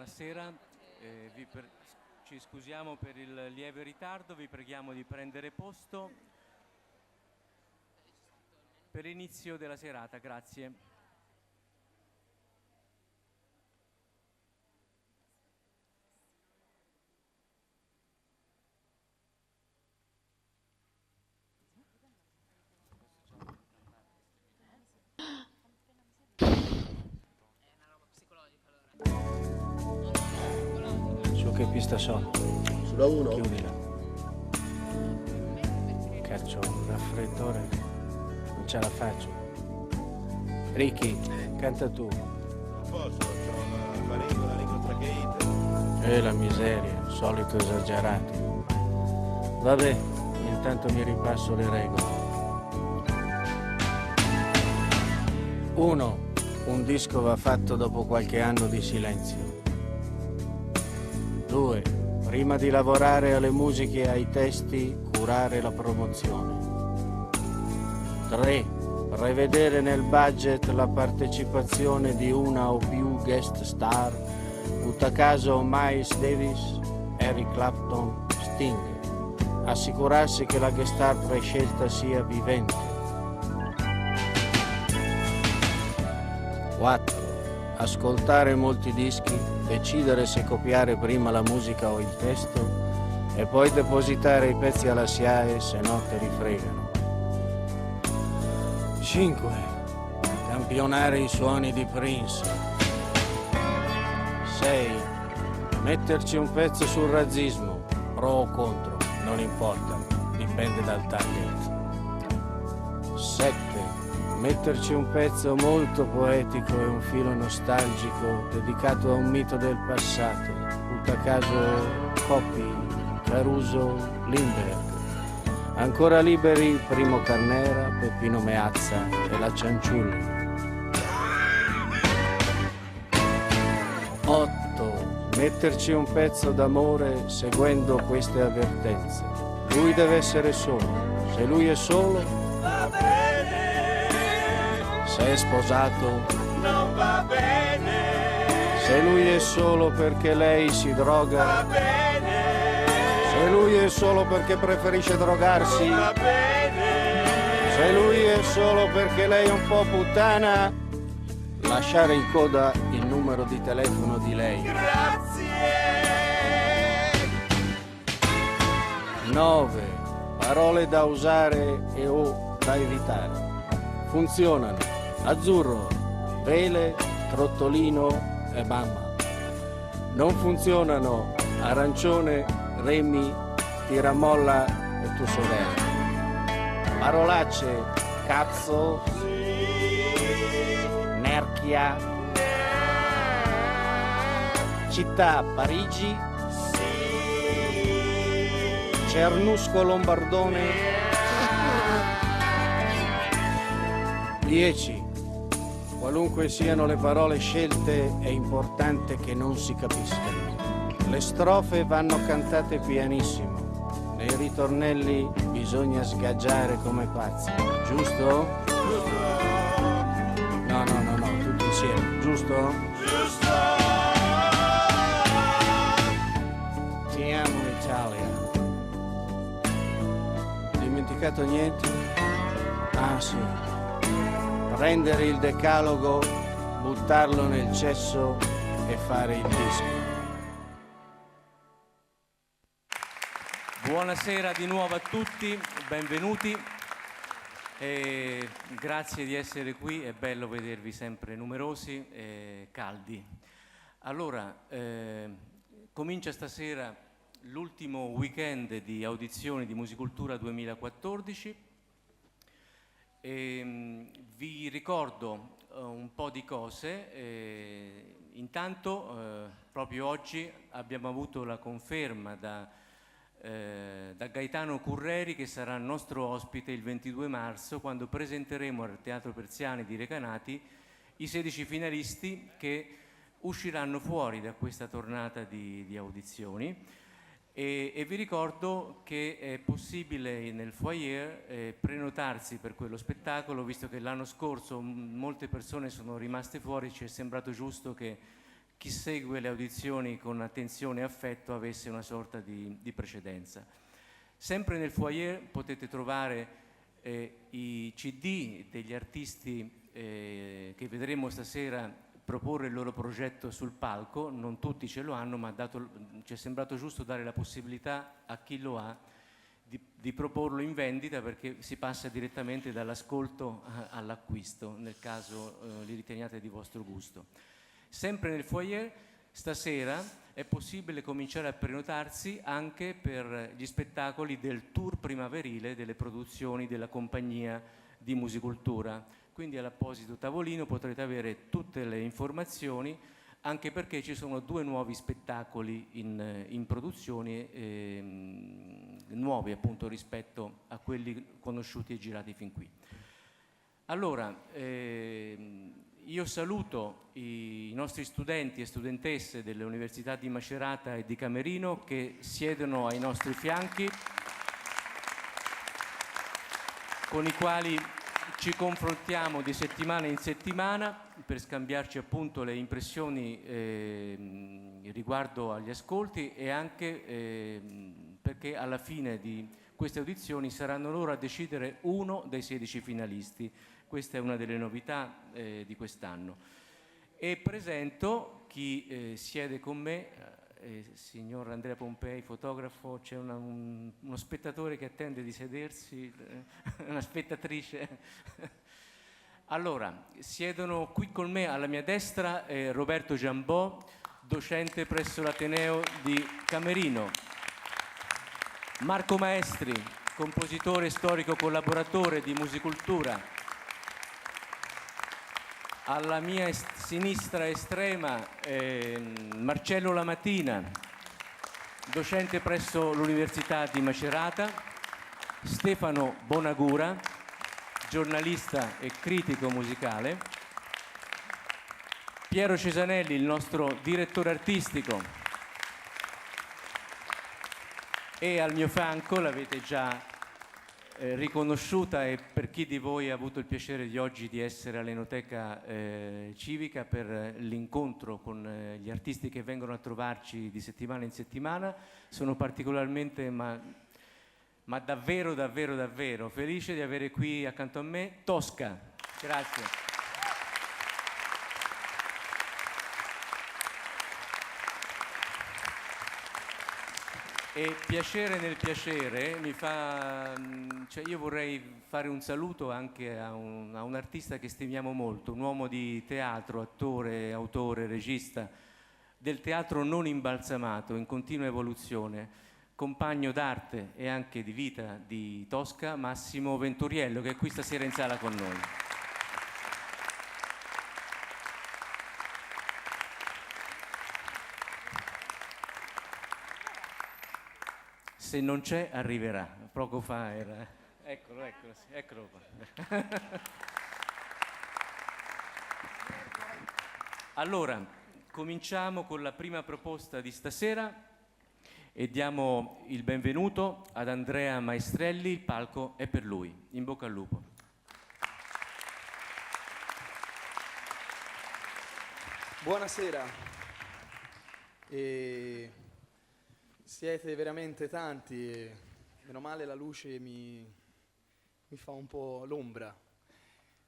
buonasera. Ci scusiamo per il lieve ritardo, vi preghiamo di prendere posto per l'inizio della serata. Grazie. Su che pista sono? Sulla 1? Chiudila. Caccio un raffreddore, non ce la faccio. Ricky, canta tu. Non posso, c'ho la faringola, l'ecotracheite. La miseria, solito esagerato. Vabbè, intanto mi ripasso le regole. 1. Un disco va fatto dopo qualche anno di silenzio. 2. Prima di lavorare alle musiche e ai testi, curare la promozione. 3. Prevedere nel budget la partecipazione di una o più guest star, butta caso Miles Davis, Eric Clapton, Sting. Assicurarsi che la guest star prescelta sia vivente. 4. Ascoltare molti dischi, decidere se copiare prima la musica o il testo e poi depositare i pezzi alla SIAE, se no te li fregano. 5. Campionare i suoni di Prince. 6. Metterci un pezzo sul razzismo, pro o contro, non importa, dipende dal target. 7. Metterci un pezzo molto poetico e un filo nostalgico dedicato a un mito del passato, butta caso Coppi, Caruso, Lindbergh. Ancora liberi Primo Carnera, Peppino Meazza e la Cianciulli. 8. Metterci un pezzo d'amore seguendo queste avvertenze. Lui deve essere solo, se lui è solo va bene. Se è sposato non va bene. Se lui è solo perché lei si droga va bene. Se lui è solo perché preferisce drogarsi non va bene. Se lui è solo perché lei è un po' puttana, lasciare in coda il numero di telefono di lei. Grazie. 9. Parole da usare e o da evitare. Funzionano azzurro, vele, trottolino e mamma. Non funzionano arancione, remi, tiramolla e tu sorella. Parolacce, cazzo, nerchia, città, Parigi, Cernusco Lombardone. 10. Qualunque siano le parole scelte, è importante che non si capiscano. Le strofe vanno cantate pianissimo. Nei ritornelli bisogna sgaggiare come pazzi. Giusto? Giusto. No, tutti insieme. Giusto? Giusto. Ti amo Italia. Dimenticato niente? Ah sì. Prendere il decalogo, buttarlo nel cesso e fare il disco. Buonasera di nuovo a tutti, benvenuti e grazie di essere qui, è bello vedervi sempre numerosi e caldi. Allora, comincia stasera l'ultimo weekend di audizioni di Musicultura 2014. Vi ricordo un po' di cose. Intanto proprio oggi abbiamo avuto la conferma da Gaetano Curreri, che sarà nostro ospite il 22 marzo quando presenteremo al Teatro Persiani di Recanati i 16 finalisti che usciranno fuori da questa tornata di audizioni. E vi ricordo che è possibile nel foyer prenotarsi per quello spettacolo, visto che l'anno scorso molte persone sono rimaste fuori. Ci è sembrato giusto che chi segue le audizioni con attenzione e affetto avesse una sorta di precedenza. Sempre nel foyer potete trovare i CD degli artisti che vedremo stasera proporre il loro progetto sul palco. Non tutti ce lo hanno, ma ci è sembrato giusto dare la possibilità a chi lo ha di proporlo in vendita, perché si passa direttamente dall'ascolto all'acquisto, nel caso li riteniate di vostro gusto. Sempre nel foyer stasera è possibile cominciare a prenotarsi anche per gli spettacoli del tour primaverile delle produzioni della compagnia di Musicultura. Quindi all'apposito tavolino potrete avere tutte le informazioni, anche perché ci sono 2 nuovi spettacoli in produzione, nuovi appunto rispetto a quelli conosciuti e girati fin qui. Allora, io saluto i nostri studenti e studentesse delle università di Macerata e di Camerino che siedono ai nostri fianchi, con i quali ci confrontiamo di settimana in settimana per scambiarci appunto le impressioni riguardo agli ascolti, e anche perché alla fine di queste audizioni saranno loro a decidere uno dei 16 finalisti. Questa è una delle novità di quest'anno. E presento chi siede con me, signor Andrea Pompei, fotografo. C'è uno spettatore che attende di sedersi, una spettatrice. Allora, siedono qui con me alla mia destra Roberto Giambò, docente presso l'Ateneo di Camerino; Marco Maestri, compositore e storico collaboratore di Musicultura. Alla mia sinistra estrema Marcello Lamatina, docente presso l'Università di Macerata; Stefano Bonagura, giornalista e critico musicale; Piero Cesanelli, il nostro direttore artistico; e al mio fianco, l'avete già riconosciuta, e per chi di voi ha avuto il piacere di oggi di essere all'Enoteca Civica per l'incontro con gli artisti che vengono a trovarci di settimana in settimana, sono particolarmente ma davvero davvero davvero felice di avere qui accanto a me Tosca. Grazie. E piacere nel piacere mi fa, cioè io vorrei fare un saluto anche a un artista che stimiamo molto, un uomo di teatro, attore, autore, regista, del teatro non imbalsamato, in continua evoluzione, compagno d'arte e anche di vita di Tosca, Massimo Venturiello, che è qui stasera in sala con noi. Se non c'è, arriverà. Poco fa era... Eccolo qua. Allora, cominciamo con la prima proposta di stasera e diamo il benvenuto ad Andrea Maestrelli. Il palco è per lui. In bocca al lupo. Buonasera. Siete veramente tanti e meno male la luce mi fa un po' l'ombra.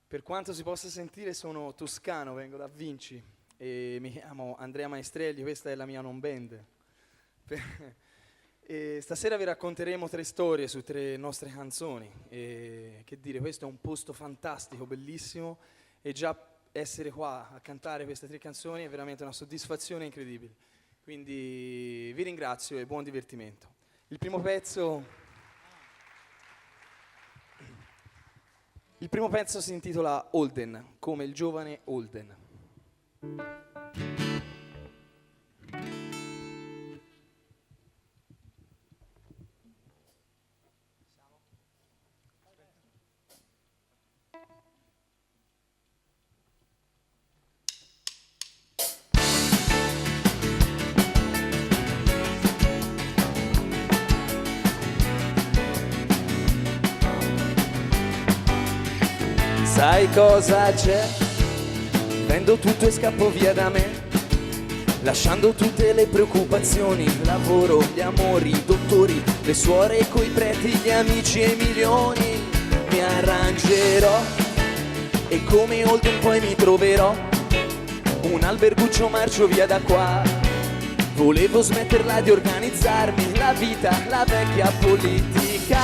Per quanto si possa sentire, sono toscano, vengo da Vinci e mi chiamo Andrea Maestrelli, questa è la mia non band. E stasera vi racconteremo 3 storie su 3 nostre canzoni. E, che dire, questo è un posto fantastico, bellissimo, e già essere qua a cantare queste 3 canzoni è veramente una soddisfazione incredibile. Quindi vi ringrazio e buon divertimento. Il primo pezzo si intitola Holden, come il giovane Holden. Sai cosa c'è? Vendo tutto e scappo via da me. lasciando tutte le preoccupazioni, il lavoro, gli amori, i dottori, le suore coi preti, gli amici e i milioni. Mi arrangerò e come Holden poi mi troverò un alberguccio marcio via da qua. Volevo smetterla di organizzarmi la vita, la vecchia politica,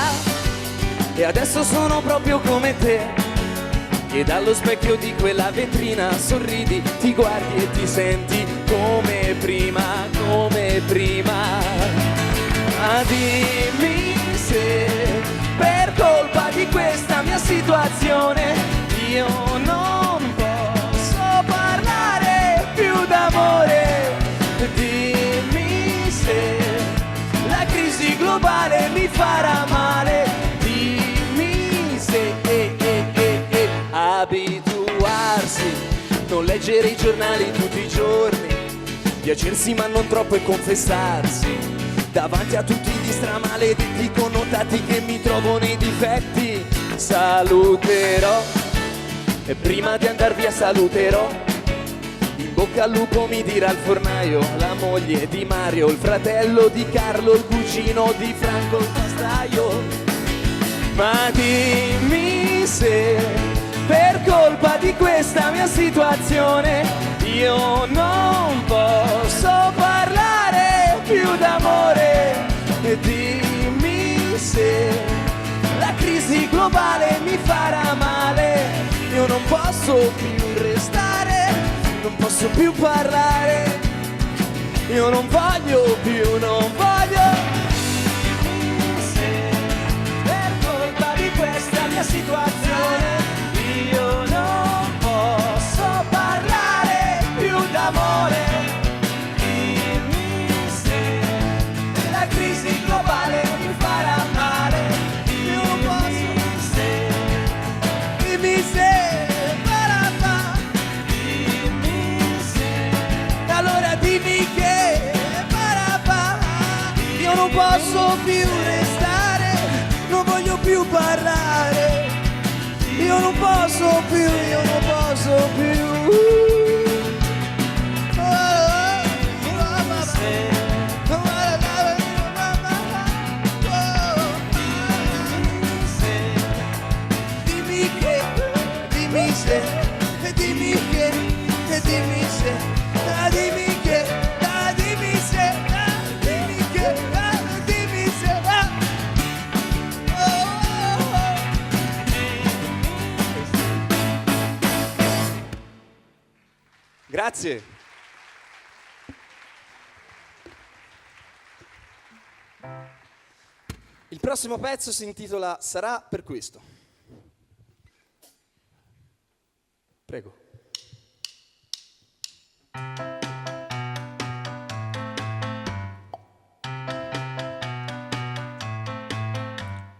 e adesso sono proprio come te, che dallo specchio di quella vetrina sorridi, ti guardi e ti senti come prima, come prima. Ma dimmi se per colpa di questa mia situazione io non posso parlare più d'amore. Dimmi se la crisi globale mi farà male. Dimmi se abituarsi, non leggere i giornali tutti i giorni, piacersi ma non troppo e confessarsi davanti a tutti gli stramaledetti connotati che mi trovo nei difetti. Saluterò e prima di andar via saluterò, in bocca al lupo mi dirà il fornaio, la moglie di Mario, il fratello di Carlo, il cugino di Franco, il pastaio. Ma dimmi se per colpa di questa mia situazione io non posso parlare più d'amore. E dimmi se la crisi globale mi farà male. Io non posso più restare, non posso più parlare, io non voglio più, non voglio. Dimmi se per colpa di questa mia situazione io non posso parlare più d'amore. Dimmi se la crisi globale mi farà male. Io non posso. Dimmi se parapà. Dimmi se. Allora dimmi che parapà. Io non posso più restare, non voglio più parlare. Io non posso più, io non posso più. Dimmi che, dimmi se, dimmi che, dimmi se, dimmi che, dimmi se, dimmi che, dimmi se. Grazie. Il prossimo pezzo si intitola Sarà per questo. Prego.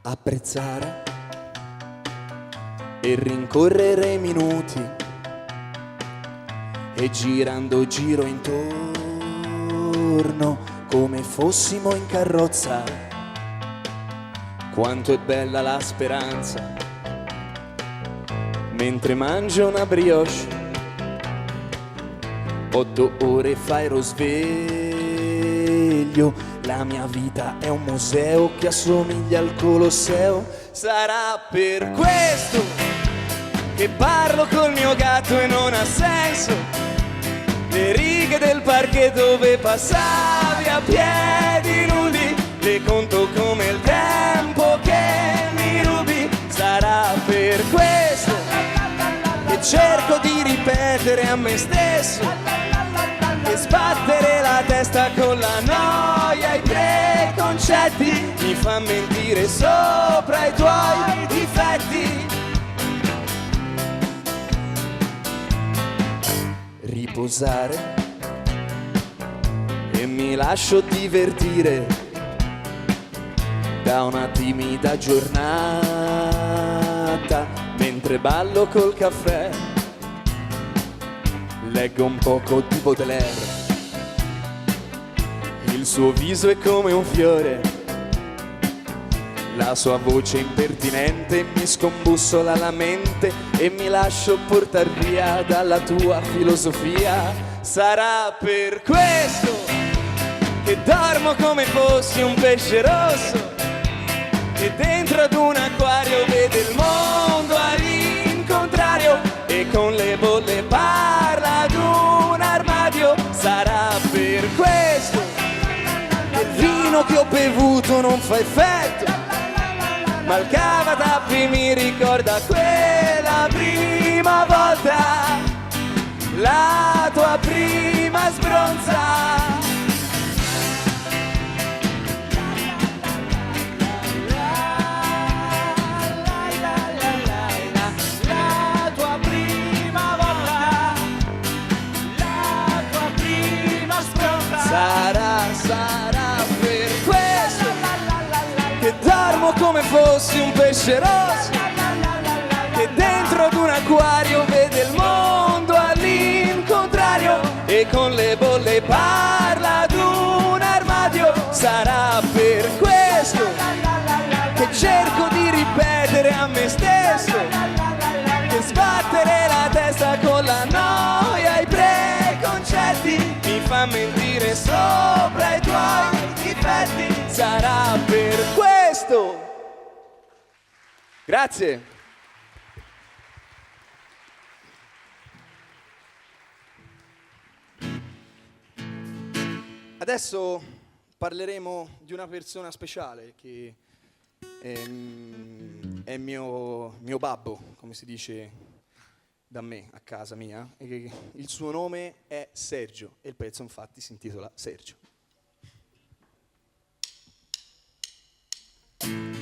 Apprezzare e rincorrere i minuti e girando giro intorno come fossimo in carrozza. Quanto è bella la speranza mentre mangio una brioche. 8 ore fa ero sveglio, la mia vita è un museo che assomiglia al Colosseo. Sarà per questo che parlo col mio gatto e non ha senso le righe del parquet dove passavi a piedi nudi, le conto come il tempo che mi rubi. Sarà per questo che cerco di ripetere a me stesso che sbattere la testa con la noia e i preconcetti mi fa mentire sopra i tuoi difetti. Riposare e mi lascio divertire da una timida giornata mentre ballo col caffè. Leggo un poco di Baudelaire, il suo viso è come un fiore, La sua voce impertinente mi scombussola la mente e mi lascio portar via dalla tua filosofia. Sarà per questo che dormo come fossi un pesce rosso, che dentro ad un acquario vede il mondo all'incontrario e con le bolle parla ad un armadio. Sarà per questo che il vino che ho bevuto non fa effetto, ma il cavatappi mi ricorda quella prima volta, la tua prima sbronza. La tua prima volta, la tua prima sbronza. Sarà per questo che dormo come fossi un pesce rosso, che dentro ad un acquario vede il mondo all'incontrario e con le bolle parla ad un armadio. Sarà per questo che cerco di ripetere a me stesso che sbattere la testa con la noia e i preconcetti mi fa mentire sopra i tuoi difetti. Sarà per questo. Grazie. Adesso parleremo di una persona speciale che è mio babbo, come si dice da me, a casa mia, e che il suo nome è Sergio e il pezzo infatti si intitola Sergio.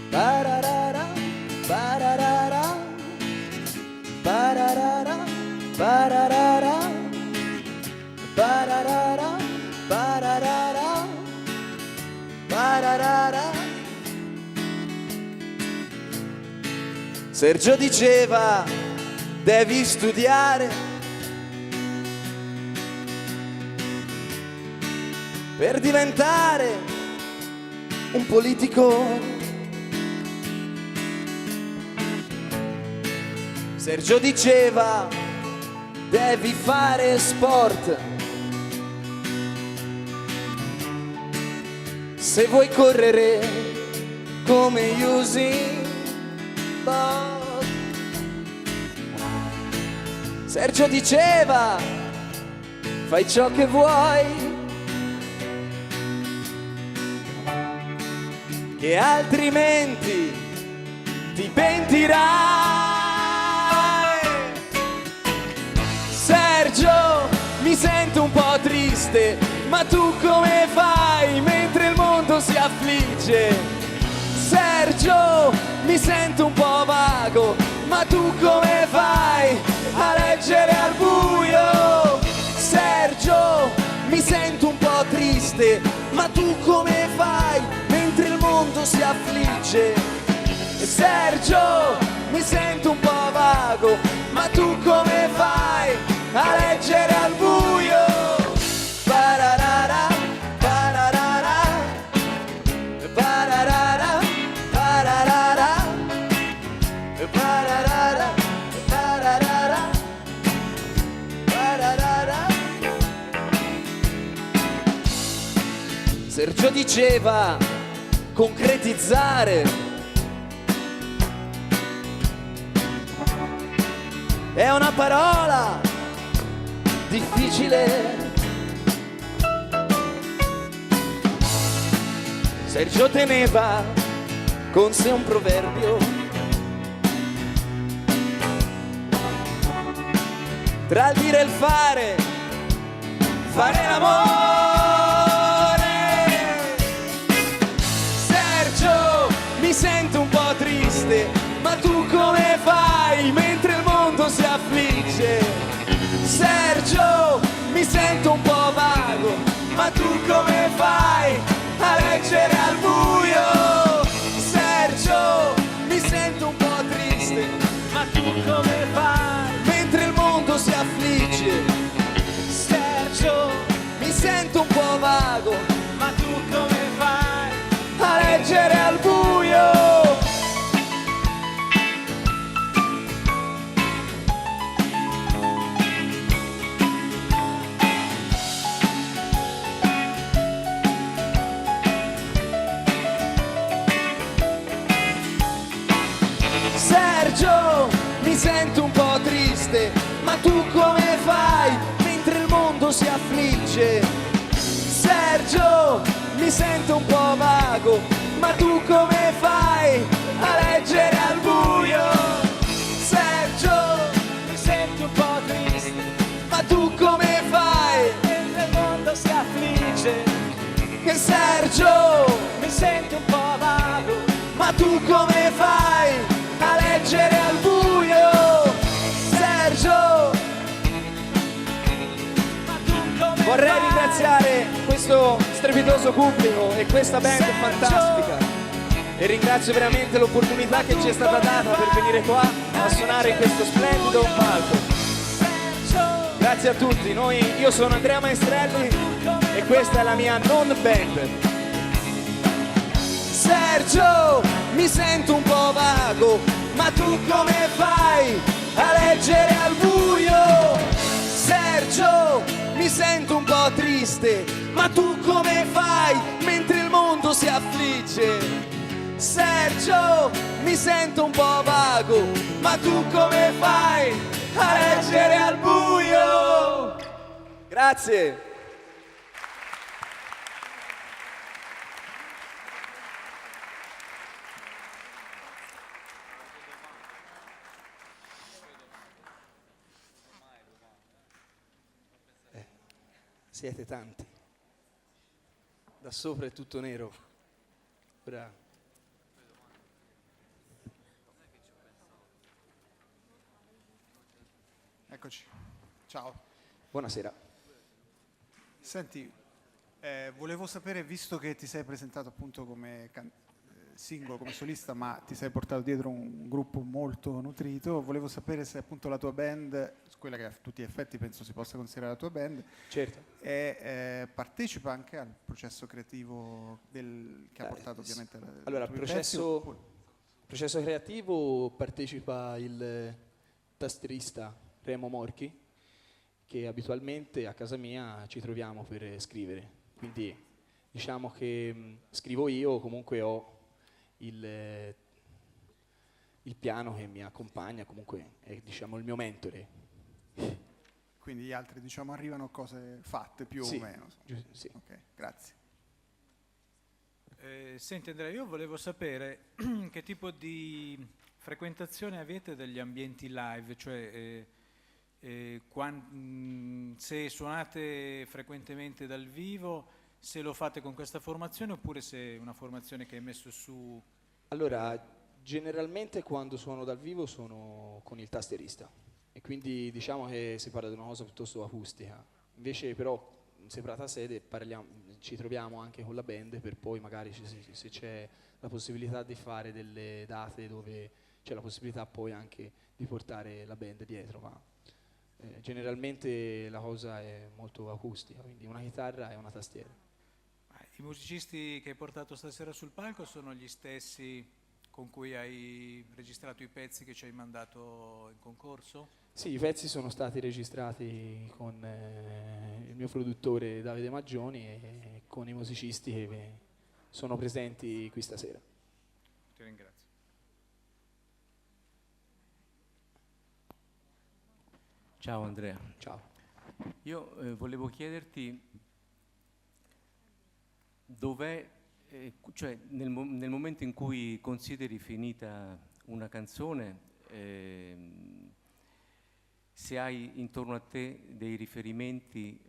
Pararara, pararara, pararara, pararara, pararara, pararara, pararara. Sergio diceva, devi studiare per diventare un politico. Sergio diceva, devi fare sport se vuoi correre come Usain Bolt. Sergio diceva, fai ciò che vuoi, che altrimenti ti pentirai. Sergio, mi sento un po' triste, ma tu come fai mentre il mondo si affligge? Sergio, mi sento un po' vago, ma tu come fai a leggere al buio? Sergio, mi sento un po' triste, ma tu come fai mentre il mondo si affligge? Sergio, mi sento un po' vago, ma tu come fai a leggere al buio? Pararara, pararara, pararara, pararara, pararara, pararara, pararara. Sergio diceva, concretizzare è una parola difficile. Sergio teneva con sé un proverbio: tra il dire e il fare, fare l'amore. Sergio, mi sento un po' triste, ma tu come fai mentre il mondo si affligge? Sergio, mi sento un po' vago, ma tu come fai a leggere al buio? Sergio, mi sento un po' triste, ma tu come fai mentre il mondo si affligge? Sergio, mi sento un po' vago, ma tu come fai a leggere al buio? sento un po' triste, ma tu come fai mentre il mondo si affligge? Sergio, mi sento un po' vago, ma tu come fai a leggere al buio? Sergio, mi sento un po' triste, ma tu come fai mentre il mondo si affligge? Che Sergio, mi sento un po' vago, ma tu come fai a leggere al buio? Sergio, ma tu come vorrei fai? Ringraziare questo strepitoso pubblico e questa band Sergio, fantastica, e ringrazio veramente l'opportunità che ci è stata data per venire qua a suonare in questo splendido palco. Grazie a tutti. Io sono Andrea Maestrelli e questa è la mia non band. Sergio, mi sento un po' vago, ma tu come fai a leggere al buio? Sergio, mi sento un po' triste, ma tu come fai mentre il mondo si affligge? Sergio, mi sento un po' vago, ma tu come fai a leggere al buio? Grazie. Siete tanti. Da sopra è tutto nero. Ora. Eccoci, ciao. Buonasera. Senti, volevo sapere, visto che ti sei presentato appunto come singolo, come solista, ma ti sei portato dietro un gruppo molto nutrito, volevo sapere se appunto la tua band, quella che a tutti gli effetti penso si possa considerare la tua band, certo, partecipa anche al processo creativo che ha portato ovviamente allora, al processo creativo partecipa il tastierista Remo Morchi, che abitualmente a casa mia ci troviamo per scrivere, quindi diciamo che scrivo io, comunque ho il piano che mi accompagna, comunque è diciamo il mio mentore. Quindi gli altri diciamo arrivano cose fatte più o meno. Sì. Ok, grazie. Senti Andrea, io volevo sapere che tipo di frequentazione avete degli ambienti live, cioè se suonate frequentemente dal vivo, se lo fate con questa formazione oppure se è una formazione che hai messo su. Allora, generalmente quando suono dal vivo sono con il tastierista e quindi diciamo che si parla di una cosa piuttosto acustica. Invece però in separata sede ci troviamo anche con la band per poi magari se c'è la possibilità di fare delle date dove c'è la possibilità poi anche di portare la band dietro, ma generalmente la cosa è molto acustica, quindi una chitarra e una tastiera. I musicisti che hai portato stasera sul palco sono gli stessi con cui hai registrato i pezzi che ci hai mandato in concorso? Sì, i pezzi sono stati registrati con il mio produttore Davide Maggioni e con i musicisti che sono presenti qui stasera. Ti ringrazio. Ciao Andrea. Ciao. Io volevo chiederti dov'è, cioè nel momento in cui consideri finita una canzone, se hai intorno a te dei riferimenti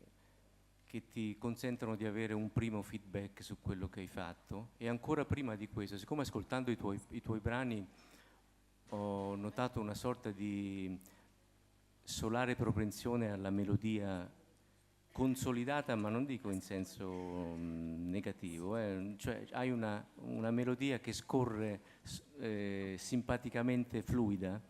che ti consentono di avere un primo feedback su quello che hai fatto, e ancora prima di questo, siccome ascoltando i tuoi brani ho notato una sorta di solare propensione alla melodia consolidata, ma non dico in senso negativo, cioè hai una melodia che scorre simpaticamente fluida,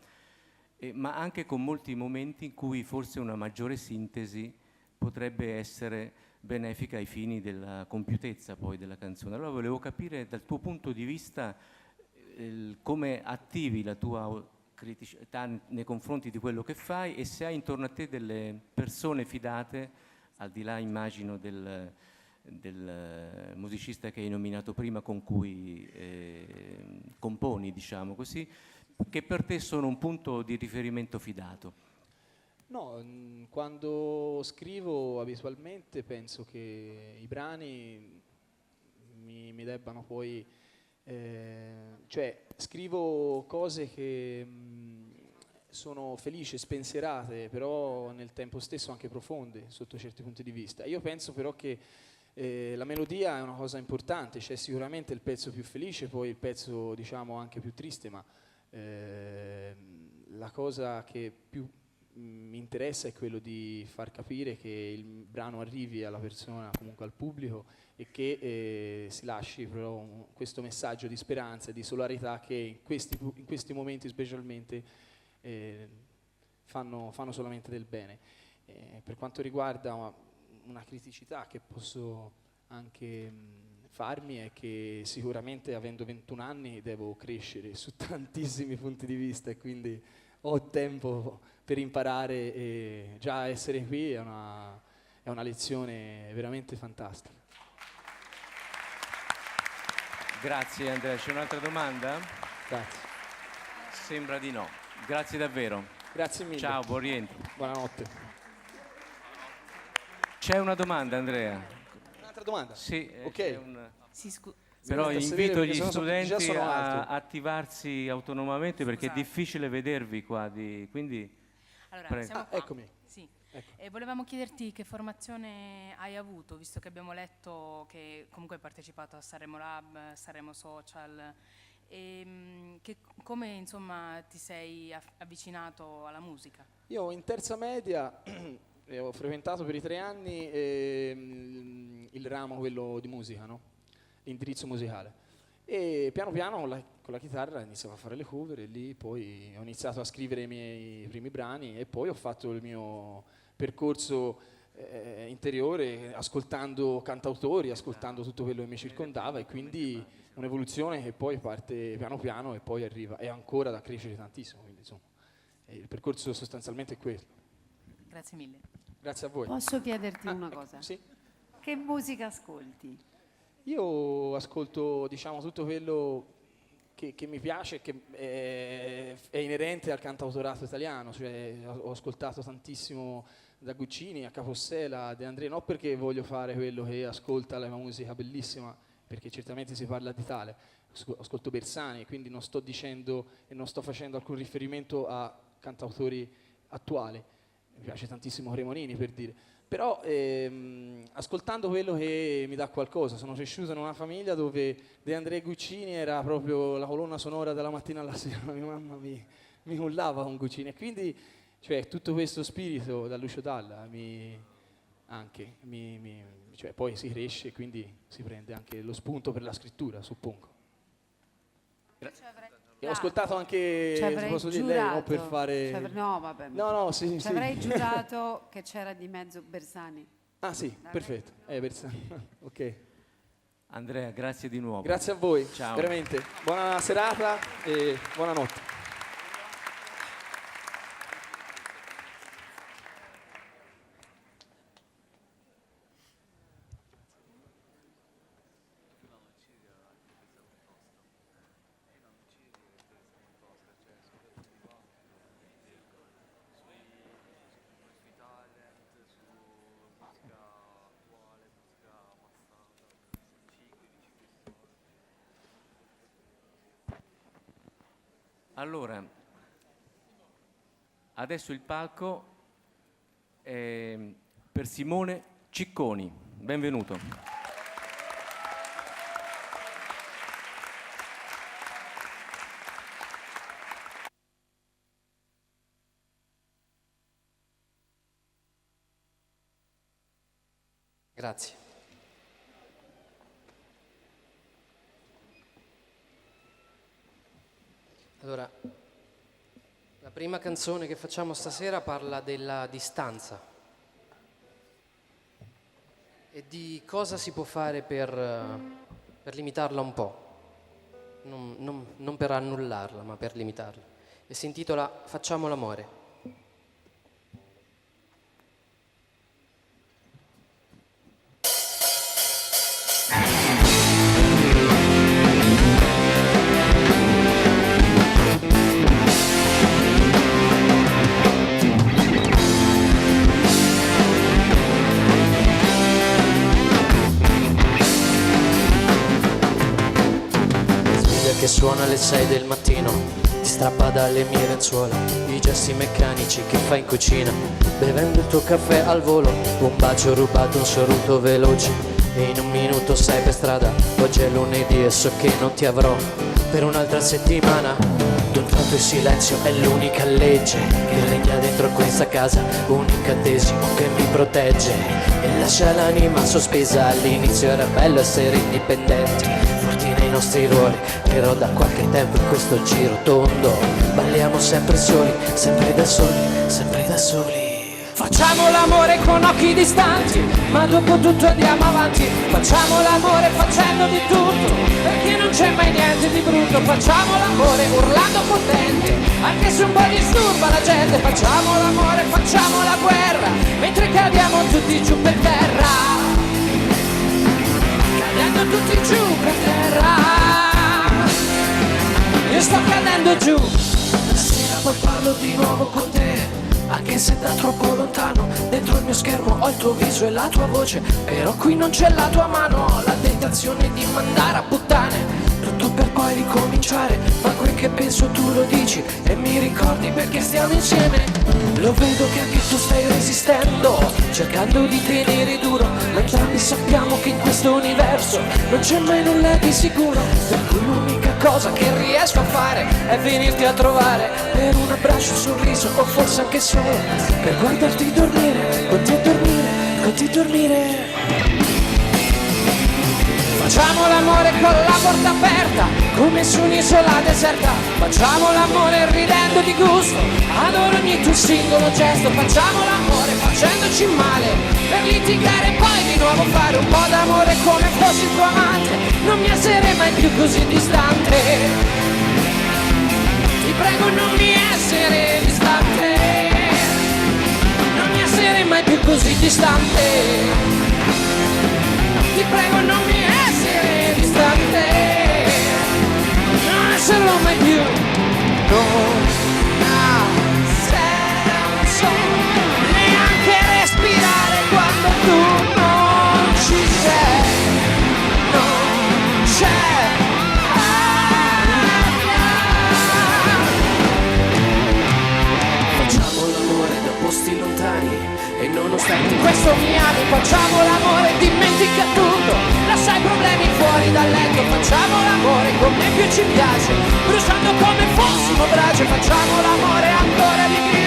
ma anche con molti momenti in cui forse una maggiore sintesi potrebbe essere benefica ai fini della compiutezza poi della canzone. Allora volevo capire dal tuo punto di vista come attivi la tua criticità nei confronti di quello che fai e se hai intorno a te delle persone fidate, al di là immagino del musicista che hai nominato prima con cui componi, diciamo così, che per te sono un punto di riferimento fidato? No, quando scrivo abitualmente penso che i brani mi debbano poi, cioè scrivo cose che sono felici, spensierate, però nel tempo stesso anche profonde sotto certi punti di vista. Io penso però che la melodia è una cosa importante, c'è sicuramente il pezzo più felice, poi il pezzo diciamo anche più triste, ma la cosa che più mi interessa è quello di far capire che il brano arrivi alla persona, comunque al pubblico, e che si lasci però questo messaggio di speranza e di solarità che in questi momenti specialmente fanno solamente del bene. Per quanto riguarda una criticità che posso anche farmi è che sicuramente avendo 21 anni devo crescere su tantissimi punti di vista e quindi ho tempo per imparare e già essere qui è una lezione veramente fantastica. Grazie Andrea, c'è un'altra domanda? Grazie. Sembra di no. Grazie davvero. Grazie mille. Ciao, buon rientro. Buonanotte. C'è una domanda Andrea? Un'altra domanda? Sì, Ok. c'è un... Sì, Però Metto a sedere invito perché gli già studenti sono a alto. attivarsi autonomamente perché è difficile vedervi qua, quindi allora, prego. siamo qua. Eccomi. Sì. Ecco. E volevamo chiederti che formazione hai avuto, visto che abbiamo letto che comunque hai partecipato a Sanremo Lab, Sanremo Social, e come insomma ti sei avvicinato alla musica? Io in terza media ho frequentato per i 3 anni il ramo quello di musica, no? L'indirizzo musicale, e piano piano con la chitarra iniziavo a fare le cover e lì poi ho iniziato a scrivere i miei primi brani e poi ho fatto il mio percorso interiore ascoltando cantautori, ascoltando tutto quello che mi circondava, e quindi un'evoluzione che poi parte piano piano e poi arriva, è ancora da crescere tantissimo, quindi insomma il percorso sostanzialmente è quello. Grazie mille. Grazie a voi. Posso chiederti una cosa? Sì. Che musica ascolti? Io ascolto diciamo tutto quello che mi piace, che è inerente al cantautorato italiano, cioè ho ascoltato tantissimo da Guccini a Capossela, De André, non perché voglio fare quello che ascolta la musica bellissima, perché certamente si parla di tale, ascolto Bersani, quindi non sto dicendo e non sto facendo alcun riferimento a cantautori attuali, mi piace tantissimo Cremonini per dire. Però ascoltando quello che mi dà qualcosa, sono cresciuto in una famiglia dove De André Guccini era proprio la colonna sonora dalla mattina alla sera, mia mamma mi cullava con Guccini e quindi cioè, tutto questo spirito da Lucio Dalla cioè, poi si cresce e quindi si prende anche lo spunto per la scrittura, suppongo. E ho ascoltato anche, se posso dire, lei, no, per fare... No, vabbè. No, sì. Ci avrei giurato che c'era di mezzo Bersani. Ah sì, perfetto. Bersani. Ok. Andrea, grazie di nuovo. Grazie a voi, Ciao. veramente. Buona serata e buonanotte. Allora, adesso il palco è per Simone Cicconi. Benvenuto. Grazie. Allora, la prima canzone che facciamo stasera parla della distanza e di cosa si può fare per limitarla un po', non per annullarla, ma per limitarla. E si intitola Facciamo l'amore. alle 6 del mattino, ti strappa dalle mie lenzuola i gesti meccanici che fai in cucina, bevendo il tuo caffè al volo, un bacio rubato, un sorriso veloce, e in un minuto sei per strada. Oggi è lunedì e so che non ti avrò per un'altra settimana. D'un tratto il silenzio è l'unica legge che regna dentro questa casa, un incantesimo che mi protegge e lascia l'anima sospesa. All'inizio era bello essere indipendenti, forti nei nostri ruoli, però da qualche tempo in questo giro tondo balliamo sempre soli, sempre da soli, sempre da soli. Facciamo l'amore con occhi distanti, ma dopo tutto andiamo avanti. Facciamo l'amore facendo di tutto, perché non c'è mai niente di brutto. Facciamo l'amore urlando potente, anche se un po' disturba la gente. Facciamo l'amore, facciamo la guerra, mentre cadiamo tutti giù per terra. Cadendo tutti giù per terra. Io sto cadendo giù. Stasera poi parlo di nuovo con te, anche se da troppo lontano. Dentro il mio schermo ho il tuo viso e la tua voce, però qui non c'è la tua mano. Ho la tentazione di mandare a puttane tutto per poi ricominciare, ma quel che penso tu lo dici e mi ricordi perché stiamo insieme. Lo vedo che anche tu stai resistendo, cercando di tenere duro, ma entrambi sappiamo che in questo universo non c'è mai nulla di sicuro. Per cui l'unica cosa che riesco a fare è venirti a trovare per un abbraccio, un sorriso, o forse anche solo per guardarti dormire, con te dormire, con te dormire. Facciamo l'amore con la porta aperta, come su un'isola deserta. Facciamo l'amore ridendo di gusto, adoro ogni tuo singolo gesto. Facciamo l'amore facendoci male, per litigare e poi di nuovo fare un po' d'amore come fossi il tuo amante. Non mi esserei mai più così distante, ti prego non mi essere distante, non mi essere mai più così distante, ti prego non mi essere distante, non esserlo mai più, non ha senso neanche respirare quando tu non ci sei, non c'è aria. Facciamo l'amore da posti lontani e nonostante questo mi ami. Facciamo l'amore, dimentica tutto, lascia i problemi fuori dal letto. Facciamo l'amore come più ci piace, bruciando come fossimo brace. Facciamo l'amore ancora di più,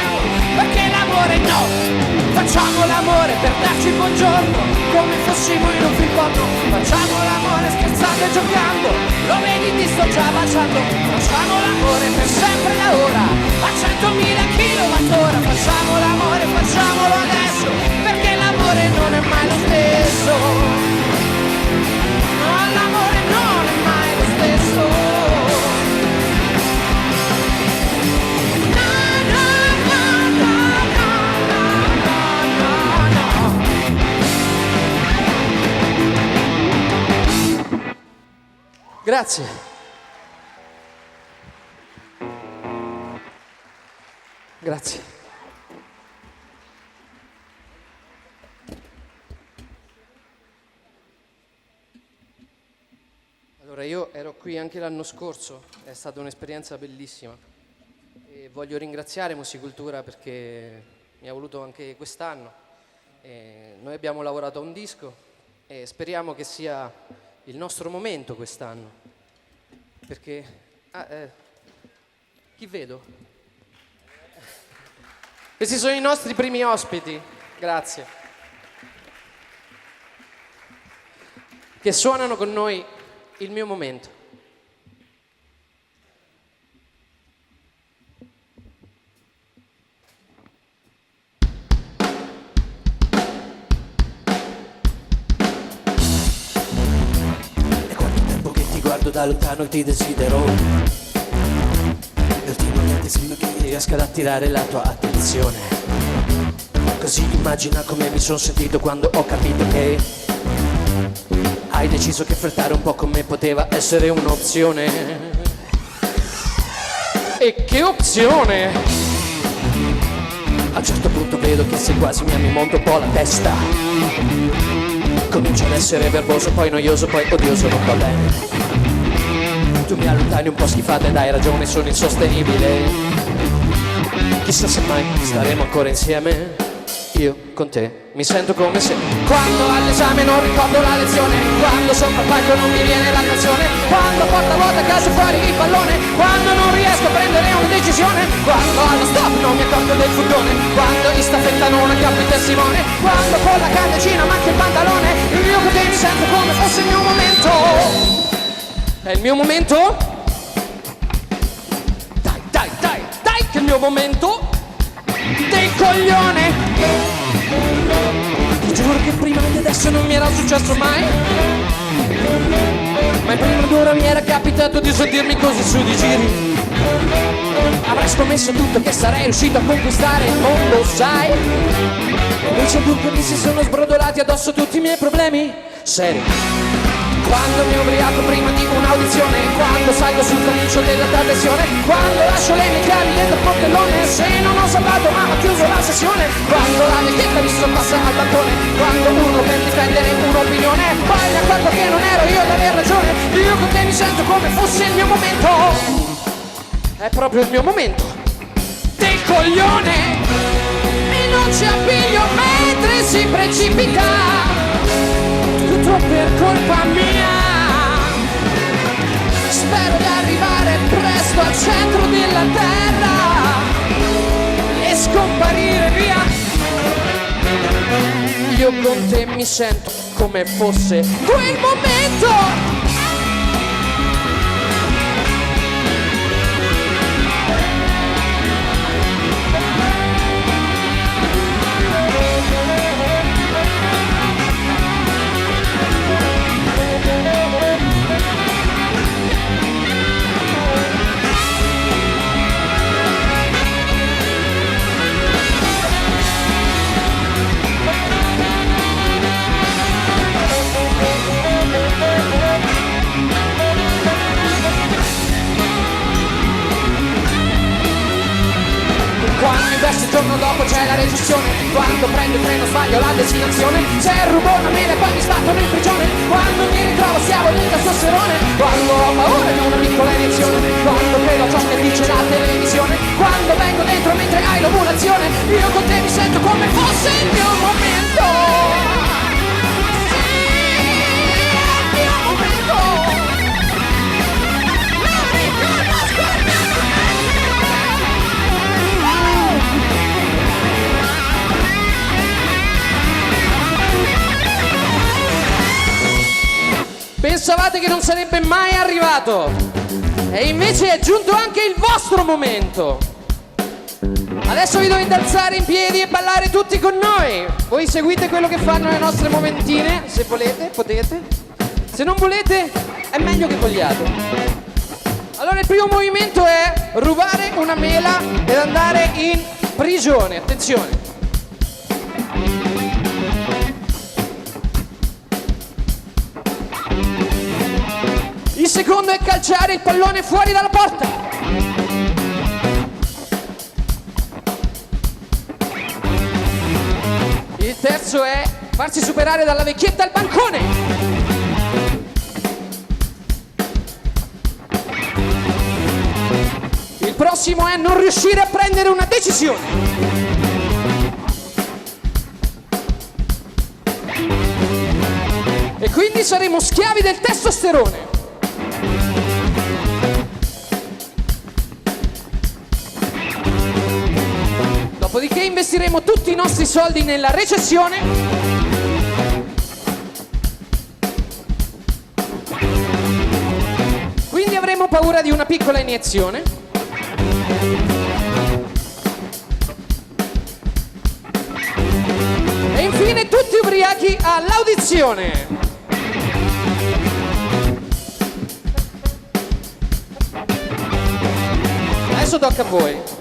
perché l'amore no. Facciamo l'amore per darci buongiorno, come fossimo in un film porno. Facciamo l'amore scherzando e giocando, lo vedi ti sto già baciando. Facciamo l'amore per sempre da ora, a 100.000 kWh. Facciamo l'amore, facciamolo adesso, perché l'amore non è mai lo stesso. No, l'amore non è mai lo stesso. No, no, no, no, no, no, no. Grazie. Grazie. Allora, io ero qui anche l'anno scorso, è stata un'esperienza bellissima e voglio ringraziare Musicultura perché mi ha voluto anche quest'anno. Noi abbiamo lavorato a un disco e speriamo che sia il nostro momento quest'anno, perché chi vedo? Questi sono i nostri primi ospiti, grazie, che suonano con noi Il mio momento. E quanto tempo che ti guardo da lontano e ti desidero, e ultimamente sembra che riesca ad attirare la tua attenzione. Così immagina come mi sono sentito quando ho capito che hai deciso che flirtare un po' con me poteva essere un'opzione. E che opzione! A un certo punto vedo che se quasi mi monto un po' la testa. Comincio ad essere verboso, poi noioso, poi odioso, non va bene. Tu mi allontani un po' schifata ed hai ragione, sono insostenibile. Chissà se mai staremo ancora insieme. Io con te mi sento come se quando all'esame non ricordo la lezione, quando sopra il palco non mi viene la canzone, quando porta vuota a casa fuori il pallone, quando non riesco a prendere una decisione, quando allo stop non mi accorgo del furgone, quando in staffetta non acchiappo il testimone, quando con la candeggina manca il pantalone. Io con te mi sento come fosse il mio momento. È il mio momento? Dai, che è il mio momento del coglione. Ti giuro che prima di adesso non mi era successo mai, ma in prima d'ora mi era capitato di sentirmi così su di giri. Avrei scommesso tutto che sarei riuscito a conquistare il mondo, sai? Invece dunque mi si sono sbrodolati addosso tutti i miei problemi seri. Quando mi ubriaco prima di un'audizione, quando salgo sul traliccio della trasmissione, quando lascio le mie chiavi dentro il portellone, se non ho salvato ma ho chiuso la sessione, quando la vecchietta mi sorpassa al balcone, quando uno per difendere un'opinione poi mi accorgo che non ero io ad aver ragione. Io con te mi sento come fosse il mio momento. È proprio il mio momento del coglione. E non ci appiglio mentre si precipita, tutto per colpa mia. Spero di arrivare presto al centro della terra e scomparire via. Io con te mi sento come fosse quel momento. Quando invece il giorno dopo c'è la recessione, quando prendo il treno sbaglio la destinazione, se rubo una mela e poi mi sbattono in prigione, quando mi ritrovo schiavo del testosterone, quando ho paura di una piccola iniezione, quando credo a ciò che dice la televisione, quando vengo dentro mentre hai l'ovulazione. Io con te mi sento come fosse il mio momento. Sì, è il mio momento. Non riconosco il mio momento. Pensavate che non sarebbe mai arrivato e invece è giunto anche il vostro momento. Adesso vi dovete alzare in piedi e ballare tutti con noi. Voi seguite quello che fanno le nostre momentine, se volete, potete. Se non volete, è meglio che vogliate. Allora il primo movimento è rubare una mela ed andare in prigione. Attenzione. Il secondo è calciare il pallone fuori dalla porta. Il terzo è farsi superare dalla vecchietta al bancone. Il prossimo è non riuscire a prendere una decisione. E quindi saremo schiavi del testosterone. Dopodiché investiremo tutti i nostri soldi nella recessione. Quindi avremo paura di una piccola iniezione. E infine tutti ubriachi all'audizione. Adesso tocca a voi.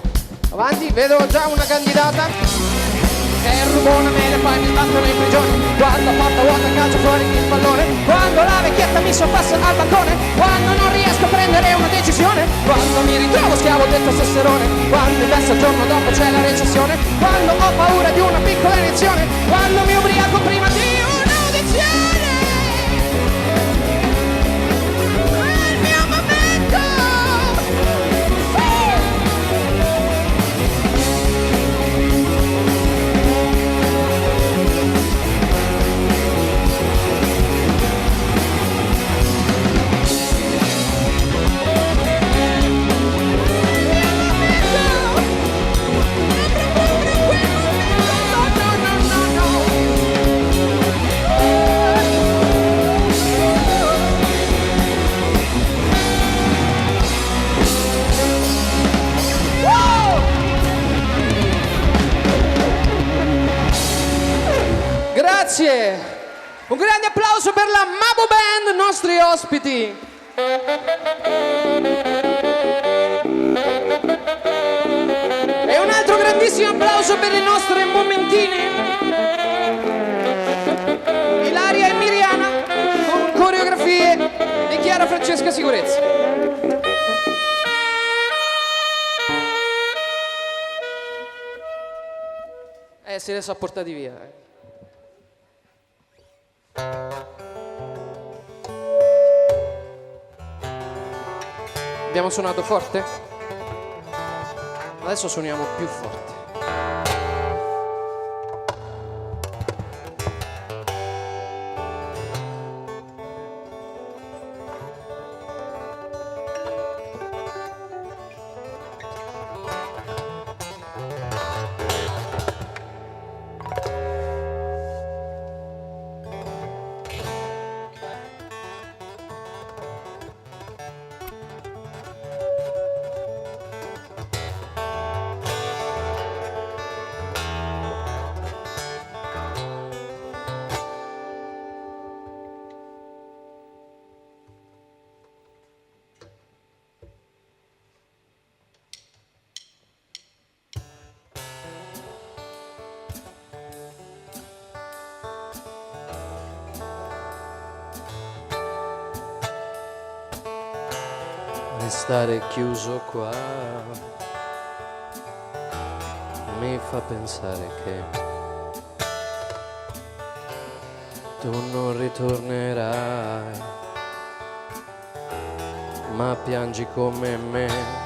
Avanti, vedo già una candidata che rubò una mela e poi mi sbattono in prigione, quando porta vuota a calcio fuori il pallone, quando la vecchietta mi sorpassa al balcone, quando non riesco a prendere una decisione, quando mi ritrovo schiavo del testosterone, quando invece il giorno dopo c'è la recessione, quando ho paura di una piccola iniezione, quando mi ubriaco prima di un'audizione. È il mio momento. Grazie. Un grande applauso per la Mabo Band, nostri ospiti. E un altro grandissimo applauso per le nostre momentine, Ilaria e Miriana, con coreografie di Chiara Francesca Sicurezza. Se le so portati via. Abbiamo suonato forte? Adesso suoniamo più forte. Restare chiuso qua mi fa pensare che tu non ritornerai, ma piangi come me.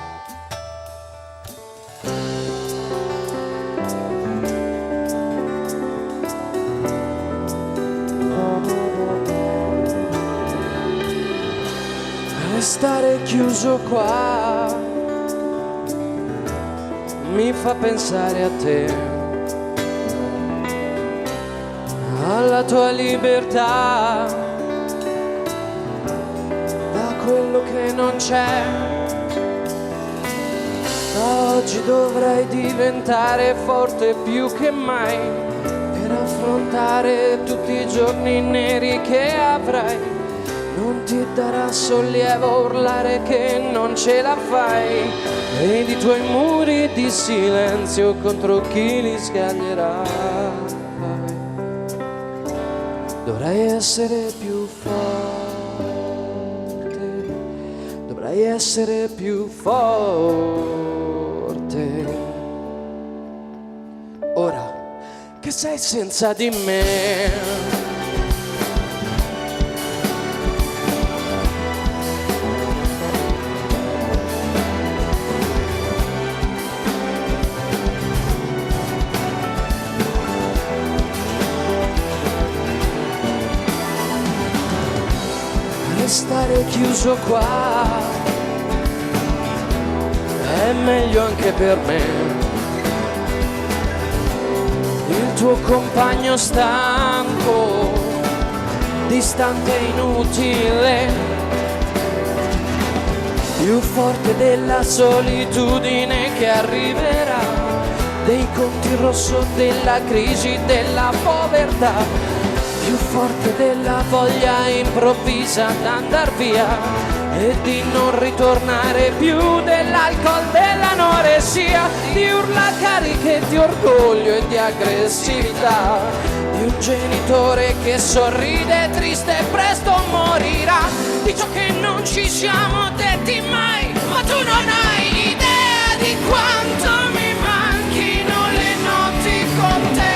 Restare chiuso qua mi fa pensare a te, alla tua libertà, da quello che non c'è. Da oggi dovrai diventare forte più che mai per affrontare tutti i giorni neri che avrai. Non ti darà sollievo urlare che non ce la fai, ed i tuoi muri di silenzio contro chi li scaglierai. Dovrai essere più forte, dovrai essere più forte. Ora che sei senza di me. Stare chiuso qua è meglio anche per me. Il tuo compagno stanco, distante e inutile, più forte della solitudine che arriverà, dei conti in rosso, della crisi, della povertà, più forte della voglia improvvisa d'andar via e di non ritornare più, dell'alcol, dell'anoressia, di urla cariche di orgoglio e di aggressività, di un genitore che sorride triste e presto morirà, di ciò che non ci siamo detti mai, ma tu non hai idea di quanto mi manchino le notti con te.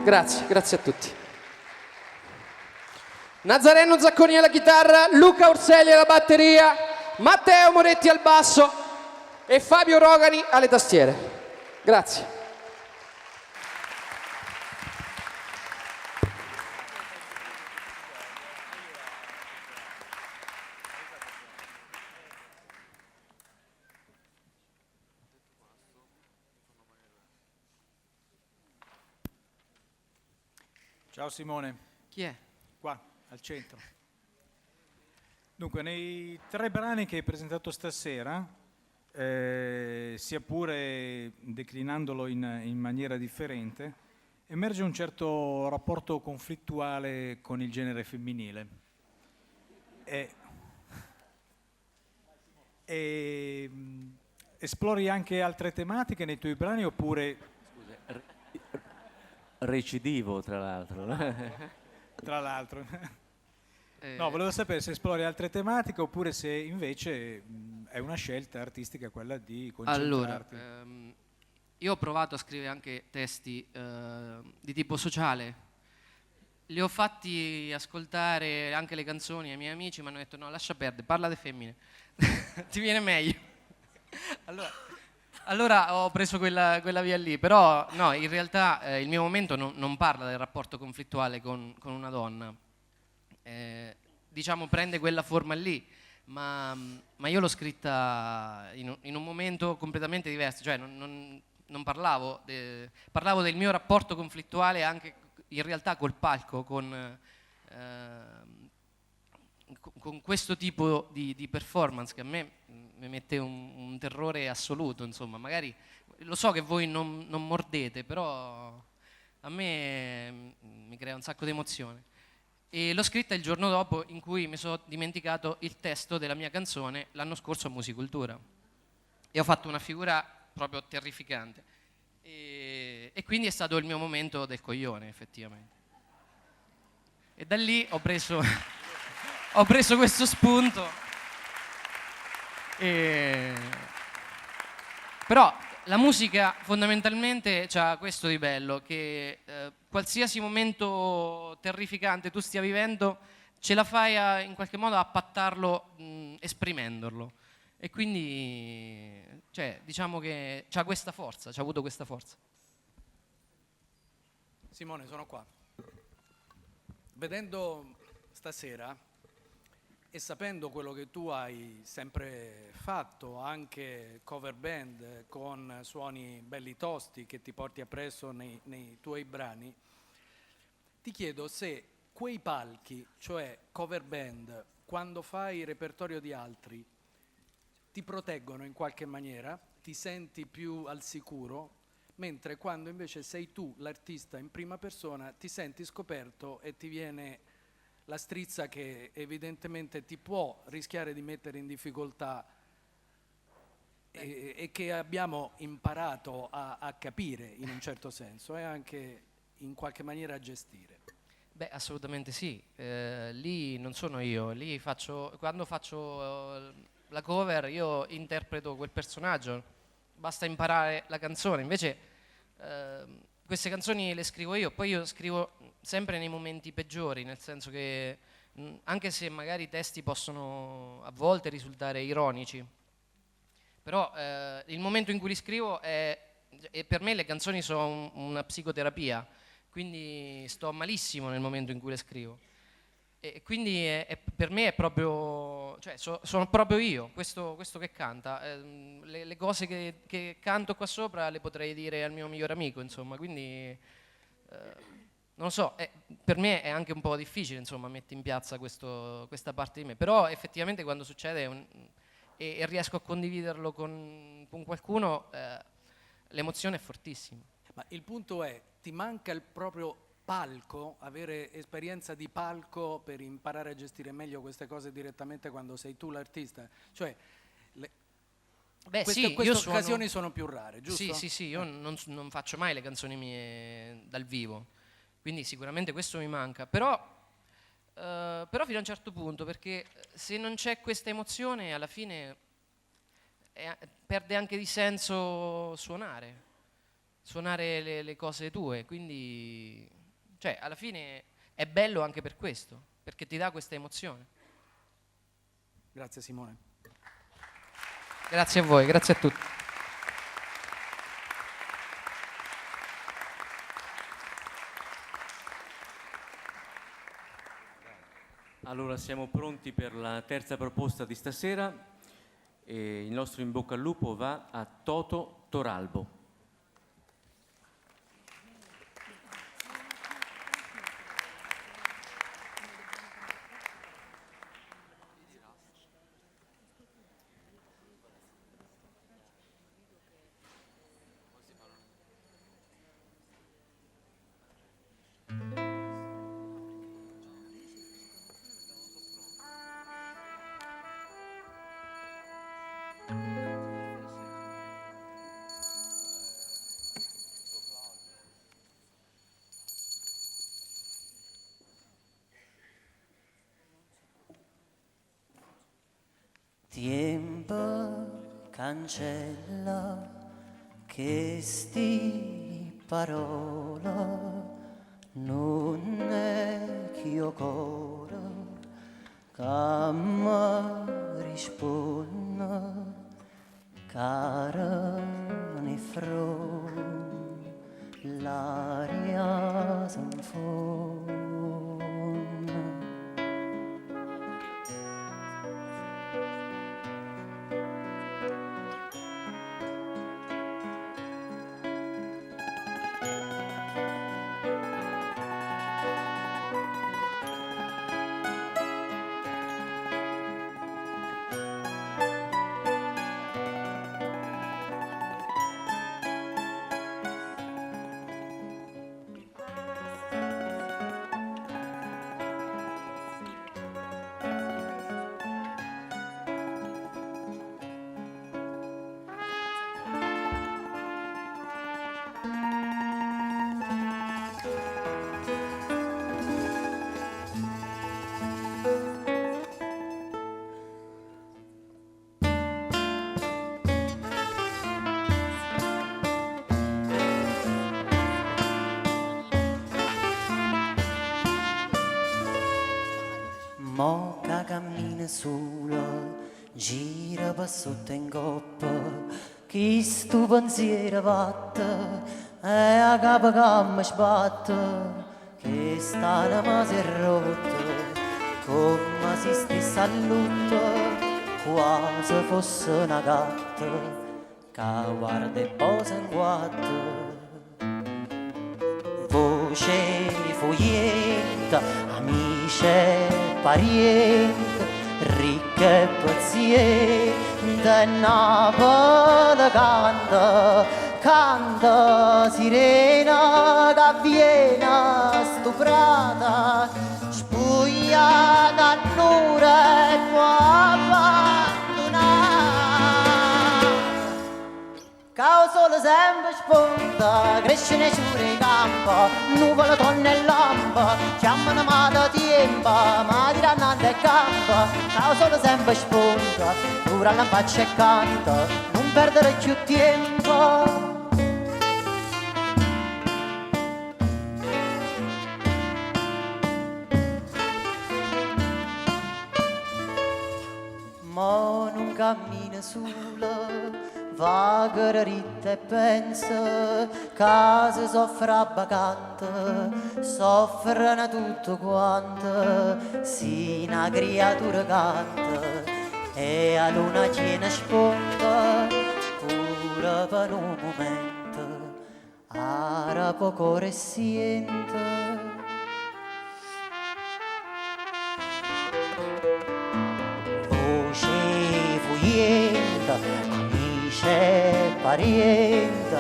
Grazie a tutti. Nazareno Zacconi alla chitarra, Luca Orselli alla batteria, Matteo Moretti al basso e Fabio Rogani alle tastiere. Grazie. Ciao Simone. Chi è? Qua, al centro. Dunque, nei 3 brani che hai presentato stasera, sia pure declinandolo in maniera differente, emerge un certo rapporto conflittuale con il genere femminile. Esplori anche altre tematiche nei tuoi brani oppure... Scusa, recidivo tra l'altro. Tra l'altro. No, volevo sapere se esplori altre tematiche oppure se invece è una scelta artistica quella di concentrarti. Allora, io ho provato a scrivere anche testi di tipo sociale. Li ho fatti ascoltare anche le canzoni ai miei amici, mi hanno detto no, lascia perdere, parla di femmine, ti viene meglio. Allora ho preso quella via lì, però no, in realtà il mio momento non parla del rapporto conflittuale con una donna. Diciamo prende quella forma lì, ma io l'ho scritta in un momento completamente diverso, cioè non parlavo del mio rapporto conflittuale anche in realtà col palco, con questo tipo di performance che a me mi mette un terrore assoluto, insomma, magari lo so che voi non mordete, però a me mi crea un sacco di emozione. E l'ho scritta il giorno dopo in cui mi sono dimenticato il testo della mia canzone l'anno scorso a Musicultura e ho fatto una figura proprio terrificante e quindi è stato il mio momento del coglione, effettivamente, e da lì ho preso questo spunto però la musica fondamentalmente ha questo di bello, che qualsiasi momento terrificante tu stia vivendo ce la fai in qualche modo a pattarlo esprimendolo, e quindi diciamo che c'ha questa forza, c'ha avuto questa forza. Simone, sono qua. Vedendo stasera e sapendo quello che tu hai sempre fatto, anche cover band con suoni belli tosti che ti porti appresso nei tuoi brani, ti chiedo se quei palchi, cioè cover band, quando fai repertorio di altri, ti proteggono in qualche maniera, ti senti più al sicuro, mentre quando invece sei tu l'artista in prima persona ti senti scoperto e ti viene la strizza che evidentemente ti può rischiare di mettere in difficoltà e che abbiamo imparato a capire in un certo senso e anche in qualche maniera a gestire. Beh, assolutamente sì. Lì non sono io, lì quando faccio la cover io interpreto quel personaggio, basta imparare la canzone. Invece queste canzoni le scrivo io, poi io scrivo sempre nei momenti peggiori, nel senso che anche se magari i testi possono a volte risultare ironici, però il momento in cui li scrivo e per me le canzoni sono una psicoterapia, quindi sto malissimo nel momento in cui le scrivo e quindi per me è proprio, sono proprio io, questo che canta, le cose che canto qua sopra le potrei dire al mio migliore amico, insomma, quindi non lo so, per me è anche un po' difficile, insomma, mettere in piazza questa parte di me, però effettivamente quando succede e riesco a condividerlo con qualcuno, l'emozione è fortissima. Ma il punto è, ti manca il proprio palco, avere esperienza di palco per imparare a gestire meglio queste cose direttamente quando sei tu l'artista? Cioè, queste occasioni sono più rare, giusto? Sì, io non faccio mai le canzoni mie dal vivo, quindi sicuramente questo mi manca, però fino a un certo punto, perché se non c'è questa emozione alla fine perde anche di senso suonare. suonare le cose tue, quindi cioè alla fine è bello anche per questo, perché ti dà questa emozione. Grazie Simone. Grazie a voi, grazie a tutti. Allora siamo pronti per la terza proposta di stasera e il nostro in bocca al lupo va a Toto Toralbo. Tiempo cancella queste parole, non è che io cuore che mi risponde, carne e fronte, l'aria s'infonde. Mo che cammina sola, gira per sotto in coppa, chi sto pensiero batte, e a capo che mi sbatte, che stanima si è rotta, come si stesse a lutto, quasi fosse una gatta, che guarda e posa in guatta. Voce foglietta, amici e parienti, ricca e paziente, Napoli canta, canta sirena che viene stuprata, spugliata all'ora e poi abbandonata. Che il sole sempre spunta, cresce nei ciuri campo, nuvole tonne e lampa, chiamano ma da tempo, ma diranno e campa. Che il sole sempre spunta, dura la faccia e canta, non perdere più tempo. Ma non cammina sola, vaga ritta e pensa, che soffre vacante, soffrono tutto quanto, si una creatura canta, e a luna piena sponda, pure per un momento, ara poco resiente. Voce foglietta, amici e parienti,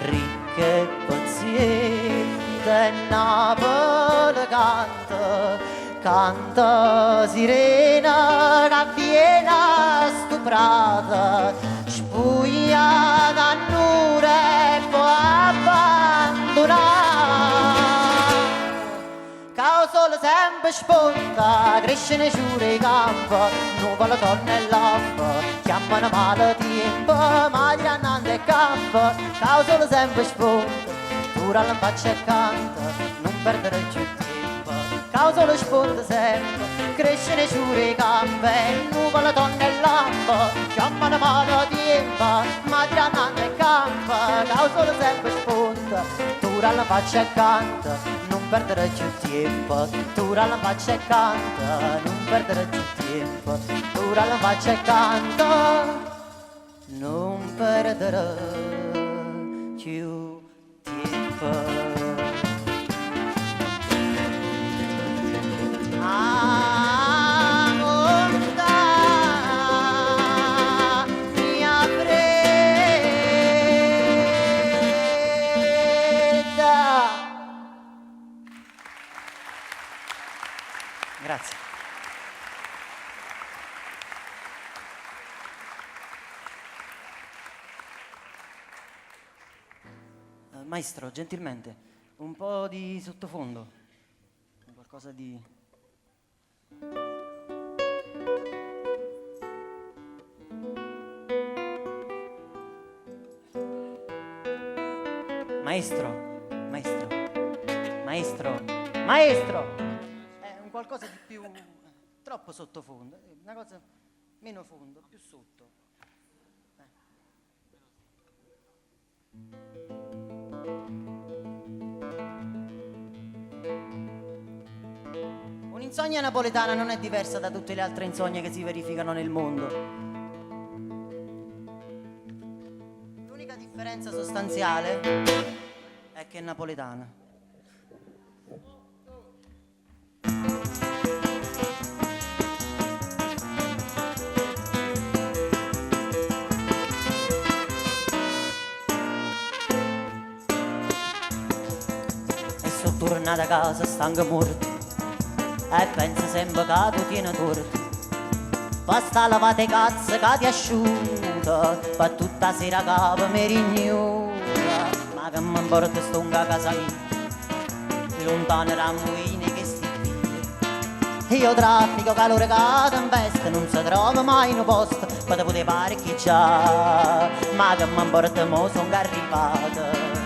ricca e paziente, Napoli canta, canta sirena che viene stuprata, spugliata all'ora e poi abbandonata. Che il sole sempre sempre sponda, cresce giure i campi, nuvola torna e lampa, chiamano male tempo, maglianando e campo, causolo sempre sponda, dura la faccia e canta, non perdere più tempo, causolo sponda sempre, cresce giure i campi, nuvola torna e lampa, chiamano male tempo, maglianando e campo, causolo sempre sponda, dura la faccia e canta, non perdere più tempo, dura la faccia e canta, non perdere più tempo, dura la faccia e canta, non perdere più tempo. Grazie. Maestro, gentilmente, un po' di sottofondo, qualcosa di... Maestro, maestro, maestro, maestro! Qualcosa di più, troppo sottofondo, una cosa meno fondo, più sotto. Un'insonnia napoletana non è diversa da tutte le altre insogne che si verificano nel mondo. L'unica differenza sostanziale è che è napoletana. Tornata a casa stanca morta e pensa sempre che tu tieni torto, basta lavate cazzo che ti asciuga, per tutta sera capo mi rignuda, ma che mi importa sto un casa mia, lontano da muine che sti qui, io traffico calore che tempesta, non si trova mai in un posto per poter parcheggiare, ma che mi importa mo sono arrivata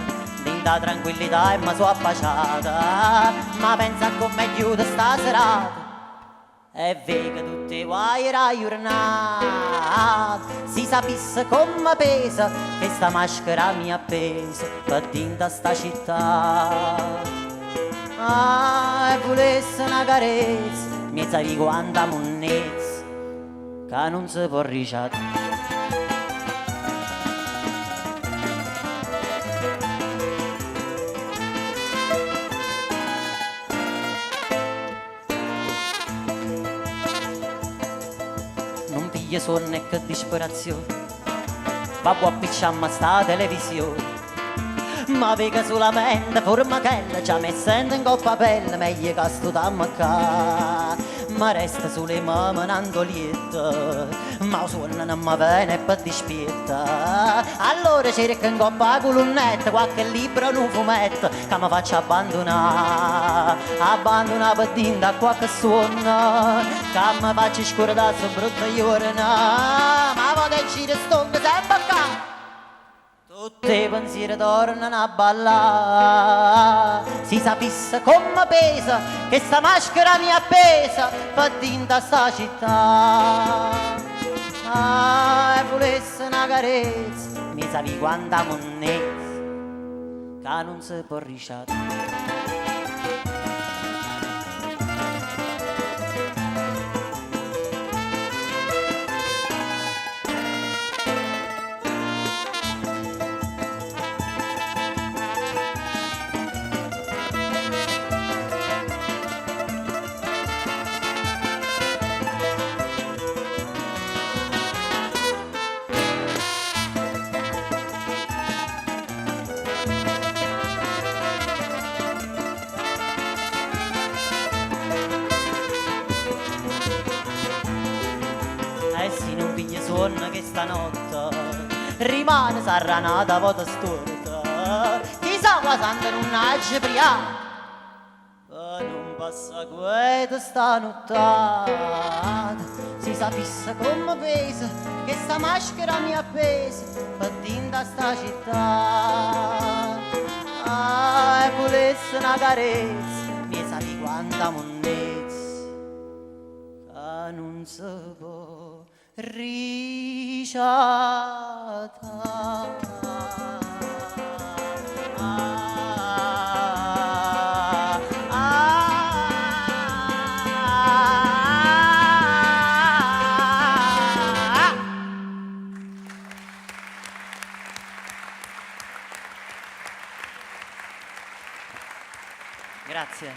da tranquillità e mi sono appasciata, ma pensa a come chiude sta serata e vedi che tutti guai era giornata, si sapesse come pesa che sta maschera mi ha appeso per dentro sta città. E volesse una carezza mi sapevi quanta monnezza che non si può ricciare. Sonno e che disperazione, ma può appicciarmi a sta televisione, ma vega solamente formachella, già mi sento in coppa pelle, meglio che sto tammacca, ma resta sulle mani un'andolietta, ma suona non mi viene per dispietta, allora cerca in coppa colonnetta, qualche libro o un fumetto, che mi faccia abbandonare per dentro a qualche suono, che mi faccia scordare su brutta giornata, ma vado a giro stongo sempre accanto. Tutti i pensieri tornano a ballare, si sapesse come pesa che sta maschera mi ha appesa per dentro a sta città. E volesse una carezza, mi sapevi quanta monnezza che non si può ricciare. Che stanotte rimane sarranata vota storta, chissà quando non nasce priata, non passa questa sta nottata, si sa fissa come pesa, che sta maschera mi appesa, per tinta sta città. Ah, e volesse una carezza, mi sa di quanta monnezza, che non si può risciattare. Grazie.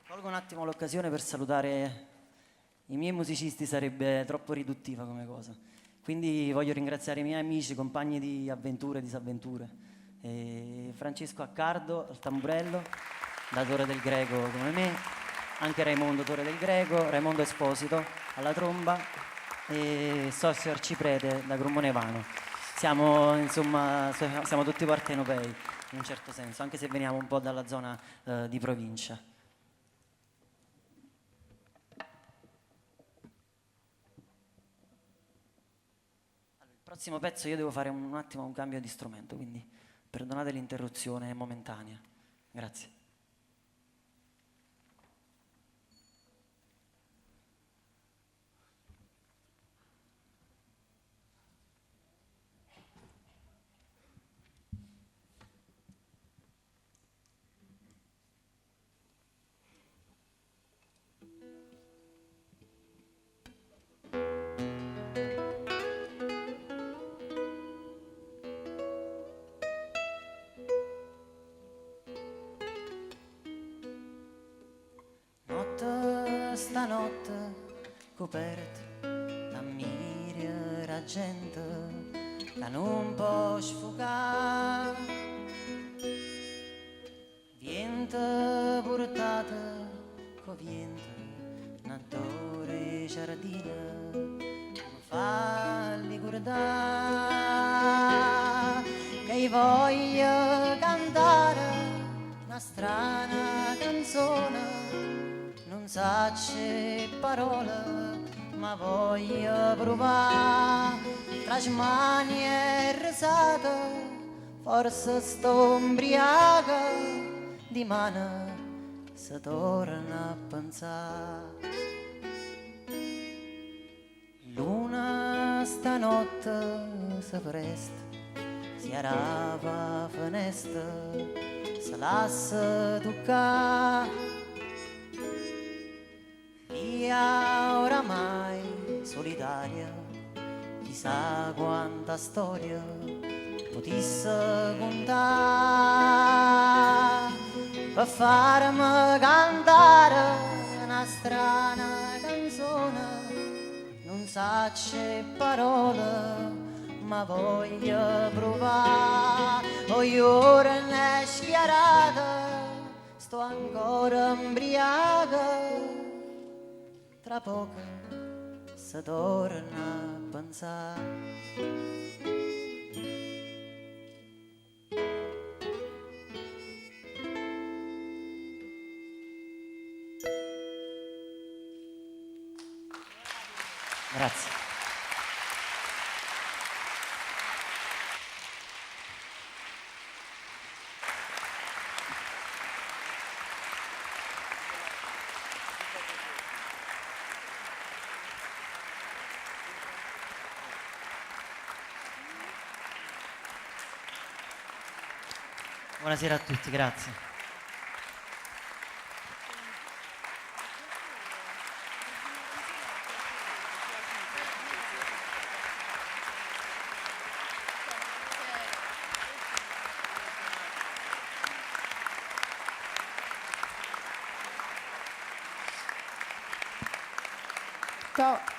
Colgo un attimo l'occasione per salutare i miei musicisti, sarebbe troppo riduttiva come cosa. Quindi voglio ringraziare i miei amici, compagni di avventure e disavventure. Francesco Accardo al tamburello, datore del greco come me, anche Raimondo, Tore del greco, Raimondo Esposito alla tromba e Sossio Arciprete da Grummonevano. Siamo, insomma, siamo tutti partenopei in un certo senso, anche se veniamo un po' dalla zona di provincia. Allora, il prossimo pezzo io devo fare un attimo un cambio di strumento, quindi perdonate l'interruzione momentanea. Grazie. Stanotte coperte da miriera gente che non può sfugare, viente portata co viente nattore giardina mi fa ricordare che voglio cantare una strana canzone. Non sacce parole, ma voglio provare tra smanie e risate, forse sto ubriaca, di mano si torna a pensare. Luna stanotte si presta, si arava finestra, si lascia toccare. Via oramai solitaria, chissà quanta storia potesse contare per farmi cantare una strana canzone. Non sacce parole, ma voglio provare. Voglio ora ne schiarata, sto ancora ubriaca. Tra poco si torna a pensare. Grazie. Buonasera a tutti, grazie.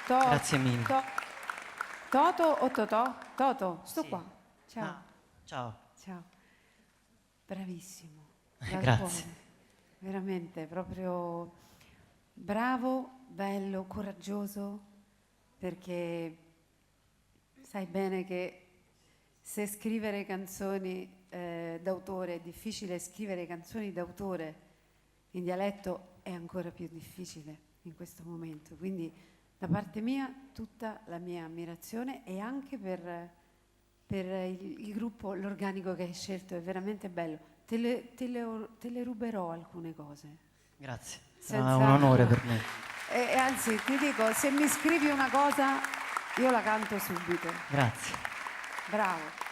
Grazie mille. Toto o Totò? Toto, sto Sì. qua. Ciao. Ah, ciao. Ciao. Bravissimo. Grazie. Cuore. Veramente, proprio bravo, bello, coraggioso, perché sai bene che se scrivere canzoni d'autore è difficile, scrivere canzoni d'autore in dialetto è ancora più difficile in questo momento. Quindi da parte mia tutta la mia ammirazione, e anche per il gruppo, l'organico che hai scelto, è veramente bello. Te le ruberò alcune cose. Grazie, Senza... è un onore per me. E anzi, ti dico, se mi scrivi una cosa, io la canto subito. Grazie. Bravo.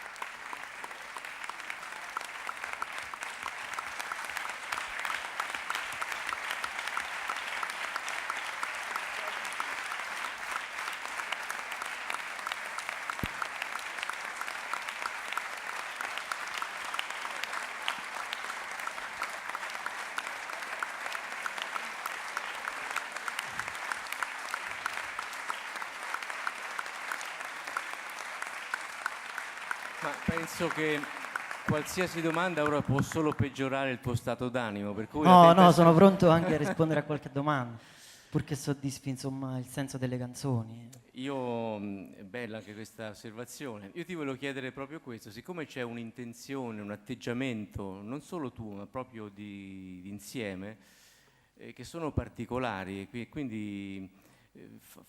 Ma penso che qualsiasi domanda ora può solo peggiorare il tuo stato d'animo, per cui No, sono pronto anche a rispondere a qualche domanda, purché soddisfi insomma il senso delle canzoni. È bella anche questa osservazione. Io ti volevo chiedere proprio questo, siccome c'è un'intenzione, un atteggiamento, non solo tuo, ma proprio di insieme, che sono particolari e quindi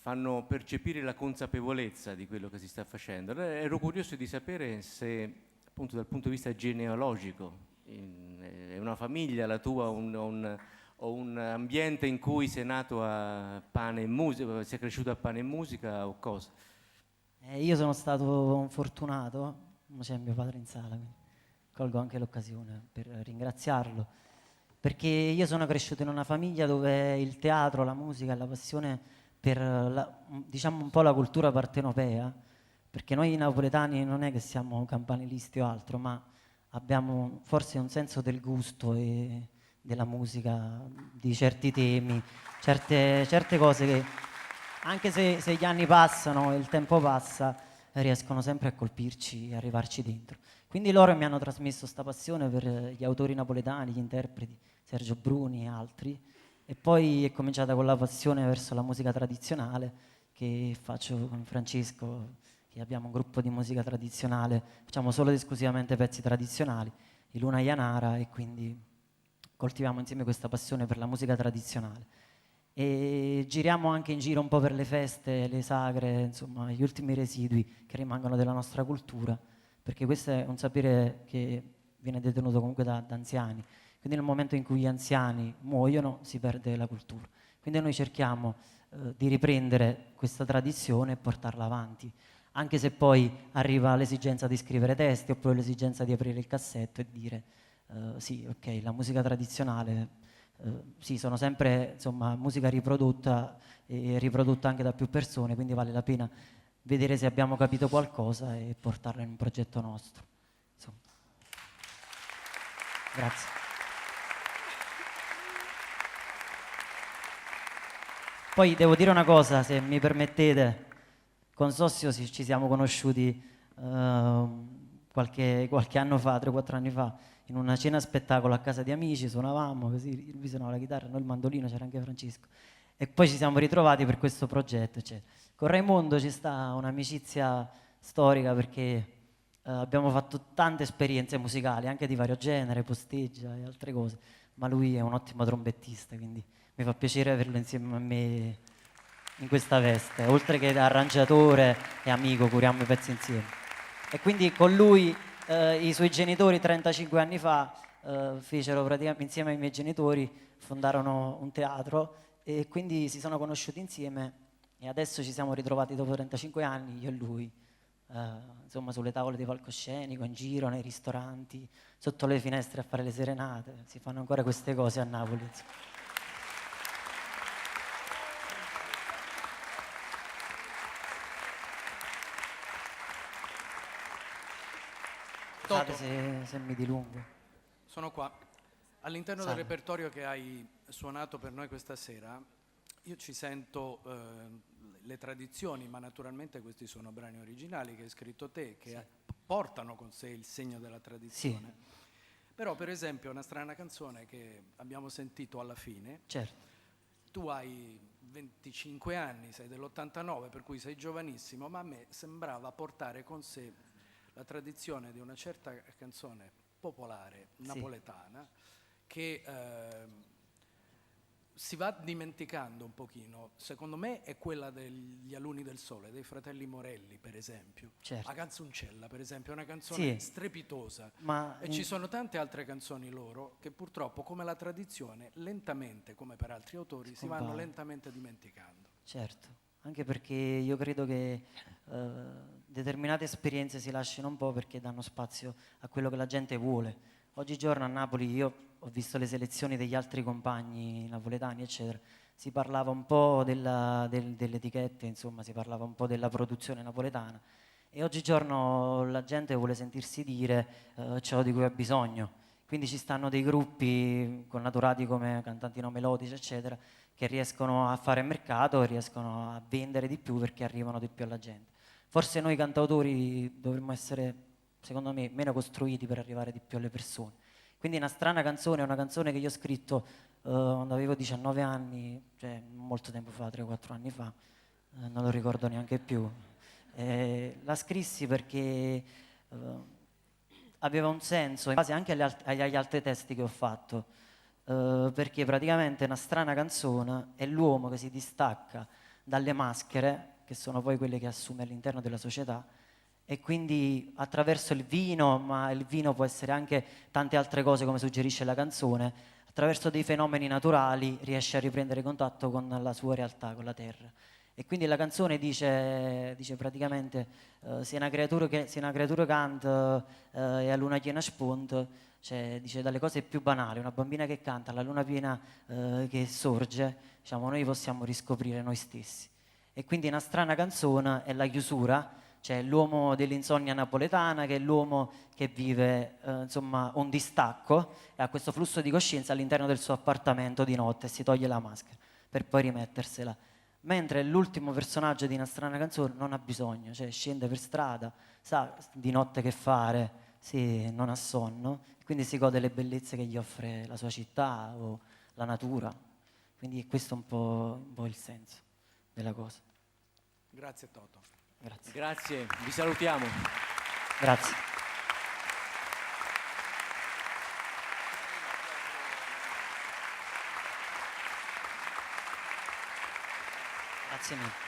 fanno percepire la consapevolezza di quello che si sta facendo. Allora, ero curioso di sapere se, appunto, dal punto di vista genealogico, è una famiglia la tua, o un ambiente in cui sei nato a pane e musica, sei cresciuto a pane e musica, o cosa? Io sono stato fortunato, c'è mio padre in sala, quindi colgo anche l'occasione per ringraziarlo, perché io sono cresciuto in una famiglia dove il teatro, la musica e la passione per diciamo un po' la cultura partenopea, perché noi napoletani non è che siamo campanilisti o altro, ma abbiamo forse un senso del gusto e della musica, di certi temi, certe cose che anche se gli anni passano e il tempo passa, riescono sempre a colpirci e arrivarci dentro. Quindi loro mi hanno trasmesso questa passione per gli autori napoletani, gli interpreti, Sergio Bruni e altri. E poi è cominciata con la passione verso la musica tradizionale che faccio con Francesco, che abbiamo un gruppo di musica tradizionale, facciamo solo ed esclusivamente pezzi tradizionali, i Luna Ianara, e quindi coltiviamo insieme questa passione per la musica tradizionale. E giriamo anche in giro un po' per le feste, le sagre, insomma gli ultimi residui che rimangono della nostra cultura, perché questo è un sapere che viene detenuto comunque da anziani. Quindi nel momento in cui gli anziani muoiono si perde la cultura. Quindi noi cerchiamo di riprendere questa tradizione e portarla avanti, anche se poi arriva l'esigenza di scrivere testi oppure l'esigenza di aprire il cassetto e dire sì, ok, la musica tradizionale, sì, sono sempre insomma musica riprodotta e riprodotta anche da più persone, quindi vale la pena vedere se abbiamo capito qualcosa e portarla in un progetto nostro. Insomma. Grazie. Poi devo dire una cosa, se mi permettete, con Sossio ci siamo conosciuti qualche anno fa, 3-4 anni fa, in una cena spettacolo a casa di amici, suonavamo così, lui suonava la chitarra, noi il mandolino, c'era anche Francesco. E poi ci siamo ritrovati per questo progetto. Con Raimondo ci sta un'amicizia storica perché abbiamo fatto tante esperienze musicali, anche di vario genere, posteggia e altre cose, ma lui è un ottimo trombettista, quindi mi fa piacere averlo insieme a me in questa veste. Oltre che da arrangiatore e amico, curiamo i pezzi insieme. E quindi con lui i suoi genitori 35 anni fa fecero praticamente insieme ai miei genitori, fondarono un teatro e quindi si sono conosciuti insieme e adesso ci siamo ritrovati dopo 35 anni, io e lui, insomma sulle tavole di palcoscenico, in giro, nei ristoranti, sotto le finestre a fare le serenate. Si fanno ancora queste cose a Napoli, insomma. Toto, se mi dilungo. Sono qua. All'interno del repertorio che hai suonato per noi questa sera, io ci sento le tradizioni, ma naturalmente questi sono brani originali che hai scritto te, che portano con sé il segno della tradizione. Sì. Però per esempio una strana canzone che abbiamo sentito alla fine, tu hai 25 anni, sei dell'89, per cui sei giovanissimo, ma a me sembrava portare con sé la tradizione di una certa canzone popolare napoletana che si va dimenticando un pochino. Secondo me è quella degli Alunni del Sole, dei fratelli Morelli, per esempio. Certo. La Canzoncella, per esempio, è una canzone strepitosa. E ci sono tante altre canzoni loro che purtroppo, come la tradizione, lentamente, come per altri autori, si vanno lentamente dimenticando. Certo, anche perché io credo che determinate esperienze si lasciano un po' perché danno spazio a quello che la gente vuole. Oggigiorno a Napoli, io ho visto le selezioni degli altri compagni napoletani, eccetera, si parlava un po' delle etichette, insomma, si parlava un po' della produzione napoletana e oggigiorno la gente vuole sentirsi dire ciò di cui ha bisogno. Quindi ci stanno dei gruppi connaturati come cantanti no melodici, eccetera, che riescono a fare mercato e riescono a vendere di più perché arrivano di più alla gente. Forse noi cantautori dovremmo essere, secondo me, meno costruiti per arrivare di più alle persone. Quindi Una strana canzone è una canzone che io ho scritto quando avevo 19 anni, cioè molto tempo fa, 3-4 anni fa, non lo ricordo neanche più. La scrissi perché aveva un senso, in base anche agli altri testi che ho fatto, perché praticamente Una strana canzone è l'uomo che si distacca dalle maschere, che sono poi quelle che assume all'interno della società, e quindi attraverso il vino, ma il vino può essere anche tante altre cose come suggerisce la canzone, attraverso dei fenomeni naturali riesce a riprendere contatto con la sua realtà, con la terra. E quindi la canzone dice praticamente se una creatura canta e a luna piena spunta, cioè dice dalle cose più banali, una bambina che canta, la luna piena che sorge, diciamo, noi possiamo riscoprire noi stessi. E quindi Una strana canzone è la chiusura, cioè l'uomo dell'insonnia napoletana, che è l'uomo che vive insomma un distacco e ha questo flusso di coscienza all'interno del suo appartamento di notte e si toglie la maschera per poi rimettersela. Mentre l'ultimo personaggio di Una strana canzone non ha bisogno, cioè scende per strada, sa di notte che fare, non ha sonno, quindi si gode le bellezze che gli offre la sua città o la natura. Quindi questo è un po' il senso della cosa. Grazie Toto. Grazie. Grazie, vi salutiamo. Grazie. Grazie mille.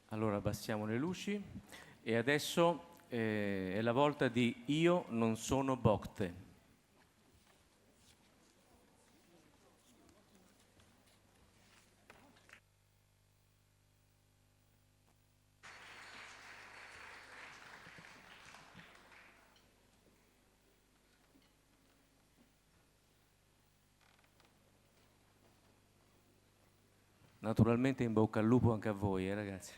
Allora abbassiamo le luci e adesso è la volta di Io non sono Bocte. Naturalmente in bocca al lupo anche a voi, ragazzi.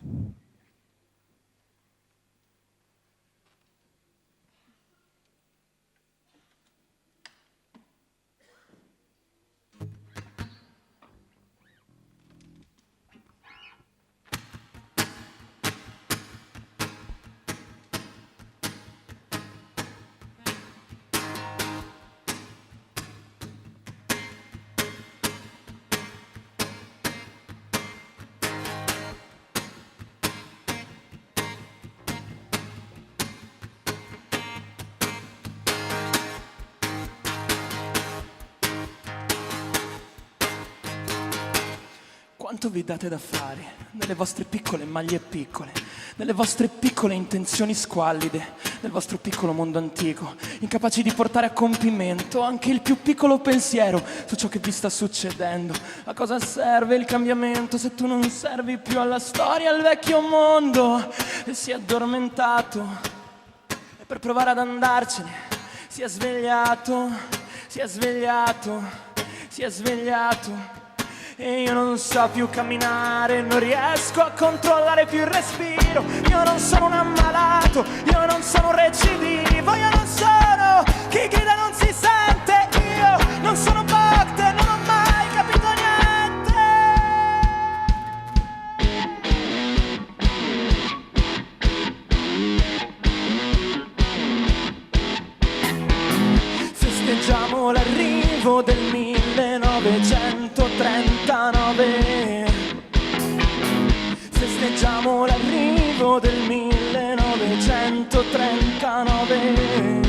Quanto vi date da fare nelle vostre piccole maglie piccole, nelle vostre piccole intenzioni squallide, nel vostro piccolo mondo antico, incapaci di portare a compimento anche il più piccolo pensiero su ciò che vi sta succedendo. A cosa serve il cambiamento se tu non servi più alla storia, al vecchio mondo? E si è addormentato e per provare ad andarcene si è svegliato, si è svegliato, si è svegliato. E io non so più camminare, non riesco a controllare più il respiro. Io non sono un ammalato, io non sono un recidivo, io non sono chi grida non si sente. Io non sono Bocte, non ho mai capito niente. Festeggiamo l'arrivo l'arrivo del 1939. Festeggiamo l'arrivo del 1939.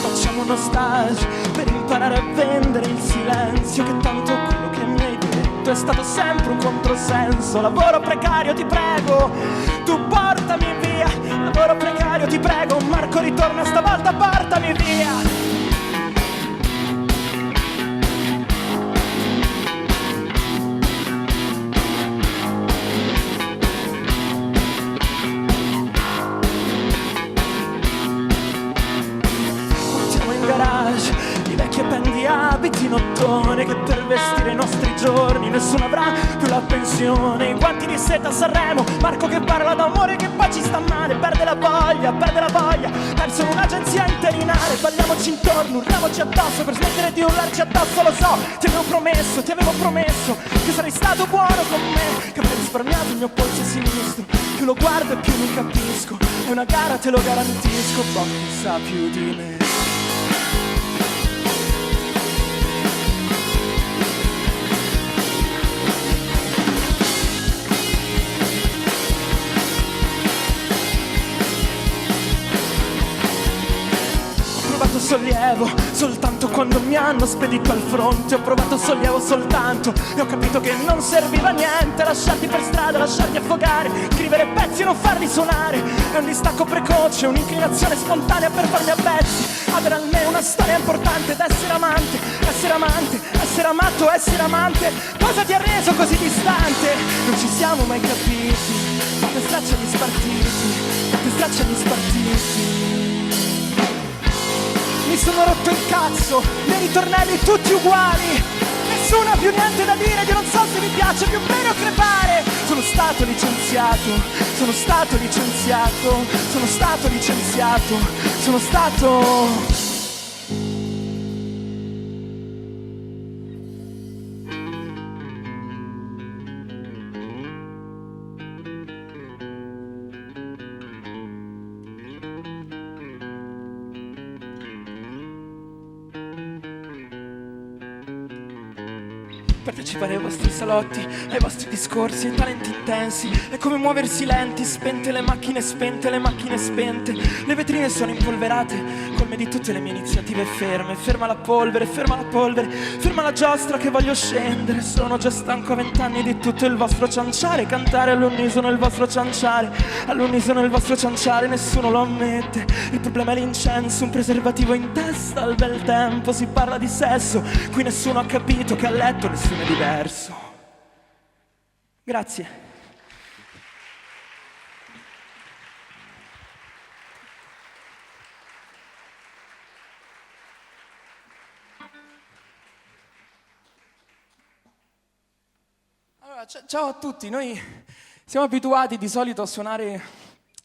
Facciamo uno stage per imparare a vendere il silenzio, che tanto quello che mi hai detto è stato sempre un controsenso. Lavoro precario, ti prego, tu portami via. Lavoro precario, ti prego, Marco ritorna stavolta, portami via. I vecchi appendiabiti in ottone che per vestire i nostri giorni nessuno avrà più la pensione. I guanti di seta a Sanremo, Marco che parla d'amore che poi ci sta male, perde la voglia, perso in un'agenzia interinale. Balliamoci intorno, urliamoci addosso per smettere di urlarci addosso. Lo so, ti avevo promesso che sarei stato buono con me, che avrei risparmiato il mio polso sinistro. Più lo guardo e più mi capisco, è una gara, te lo garantisco, Bob sa più di me. Sollievo soltanto quando mi hanno spedito al fronte. Ho provato sollievo soltanto e ho capito che non serviva a niente. Lasciarti per strada, lasciarti affogare, scrivere pezzi e non farli suonare. È un distacco precoce, un'inclinazione spontanea per farmi a pezzi. Avere almeno una storia importante ed essere amante, essere amato, essere amante. Cosa ti ha reso così distante? Non ci siamo mai capiti, fate straccia gli spartiti. Mi sono rotto il cazzo, nei ritornelli tutti uguali. Nessuno ha più niente da dire, io non so se mi piace più bene o crepare. Sono stato licenziato. Partecipare ai vostri salotti, ai vostri discorsi, ai talenti intensi. È come muoversi lenti, spente le macchine spente. Le vetrine sono impolverate, colme di tutte le mie iniziative ferme. Ferma la polvere, ferma la giostra che voglio scendere. Sono già stanco a 20 anni di tutto il vostro cianciare. Cantare all'unisono il vostro cianciare, nessuno lo ammette. Il problema è l'incenso, un preservativo in testa al bel tempo. Si parla di sesso, qui nessuno ha capito che a letto nessuno è diverso. Grazie. Allora, ciao a tutti. Noi siamo abituati di solito a suonare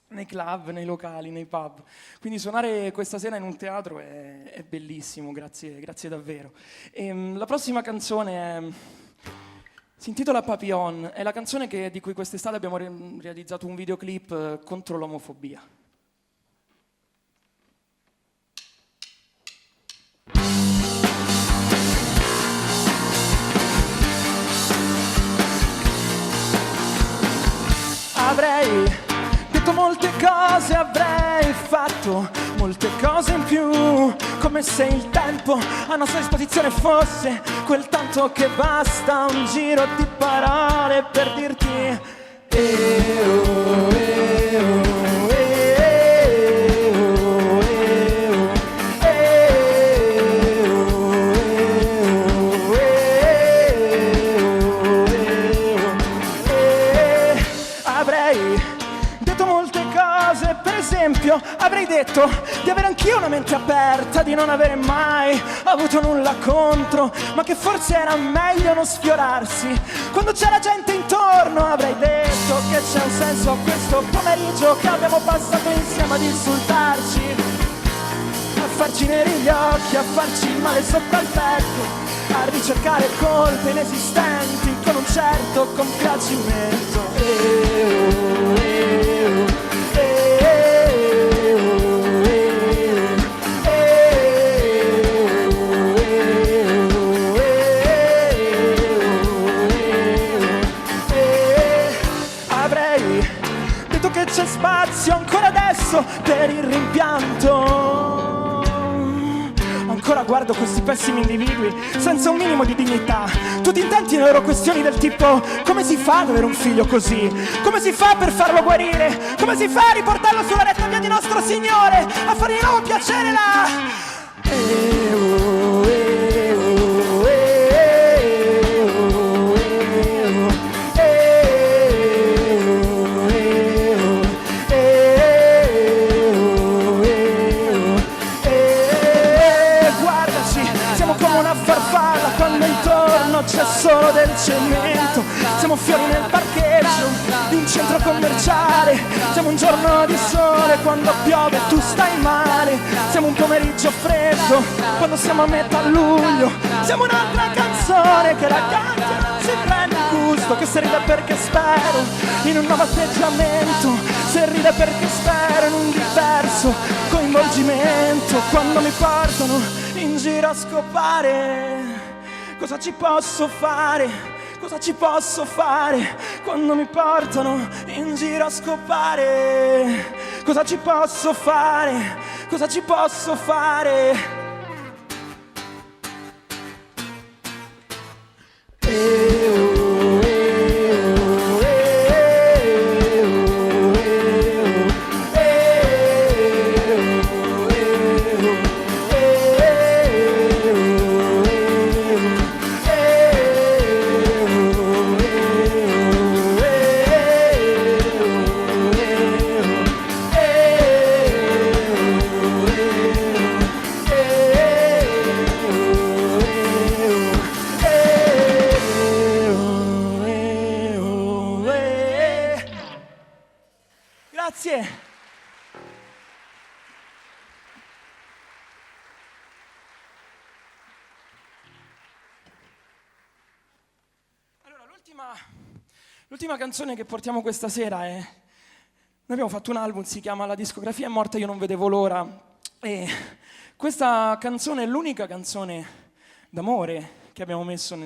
nei club, nei locali, nei pub. Quindi suonare questa sera in un teatro è bellissimo, grazie davvero. La prossima canzone si intitola Papillon, è la canzone di cui quest'estate abbiamo realizzato un videoclip contro l'omofobia. Avrei detto molte cose, avrei fatto molte cose in più, come se il tempo a nostra disposizione fosse quel tanto che basta, un giro di parole per dirti avrei detto di avere anch'io una mente aperta, di non avere mai avuto nulla contro, ma che forse era meglio non sfiorarsi quando c'era gente intorno. Avrei detto che c'è un senso a questo pomeriggio che abbiamo passato insieme ad insultarci, a farci neri gli occhi, a farci il male sotto al petto, a ricercare colpe inesistenti con un certo compiacimento. solo per il rimpianto. Ancora guardo questi pessimi individui senza un minimo di dignità, tutti intenti alle loro questioni del tipo: come si fa ad avere un figlio così? Come si fa per farlo guarire? Come si fa a riportarlo sulla retta via di nostro Signore? A fargli di nuovo piacere là? Quando intorno c'è solo del cemento, siamo fiori nel parcheggio di un centro commerciale, siamo un giorno di sole quando piove e tu stai male, siamo un pomeriggio freddo quando siamo a metà luglio, siamo un'altra canzone che la canta e non si prende gusto, che se ride perché spero in un nuovo atteggiamento, se ride perché spero in un diverso coinvolgimento, quando mi portano in giro a scopare. Cosa ci posso fare? Cosa ci posso fare quando mi portano in giro a scopare? Cosa ci posso fare? Cosa ci posso fare? L'ultima canzone che portiamo questa sera è... Noi abbiamo fatto un album, si chiama La discografia è morta, io non vedevo l'ora. E questa canzone è l'unica canzone d'amore che abbiamo messo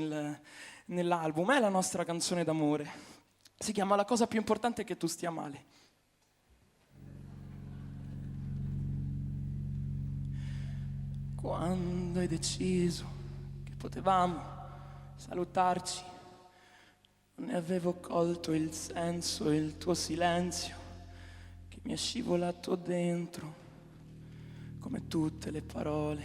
nell'album. È la nostra canzone d'amore. Si chiama La cosa più importante è che tu stia male. Quando hai deciso che potevamo salutarci, non ne avevo colto il senso e il tuo silenzio che mi è scivolato dentro, come tutte le parole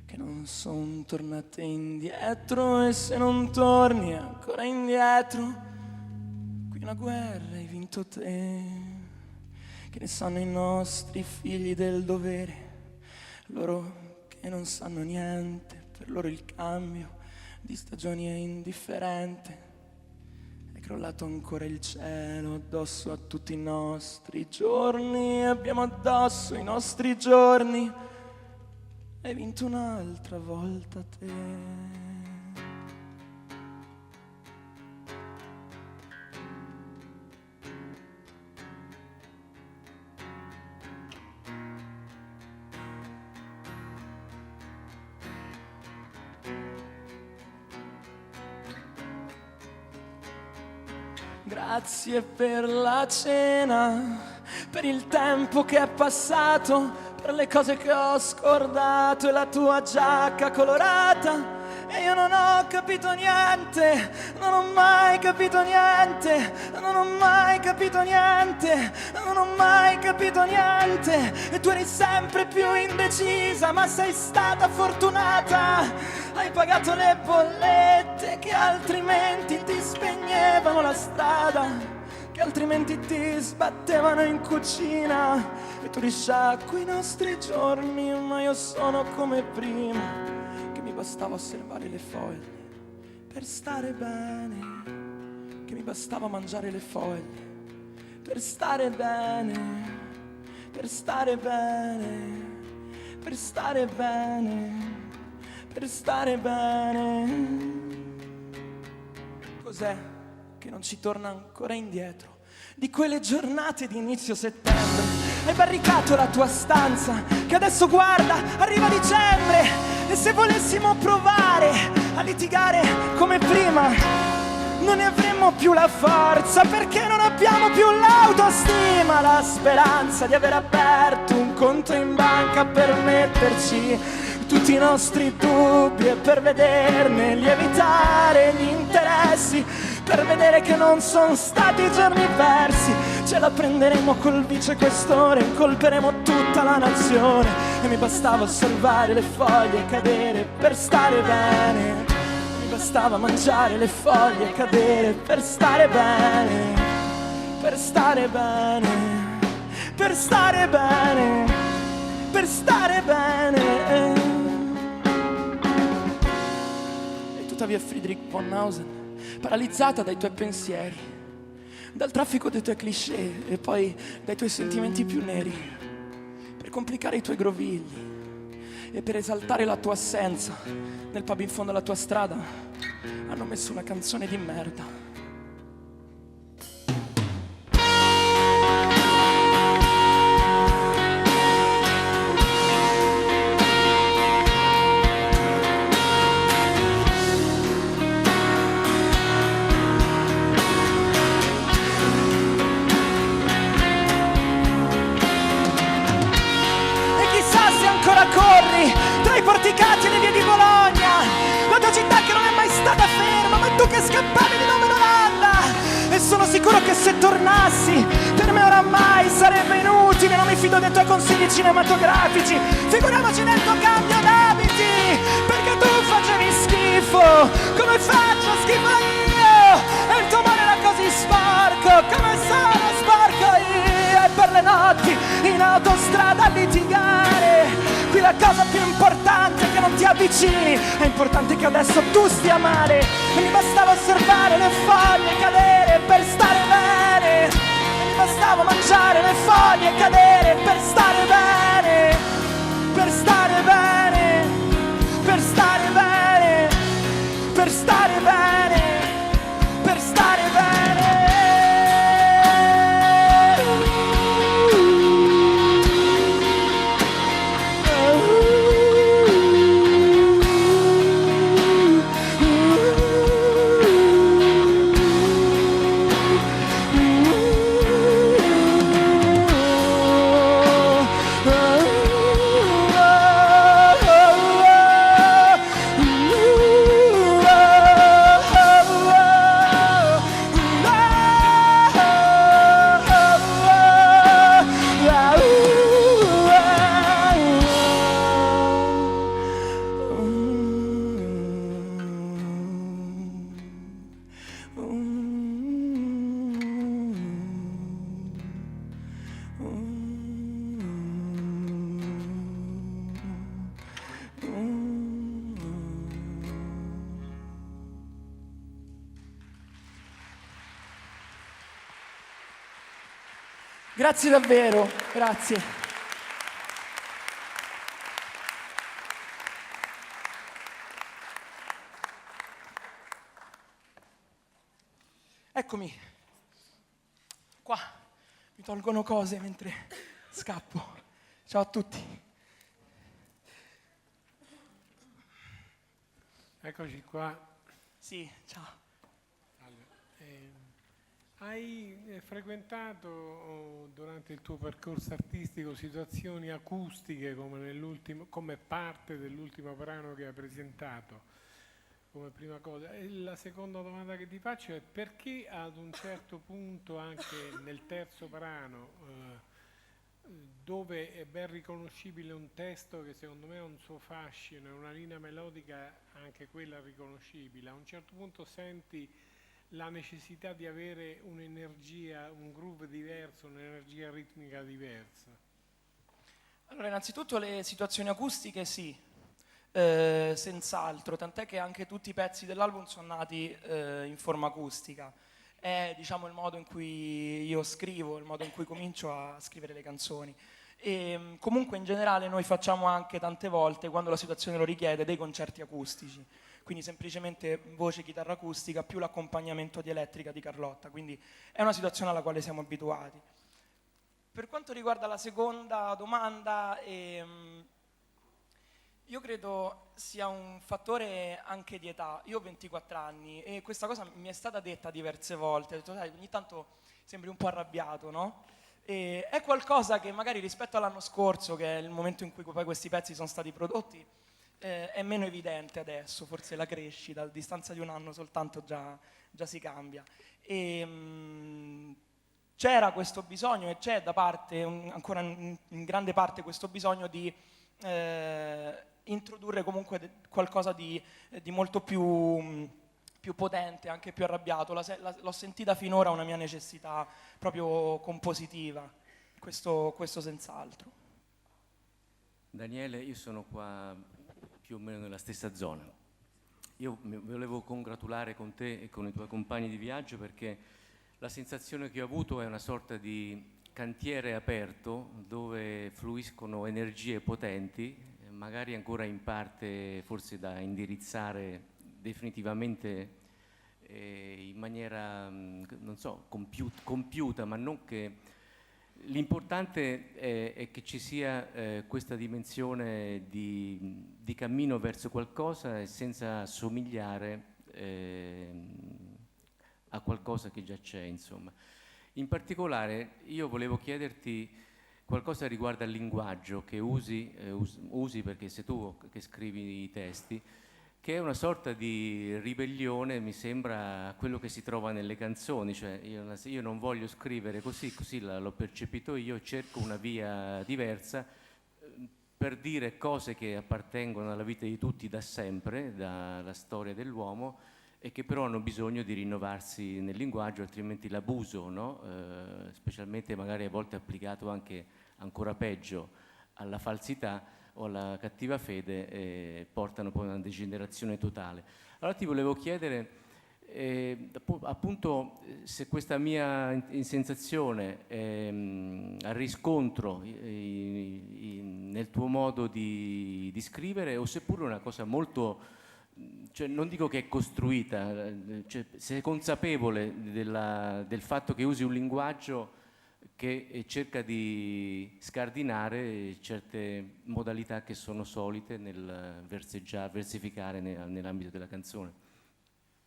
che non son tornate indietro. E se non torni ancora indietro, qui una guerra hai vinto te. Che ne sanno i nostri figli del dovere, loro che non sanno niente, per loro il cambio di stagioni è indifferente. È crollato ancora il cielo addosso a tutti i nostri giorni, abbiamo addosso i nostri giorni. Hai vinto un'altra volta te. Grazie per la cena, per il tempo che è passato, per le cose che ho scordato e la tua giacca colorata. E io non ho capito niente, non ho mai capito niente, non ho mai capito niente, non ho mai capito niente. E tu eri sempre più indecisa, ma sei stata fortunata. Hai pagato le bollette che altrimenti ti spegnevano la strada, che altrimenti ti sbattevano in cucina. E tu risciacqui i nostri giorni, ma io sono come prima, che mi bastava osservare le foglie per stare bene, che mi bastava mangiare le foglie per stare bene, per stare bene, per stare bene, per stare bene. Cos'è che non ci torna ancora indietro di quelle giornate di inizio settembre? Hai barricato la tua stanza, che adesso guarda, arriva dicembre. E se volessimo provare a litigare come prima, non ne avremmo più la forza, perché non abbiamo più l'autostima, la speranza di aver aperto un conto in banca per metterci tutti i nostri dubbi e per vederne lievitare gli interessi, per vedere che non sono stati giorni persi. Ce la prenderemo col vicequestore, incolperemo tutta la nazione, e mi bastava osservare le foglie cadere per stare bene, mi bastava mangiare le foglie cadere per stare bene, per stare bene, per stare bene, per stare bene. E tuttavia Friedrich von Nausen, paralizzata dai tuoi pensieri, dal traffico dei tuoi cliché e poi dai tuoi sentimenti più neri, per complicare i tuoi grovigli e per esaltare la tua assenza, nel pub in fondo alla tua strada hanno messo una canzone di merda. Tra i porticati e le vie di Bologna, la tua città che non è mai stata ferma, ma tu che scappavi di nome d'Olanda. E sono sicuro che se tornassi, per me oramai sarebbe inutile, non mi fido dei tuoi consigli cinematografici, figuriamoci del tuo cambio d'abiti, perché tu facevi schifo, come faccio schifo io, e il tuo amore era così sporco, come sono sporco io, e per le notti in autostrada a litigare. Qui la cosa più importante è che non ti avvicini, è importante che adesso tu stia male, e mi bastava osservare le foglie cadere per stare bene, e mi bastava mangiare le foglie cadere per stare bene, per stare bene, per stare bene, per stare bene, per stare bene. Grazie davvero, grazie. Eccomi, qua mi tolgono cose mentre scappo. Ciao a tutti. Eccoci qua. Sì, ciao. Hai frequentato durante il tuo percorso artistico situazioni acustiche come parte dell'ultimo brano che hai presentato, come prima cosa? E la seconda domanda che ti faccio è: perché ad un certo punto, anche nel terzo brano, dove è ben riconoscibile un testo che secondo me ha un suo fascino e una linea melodica anche quella riconoscibile, a un certo punto senti la necessità di avere un'energia, un groove diverso, un'energia ritmica diversa? Allora, innanzitutto le situazioni acustiche sì, senz'altro, tant'è che anche tutti i pezzi dell'album sono nati in forma acustica. È, diciamo, il modo in cui io scrivo, il modo in cui comincio a scrivere le canzoni. E comunque in generale noi facciamo anche tante volte, quando la situazione lo richiede, dei concerti acustici. Quindi semplicemente voce, chitarra acustica più l'accompagnamento di elettrica di Carlotta, quindi è una situazione alla quale siamo abituati. Per quanto riguarda la seconda domanda, Io credo sia un fattore anche di età. Io ho 24 anni e questa cosa mi è stata detta diverse volte. Ho detto, sai, ogni tanto sembri un po' arrabbiato, no? E è qualcosa che magari rispetto all'anno scorso, che è il momento in cui poi questi pezzi sono stati prodotti, è meno evidente adesso. Forse la crescita, a distanza di un anno soltanto già si cambia. C'era questo bisogno e c'è da parte, ancora in grande parte questo bisogno di introdurre comunque qualcosa di molto più potente, anche più arrabbiato. L'ho sentita finora una mia necessità proprio compositiva, questo senz'altro. Daniele, io sono qua più o meno nella stessa zona. Io mi volevo congratulare con te e con i tuoi compagni di viaggio, perché la sensazione che ho avuto è una sorta di cantiere aperto dove fluiscono energie potenti, magari ancora in parte forse da indirizzare definitivamente in maniera, non so, compiuta, ma non che... L'importante è che ci sia questa dimensione di cammino verso qualcosa e senza somigliare a qualcosa che già c'è, insomma. In particolare io volevo chiederti qualcosa riguardo al linguaggio che usi perché sei tu che scrivi i testi, che è una sorta di ribellione, mi sembra, a quello che si trova nelle canzoni. Cioè io non voglio scrivere così l'ho percepito io, cerco una via diversa per dire cose che appartengono alla vita di tutti da sempre, dalla storia dell'uomo, e che però hanno bisogno di rinnovarsi nel linguaggio, altrimenti l'abuso, no? Specialmente magari a volte applicato anche ancora peggio alla falsità o alla cattiva fede, portano poi a una degenerazione totale. Allora ti volevo chiedere appunto se questa mia sensazione ha riscontro nel tuo modo di scrivere, o seppure una cosa molto... Cioè, non dico che è costruita, cioè, sei consapevole del fatto che usi un linguaggio che cerca di scardinare certe modalità che sono solite nel versificare nell'ambito della canzone.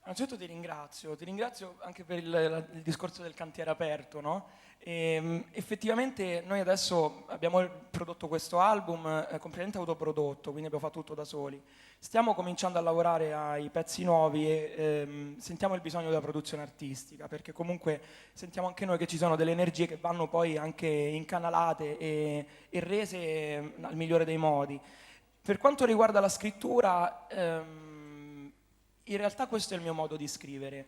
Innanzitutto ti ringrazio anche per il discorso del cantiere aperto, no? Effettivamente noi adesso abbiamo prodotto questo album completamente autoprodotto, quindi abbiamo fatto tutto da soli. Stiamo cominciando a lavorare ai pezzi nuovi e sentiamo il bisogno della produzione artistica, perché comunque sentiamo anche noi che ci sono delle energie che vanno poi anche incanalate e rese al migliore dei modi. Per quanto riguarda la scrittura, in realtà questo è il mio modo di scrivere.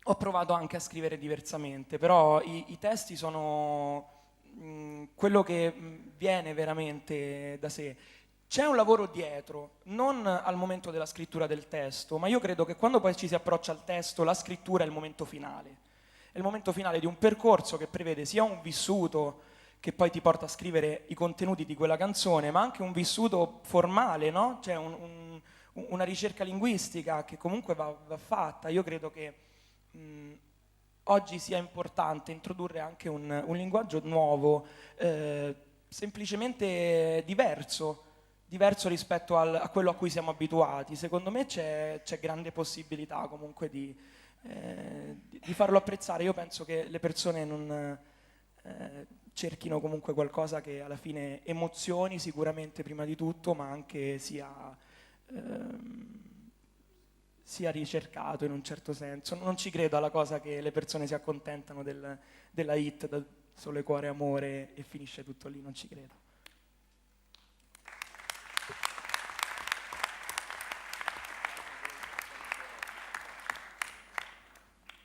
Ho provato anche a scrivere diversamente, però i testi sono quello che viene veramente da sé. C'è un lavoro dietro, non al momento della scrittura del testo, ma io credo che quando poi ci si approccia al testo, la scrittura è il momento finale. È il momento finale di un percorso che prevede sia un vissuto che poi ti porta a scrivere i contenuti di quella canzone, ma anche un vissuto formale, no? Cioè una ricerca linguistica che comunque va fatta. Io credo che oggi sia importante introdurre anche un linguaggio nuovo, semplicemente diverso rispetto a quello a cui siamo abituati. Secondo me c'è grande possibilità comunque di farlo apprezzare. Io penso che le persone non cerchino comunque qualcosa che alla fine emozioni sicuramente prima di tutto, ma anche sia ricercato in un certo senso. Non ci credo alla cosa che le persone si accontentano della hit, del Sole, Cuore, Amore e finisce tutto lì, non ci credo.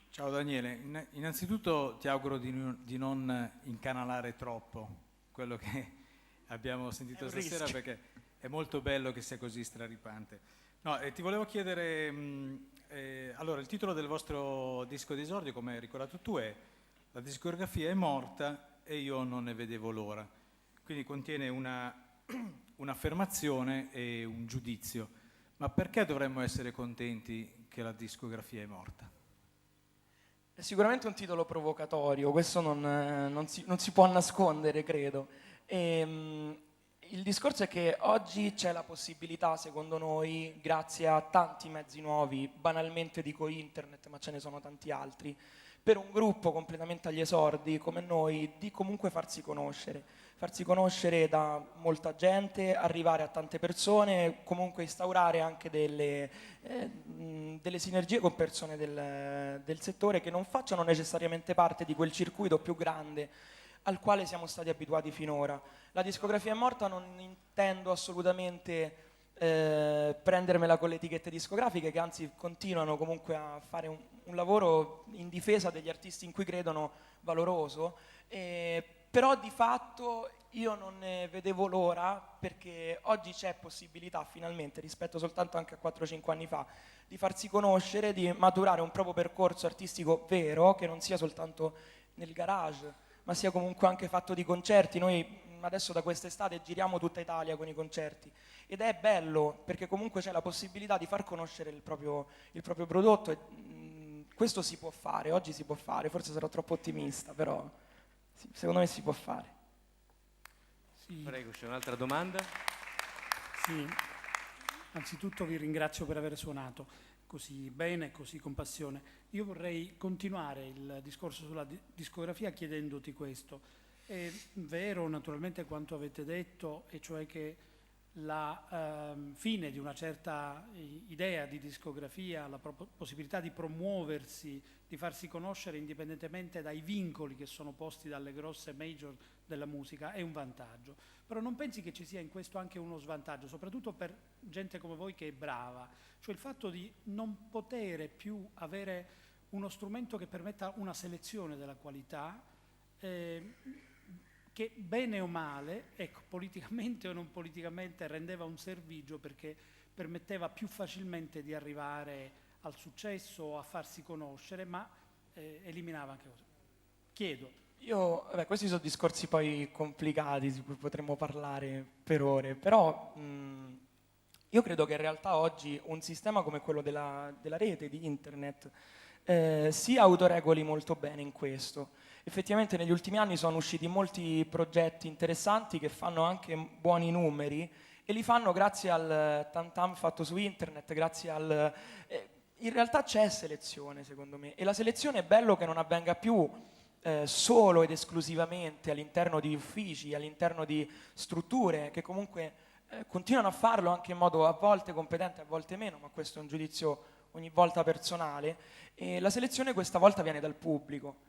Ciao Daniele, innanzitutto ti auguro di non incanalare troppo quello che abbiamo sentito stasera, perché è molto bello che sia così straripante. No, ti volevo chiedere, allora il titolo del vostro disco di esordio, come hai ricordato tu, è La discografia è morta e io non ne vedevo l'ora. Quindi contiene un'affermazione e un giudizio. Ma perché dovremmo essere contenti che la discografia è morta? È sicuramente un titolo provocatorio, questo non si può nascondere, credo. il discorso è che oggi c'è la possibilità, secondo noi, grazie a tanti mezzi nuovi, banalmente dico internet, ma ce ne sono tanti altri, per un gruppo completamente agli esordi come noi, di comunque farsi conoscere da molta gente, arrivare a tante persone, comunque instaurare anche delle sinergie con persone del settore che non facciano necessariamente parte di quel circuito più grande al quale siamo stati abituati finora. La discografia è morta, non intendo assolutamente prendermela con le etichette discografiche, che anzi continuano comunque a fare un lavoro in difesa degli artisti in cui credono valoroso, però di fatto io non ne vedevo l'ora, perché oggi c'è possibilità finalmente, rispetto soltanto anche a 4-5 anni fa, di farsi conoscere, di maturare un proprio percorso artistico vero, che non sia soltanto nel garage, ma sia comunque anche fatto di concerti. Noi adesso da quest'estate giriamo tutta Italia con i concerti ed è bello perché comunque c'è la possibilità di far conoscere il proprio prodotto e questo si può fare, oggi si può fare, forse sarò troppo ottimista, però sì, secondo me si può fare. Sì. Prego, c'è un'altra domanda? Sì, anzitutto vi ringrazio per aver suonato così bene e così con passione. Io vorrei continuare il discorso sulla discografia chiedendoti questo. È vero naturalmente quanto avete detto, e cioè che la fine di una certa idea di discografia, la possibilità di promuoversi, di farsi conoscere indipendentemente dai vincoli che sono posti dalle grosse major della musica è un vantaggio. Però non pensi che ci sia in questo anche uno svantaggio, soprattutto per gente come voi che è brava, cioè il fatto di non poter più avere uno strumento che permetta una selezione della qualità, che bene o male, ecco, politicamente o non politicamente, rendeva un servigio perché permetteva più facilmente di arrivare al successo o a farsi conoscere, ma eliminava anche cose. Chiedo. Questi sono discorsi poi complicati di cui potremmo parlare per ore, però io credo che in realtà oggi un sistema come quello della rete, di internet, si autoregoli molto bene in questo. Effettivamente negli ultimi anni sono usciti molti progetti interessanti che fanno anche buoni numeri e li fanno grazie al tam-tam fatto su internet, grazie al... in realtà c'è selezione, secondo me, e la selezione è bello che non avvenga più solo ed esclusivamente all'interno di uffici, all'interno di strutture che comunque continuano a farlo anche in modo a volte competente, a volte meno, ma questo è un giudizio ogni volta personale, e la selezione questa volta viene dal pubblico.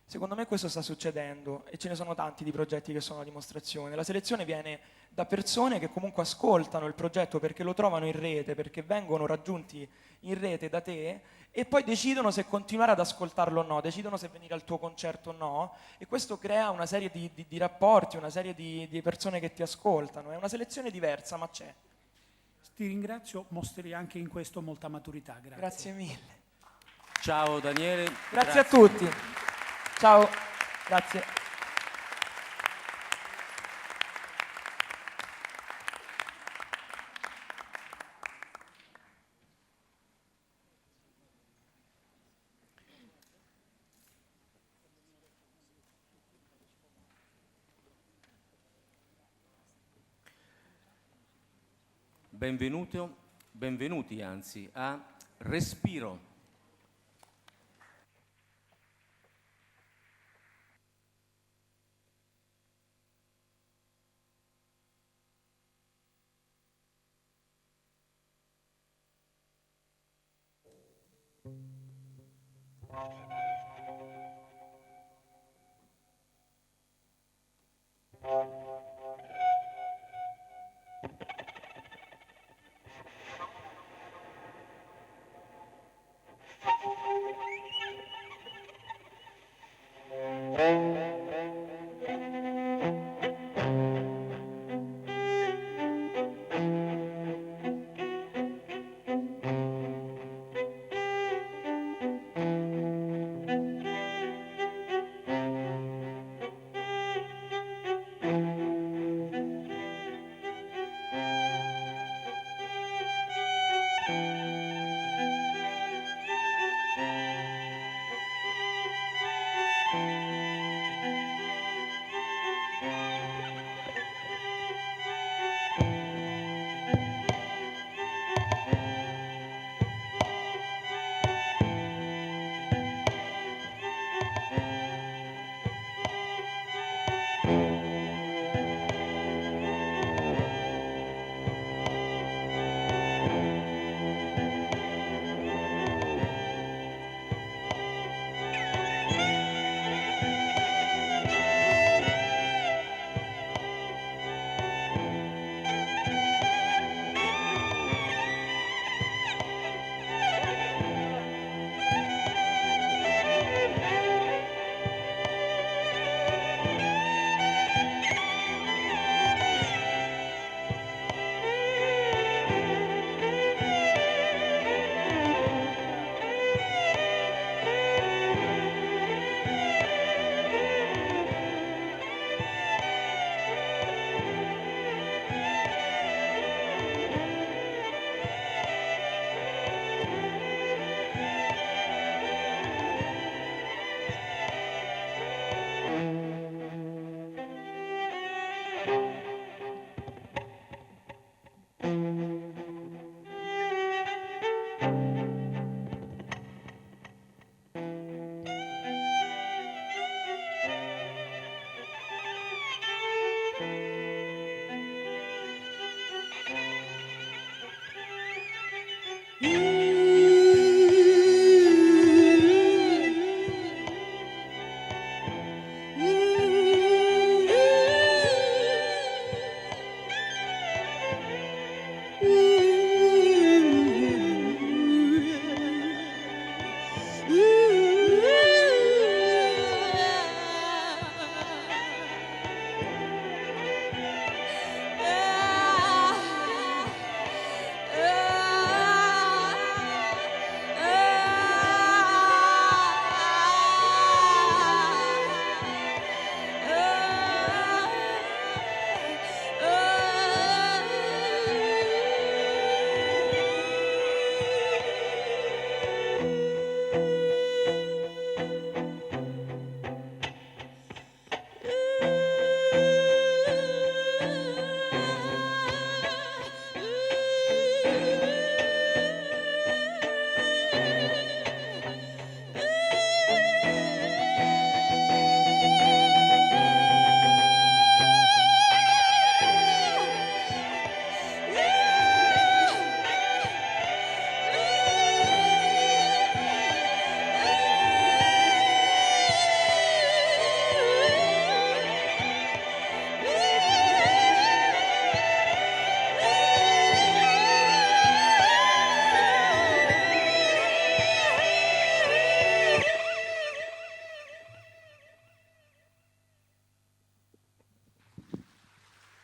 Secondo me questo sta succedendo e ce ne sono tanti di progetti che sono a dimostrazione. La selezione viene da persone che comunque ascoltano il progetto perché lo trovano in rete, perché vengono raggiunti in rete da te e poi decidono se continuare ad ascoltarlo o no, decidono se venire al tuo concerto o no, e questo crea una serie di rapporti, una serie di persone che ti ascoltano. È una selezione diversa, ma c'è. Ti ringrazio, mostri anche in questo molta maturità. Grazie. Grazie mille. Ciao Daniele. Grazie a tutti. Ciao, grazie. Benvenuti anzi a Respiro.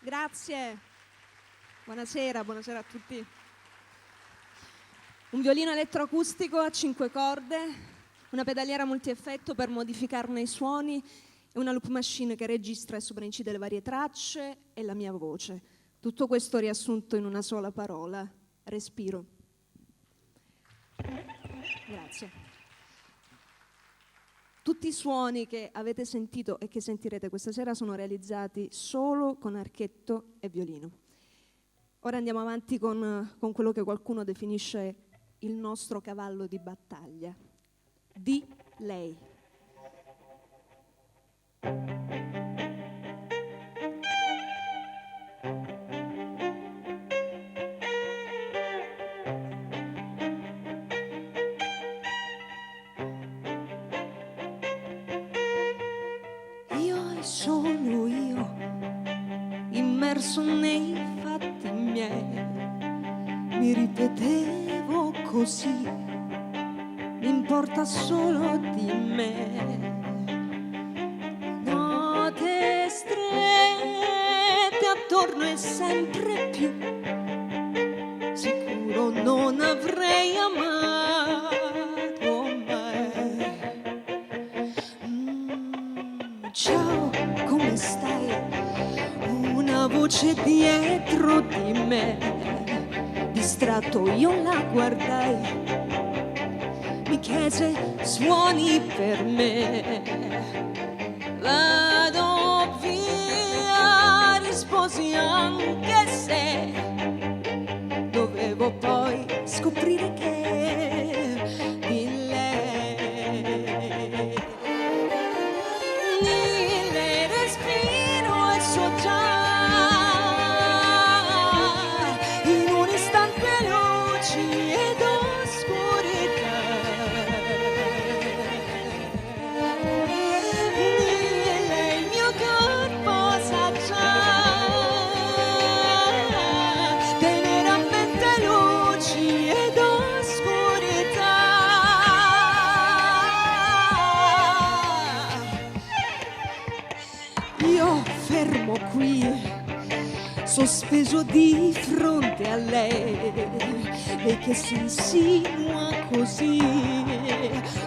Grazie. Buonasera, buonasera a tutti. Un violino elettroacustico a 5 corde, una pedaliera multieffetto per modificarne i suoni e una loop machine che registra e sovraincide le varie tracce e la mia voce. Tutto questo riassunto in una sola parola: respiro. Grazie. Tutti i suoni che avete sentito e che sentirete questa sera sono realizzati solo con archetto e violino. Ora andiamo avanti con quello che qualcuno definisce il nostro cavallo di battaglia. Di lei. Sono io, immerso nei fatti miei, mi ripetevo così, mi importa solo di me. Note strette attorno e sempre più, sicuro non avrei amato mai. Ciao, come stai? Una voce dietro di me. Distratto io la guardai, mi chiese suoni per me. Vado via, risposi anche se dovevo poi scoprire che di lei respiro e so già in un istante luci ed oscurità. Lei il mio corpo sa già tenere a mente luci ed oscurità. Io fermo qui, sospeso di fronte a lei, lei che si insinua così,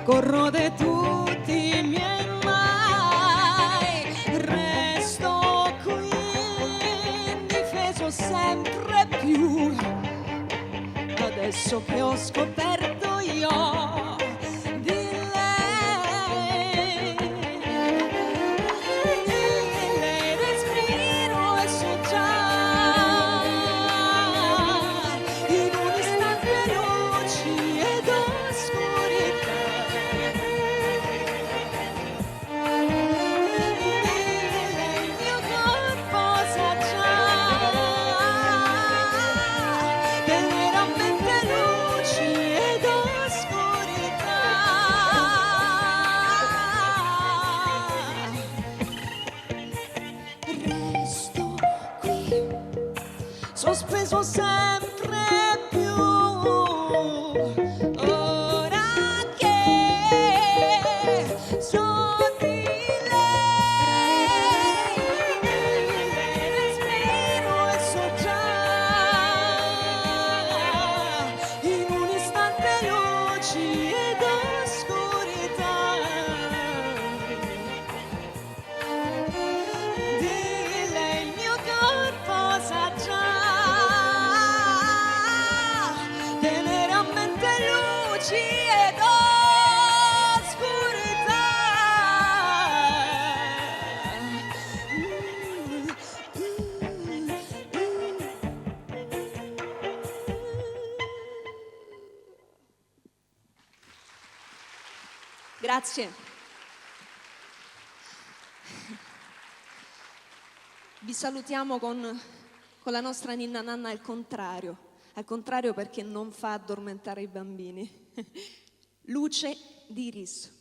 corrode tutti i miei mai. Resto qui, difeso sempre più, adesso che ho scoperto io di lei. Respiro e so già in un istante luci ed oscurità. Il mio corpo sa già tenere a mente luci penso sempre più. Ora che so di lei, respiro e so già in un istante luci ed oscurità. Di lei il mio corpo sa già, tenere a mente luci ed oscurità. Grazie. Vi salutiamo con la nostra ninna nanna al contrario perché non fa addormentare i bambini. Luce d'Iris.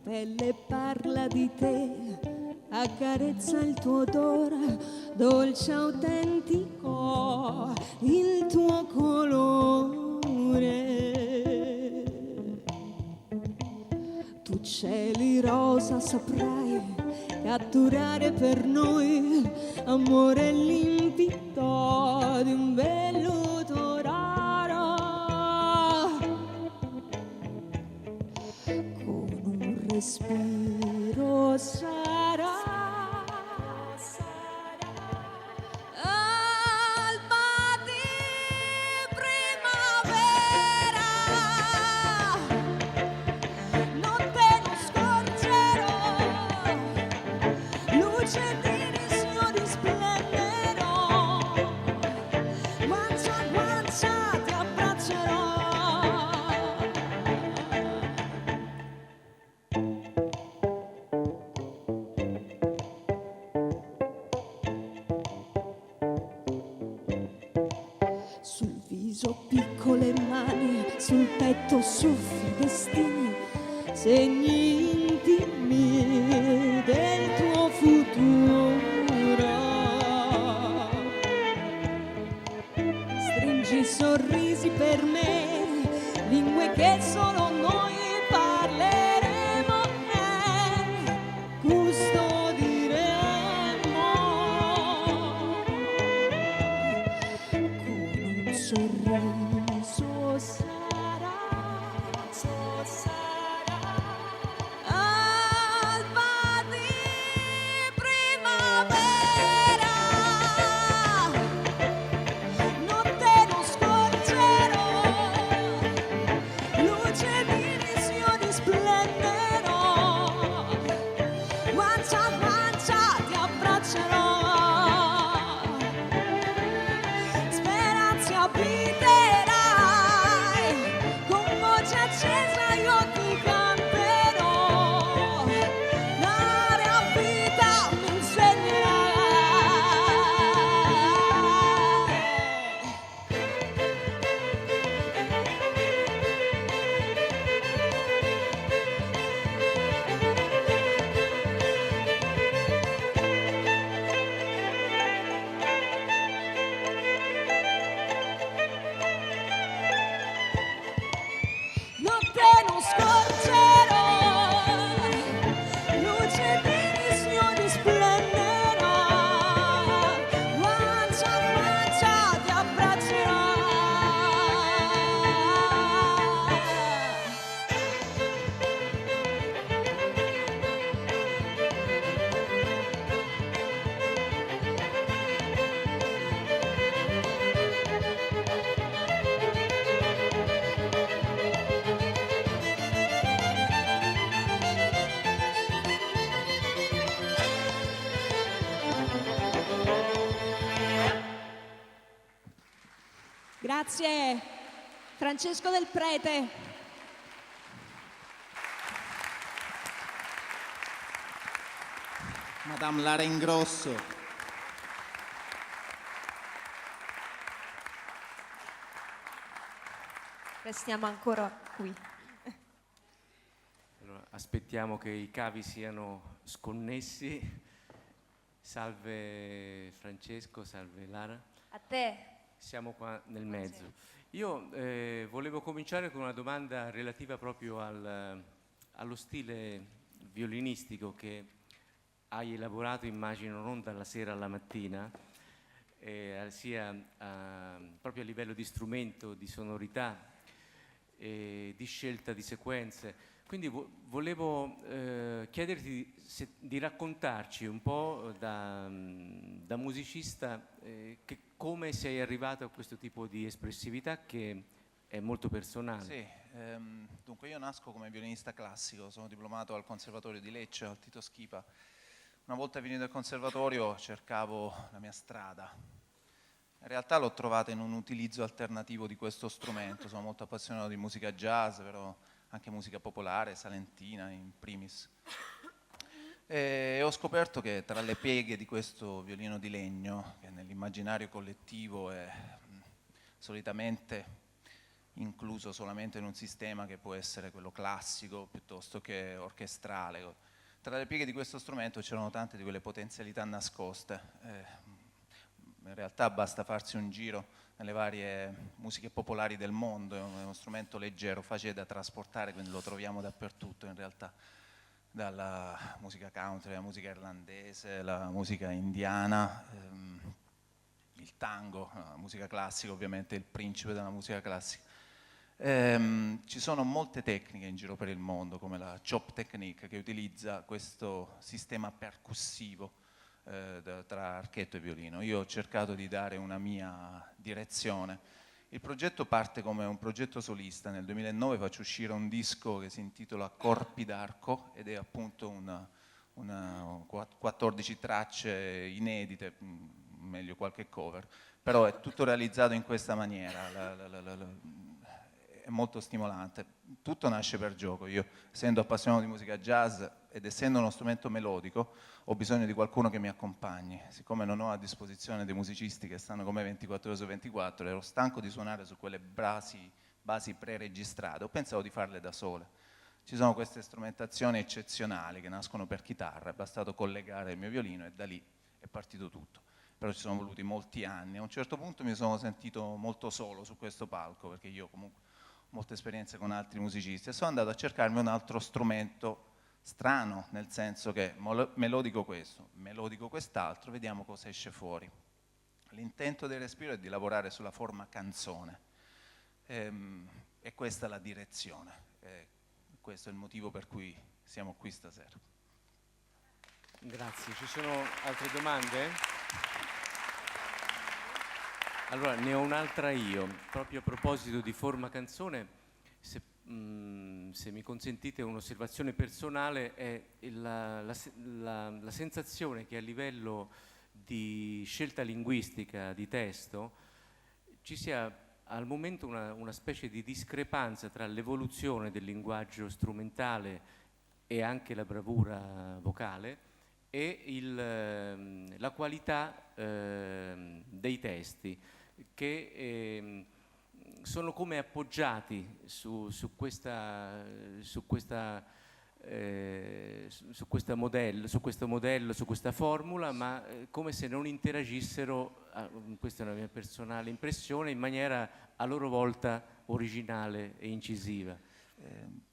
Pelle parla di te, accarezza il tuo odore, dolce autentico, il tuo colore. Tu cieli rosa saprai catturare per noi, amore limpido di un velluto raro. Respiro sarà alba di primavera, notte non scorgerò, luce di risio risplenderò, guancia a guancia ti abbraccerò. Sul viso piccole mani, sul petto soffi destini, segni intimi del tuo futuro. Stringi sorrisi per me, lingue che solo noi parleremo e custodiremo. Sorriso sarà alba di primavera, notte non scorgerò, luce di risio risplenderò, guancia a guancia ti abbraccerò. Speranza abiterai Grazie. Francesco Del Prete. Madame Lara Ingrosso. Restiamo ancora qui. Allora, aspettiamo che i cavi siano sconnessi. Salve Francesco, salve Lara. A te. Siamo qua nel mezzo. Io volevo cominciare con una domanda relativa proprio allo stile violinistico che hai elaborato, immagino, non dalla sera alla mattina, sia proprio a livello di strumento, di sonorità, di scelta di sequenze. Quindi volevo chiederti di raccontarci un po' da musicista come sei arrivato a questo tipo di espressività che è molto personale. Sì, dunque io nasco come violinista classico, sono diplomato al Conservatorio di Lecce, al Tito Schipa. Una volta finito il conservatorio cercavo la mia strada. In realtà l'ho trovata in un utilizzo alternativo di questo strumento, sono molto appassionato di musica jazz, però anche musica popolare, salentina in primis. E ho scoperto che tra le pieghe di questo violino di legno, che nell'immaginario collettivo è solitamente incluso solamente in un sistema che può essere quello classico piuttosto che orchestrale, tra le pieghe di questo strumento c'erano tante di quelle potenzialità nascoste. In realtà basta farsi un giro nelle varie musiche popolari del mondo, è uno strumento leggero, facile da trasportare, quindi lo troviamo dappertutto in realtà, dalla musica country, la musica irlandese, la musica indiana, il tango, la musica classica ovviamente, il principe della musica classica. Ci sono molte tecniche in giro per il mondo, come la chop technique, che utilizza questo sistema percussivo tra archetto e violino. Io ho cercato di dare una mia direzione. Il progetto parte come un progetto solista. Nel 2009 faccio uscire un disco che si intitola Corpi d'Arco ed è appunto 14 tracce inedite, meglio qualche cover, però è tutto realizzato in questa maniera. È molto stimolante. Tutto nasce per gioco. Io, essendo appassionato di musica jazz ed essendo uno strumento melodico, ho bisogno di qualcuno che mi accompagni. Siccome non ho a disposizione dei musicisti che stanno con me 24 ore su 24, ero stanco di suonare su quelle basi pre-registrate, ho pensato di farle da sole. Ci sono queste strumentazioni eccezionali che nascono per chitarra, è bastato collegare il mio violino e da lì è partito tutto. Però ci sono voluti molti anni. A un certo punto mi sono sentito molto solo su questo palco, perché io comunque molte esperienze con altri musicisti e sono andato a cercarmi un altro strumento strano, nel senso che melodico questo, melodico quest'altro, vediamo cosa esce fuori. L'intento del respiro è di lavorare sulla forma canzone e questa è la direzione, questo è il motivo per cui siamo qui stasera. Grazie, ci sono altre domande? Allora, ne ho un'altra io, proprio a proposito di forma canzone, se mi consentite un'osservazione personale, è la sensazione che a livello di scelta linguistica di testo ci sia al momento una specie di discrepanza tra l'evoluzione del linguaggio strumentale e anche la bravura vocale e la qualità dei testi, che sono come appoggiati su questo modello, su questa formula, ma come se non interagissero, questa è una mia personale impressione, in maniera a loro volta originale e incisiva.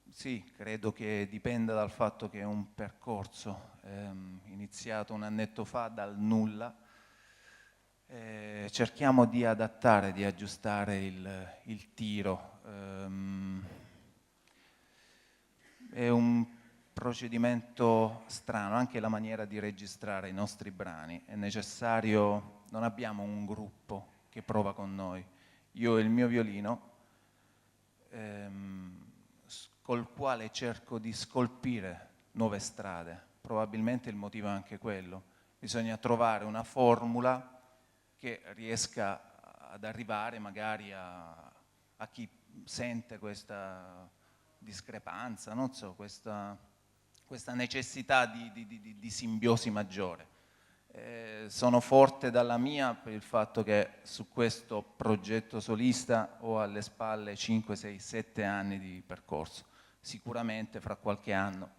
Sì, credo che dipenda dal fatto che è un percorso iniziato un annetto fa dal nulla. Cerchiamo di adattare, di aggiustare il tiro. È un procedimento strano, anche la maniera di registrare i nostri brani. È necessario, non abbiamo un gruppo che prova con noi. Io e il mio violino, col quale cerco di scolpire nuove strade. Probabilmente il motivo è anche quello. Bisogna trovare una formula che riesca ad arrivare magari a chi sente questa discrepanza, non so, questa necessità di simbiosi maggiore. Sono forte dalla mia per il fatto che su questo progetto solista ho alle spalle 5, 6, 7 anni di percorso. Sicuramente fra qualche anno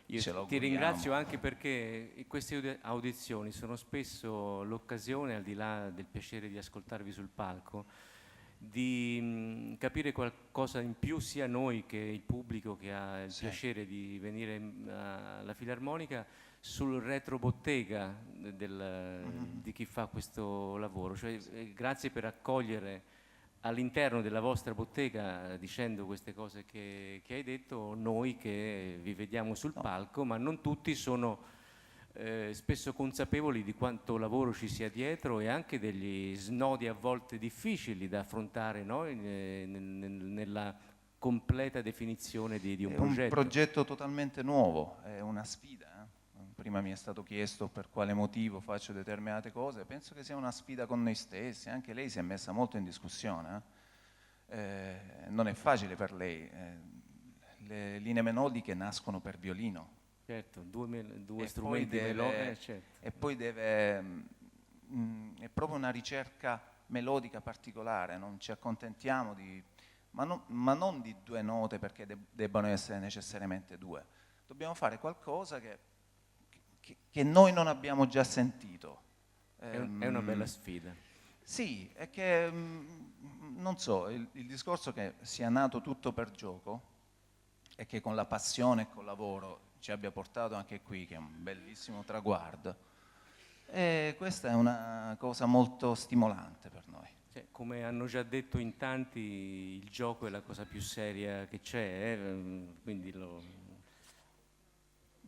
Io ti ringrazio anche perché queste audizioni sono spesso l'occasione, al di là del piacere di ascoltarvi sul palco, di capire qualcosa in più sia noi che il pubblico che ha il piacere di venire alla Filarmonica sul retrobottega di chi fa questo lavoro. Cioè, grazie per accogliere all'interno della vostra bottega, dicendo queste cose che hai detto, noi che vi vediamo sul palco, ma non tutti sono spesso consapevoli di quanto lavoro ci sia dietro e anche degli snodi a volte difficili da affrontare, no? Nella completa definizione di un progetto. È un progetto totalmente nuovo, è una sfida. Prima mi è stato chiesto per quale motivo faccio determinate cose, penso che sia una sfida con noi stessi, anche lei si è messa molto in discussione, non è facile per lei, le linee melodiche nascono per violino. Certo, due strumenti melodici, certo. E poi è proprio una ricerca melodica particolare, non ci accontentiamo ma non di 2 note perché debbano essere necessariamente 2, dobbiamo fare qualcosa che noi non abbiamo già sentito. È una bella sfida. Sì, è che, non so, il discorso che sia nato tutto per gioco e che con la passione e col lavoro ci abbia portato anche qui, che è un bellissimo traguardo, e questa è una cosa molto stimolante per noi. Come hanno già detto in tanti, il gioco è la cosa più seria che c'è, quindi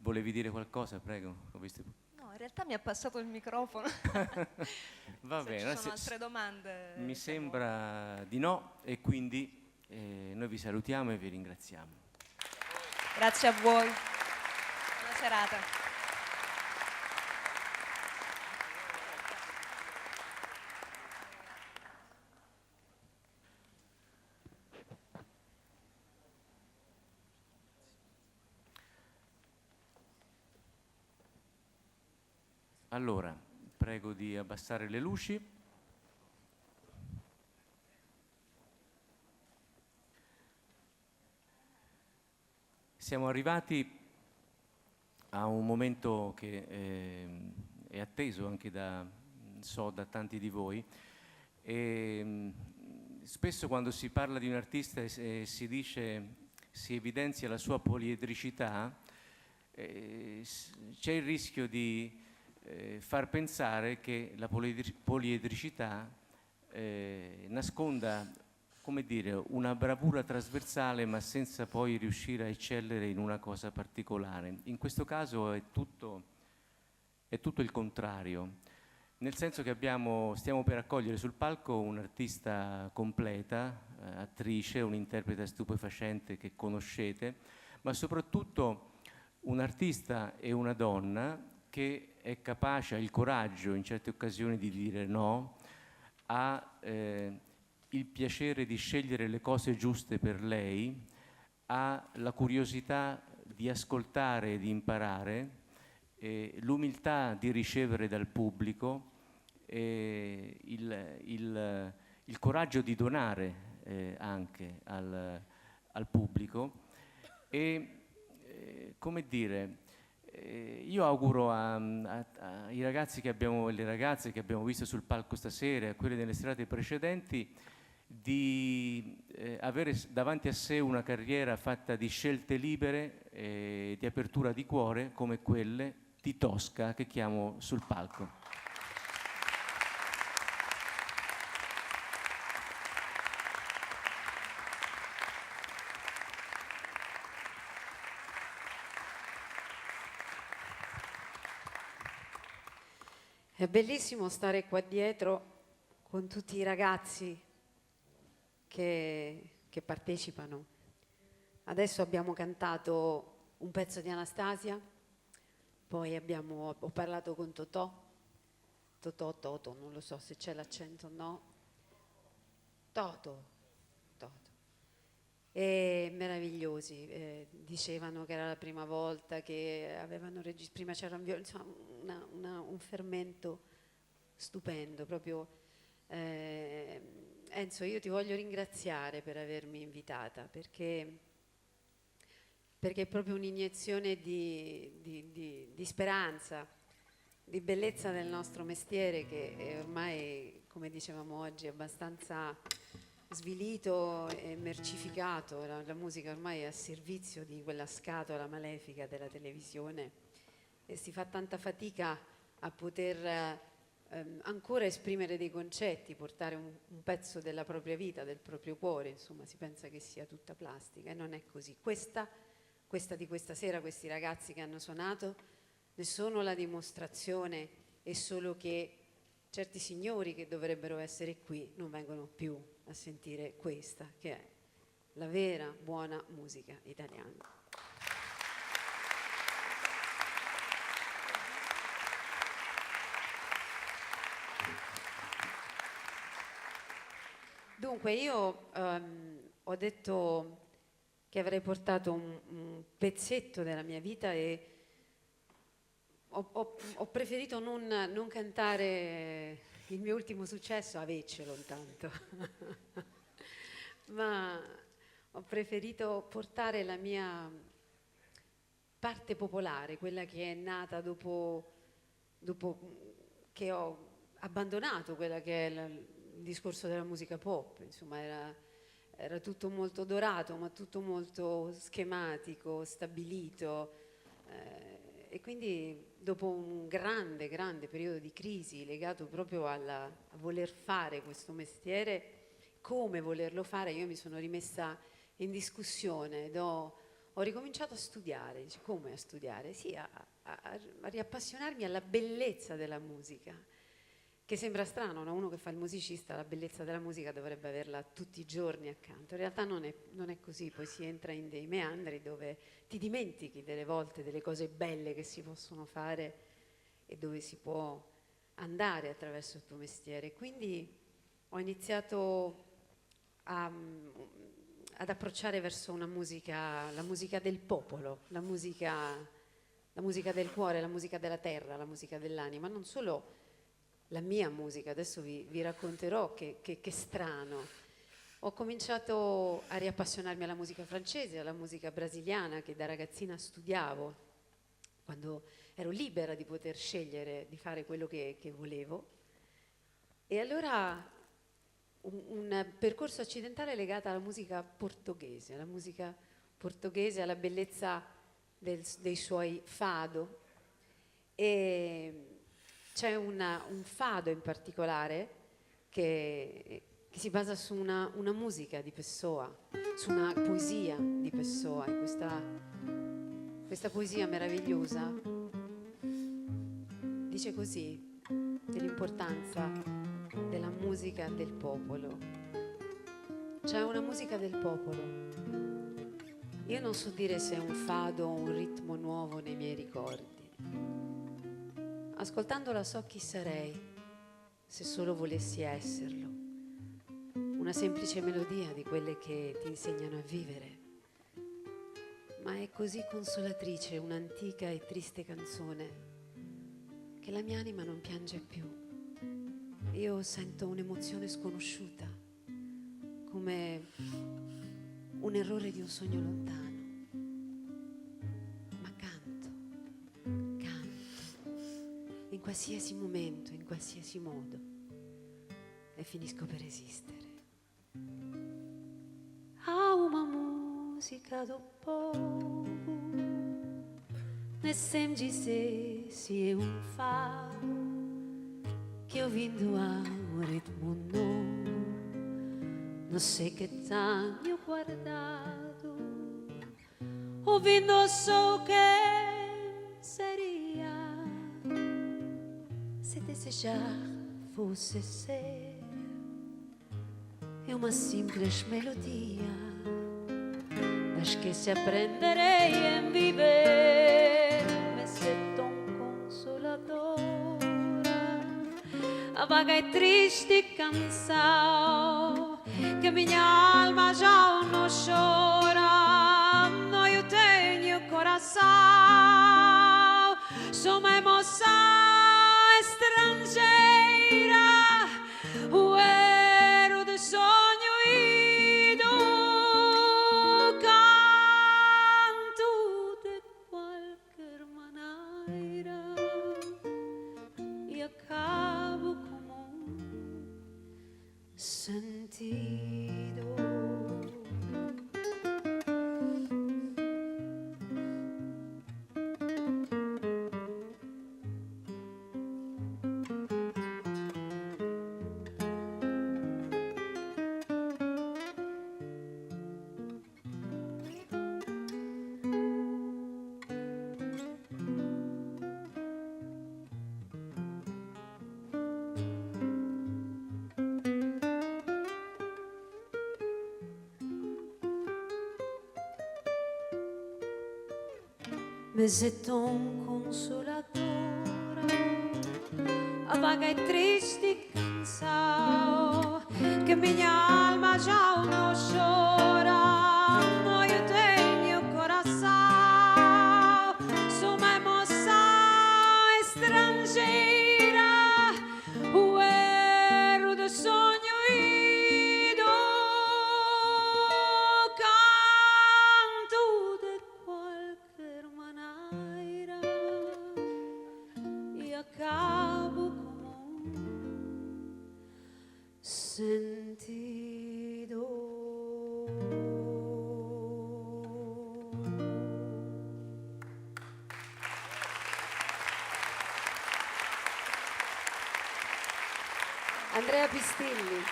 Volevi dire qualcosa, prego? Ho visto... No, in realtà mi ha passato il microfono. Va bene. Ci sono altre domande? Mi sembra di no e quindi noi vi salutiamo e vi ringraziamo. Grazie a voi. Buona serata. Allora, prego di abbassare le luci. Siamo arrivati a un momento che è atteso anche da tanti di voi. Spesso quando si parla di un artista e si evidenzia la sua poliedricità, c'è il rischio di far pensare che la poliedricità nasconda, come dire, una bravura trasversale ma senza poi riuscire a eccellere in una cosa particolare. In questo caso è tutto il contrario, nel senso che stiamo per accogliere sul palco un'artista completa, attrice, un'interprete stupefacente che conoscete, ma soprattutto un artista e una donna che è capace, ha il coraggio in certe occasioni di dire no, ha il piacere di scegliere le cose giuste per lei, ha la curiosità di ascoltare e di imparare, l'umiltà di ricevere dal pubblico, il coraggio di donare anche al pubblico e, come dire, io auguro ai ragazzi e le ragazze che abbiamo visto sul palco stasera e a quelle delle serate precedenti di avere davanti a sé una carriera fatta di scelte libere e di apertura di cuore come quelle di Tosca che chiamo sul palco. È bellissimo stare qua dietro con tutti i ragazzi che partecipano. Adesso abbiamo cantato un pezzo di Anastasia, poi ho parlato con Totò, Toto, non lo so se c'è l'accento o no. Toto. E meravigliosi, dicevano che era la prima volta che avevano registrato, prima c'era un fermento stupendo, proprio. Enzo, io ti voglio ringraziare per avermi invitata, perché è proprio un'iniezione di speranza, di bellezza del nostro mestiere, che è ormai, come dicevamo oggi, abbastanza svilito e mercificato. La musica ormai è a servizio di quella scatola malefica della televisione e si fa tanta fatica a poter ancora esprimere dei concetti, portare un pezzo della propria vita, del proprio cuore. Insomma, si pensa che sia tutta plastica e non è così. Questa di questa sera, questi ragazzi che hanno suonato, ne sono la dimostrazione, è solo che certi signori che dovrebbero essere qui non vengono più a sentire questa, che è la vera buona musica italiana. Dunque, io ho detto che avrei portato un pezzetto della mia vita e ho preferito non cantare il mio ultimo successo, avecelo intanto, ma ho preferito portare la mia parte popolare, quella che è nata dopo che ho abbandonato quella che è il discorso della musica pop. Insomma, era tutto molto dorato, ma tutto molto schematico, stabilito, e quindi dopo un grande periodo di crisi legato proprio a voler fare questo mestiere, come volerlo fare, io mi sono rimessa in discussione ed ho ricominciato a studiare. Dice, come a studiare? Sì, a riappassionarmi alla bellezza della musica, che sembra strano, no? Uno che fa il musicista la bellezza della musica dovrebbe averla tutti i giorni accanto. In realtà non è così, poi si entra in dei meandri dove ti dimentichi delle volte delle cose belle che si possono fare e dove si può andare attraverso il tuo mestiere. Quindi ho iniziato ad approcciare verso una musica, la musica del popolo, la musica del cuore, la musica della terra, la musica dell'anima, non solo la mia musica. Adesso vi racconterò che strano. Ho cominciato a riappassionarmi alla musica francese, alla musica brasiliana, che da ragazzina studiavo, quando ero libera di poter scegliere di fare quello che volevo. E allora un percorso accidentale legato alla musica portoghese, alla bellezza dei suoi fado. E c'è un fado in particolare che si basa su una musica di Pessoa, su una poesia di Pessoa, e questa poesia meravigliosa dice così, dell'importanza della musica del popolo. C'è una musica del popolo. Io non so dire se è un fado o un ritmo nuovo nei miei ricordi. Ascoltandola so chi sarei, se solo volessi esserlo. Una semplice melodia di quelle che ti insegnano a vivere. Ma è così consolatrice un'antica e triste canzone che la mia anima non piange più. Io sento un'emozione sconosciuta, come un errore di un sogno lontano. In qualsiasi momento, in qualsiasi modo, e finisco per esistere. Há uma música do povo, nem sem dizer se é fado, que ouvindo há ritmo novo, não sei que tenho guardado, ouvindo sou quem seria. Se desejar fosse ser, é uma simples melodia, mas que se aprenderei em viver, me sei tão consoladora, vaga e triste cansao, que minha alma já não chora, no eu tenho coração, sou uma emoção estrangeira, o erro do sonho ido, canto de qualquer maneira e acabo como sentido. Mais é tão consoladora a vaga e triste canção que minha alma já não chora, no eu tenho coração, sou uma emoção estrangeira, o erro do sonho ido, canto de qualquer maneira e acabo como sentido. Andrea Pistilli.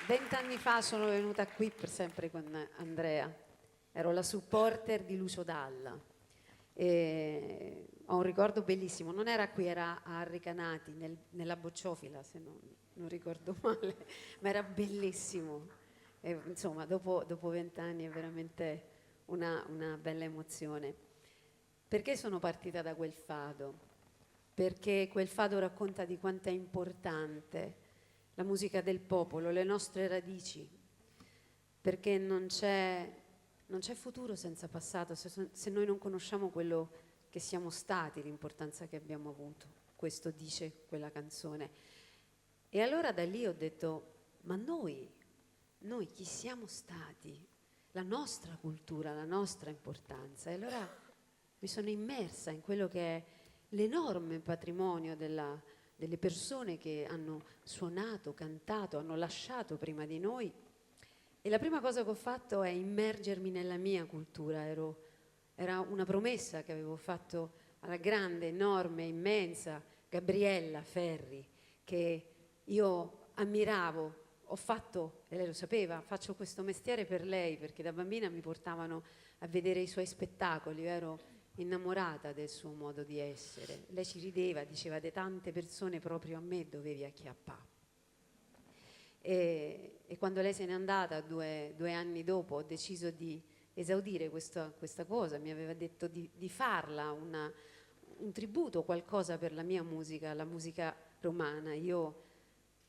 Vent'anni fa sono venuta qui sempre con Andrea, ero la supporter di Lucio Dalla e ho un ricordo bellissimo, non era qui, era a Recanati, nella Bocciofila se non ricordo male, ma era bellissimo. E, insomma, dopo 20 anni è veramente una bella emozione. Perché sono partita da quel fado? Perché quel fado racconta di quanto è importante la musica del popolo, le nostre radici, perché non c'è futuro senza passato, se noi non conosciamo quello che siamo stati, l'importanza che abbiamo avuto. Questo dice quella canzone. E allora da lì ho detto, ma noi chi siamo stati? La nostra cultura, la nostra importanza. E allora mi sono immersa in quello che è l'enorme patrimonio delle persone che hanno suonato, cantato, hanno lasciato prima di noi. E la prima cosa che ho fatto è immergermi nella mia cultura. Era una promessa che avevo fatto alla grande, enorme, immensa Gabriella Ferri, che io ammiravo. Ho fatto, e lei lo sapeva, faccio questo mestiere per lei, perché da bambina mi portavano a vedere i suoi spettacoli, io ero innamorata del suo modo di essere. Lei ci rideva, diceva, di tante persone proprio a me dovevi acchiappare. E quando lei se n'è andata, due anni dopo, ho deciso di esaudire questa cosa. Mi aveva detto di farla un tributo, qualcosa per la mia musica, la musica romana. Io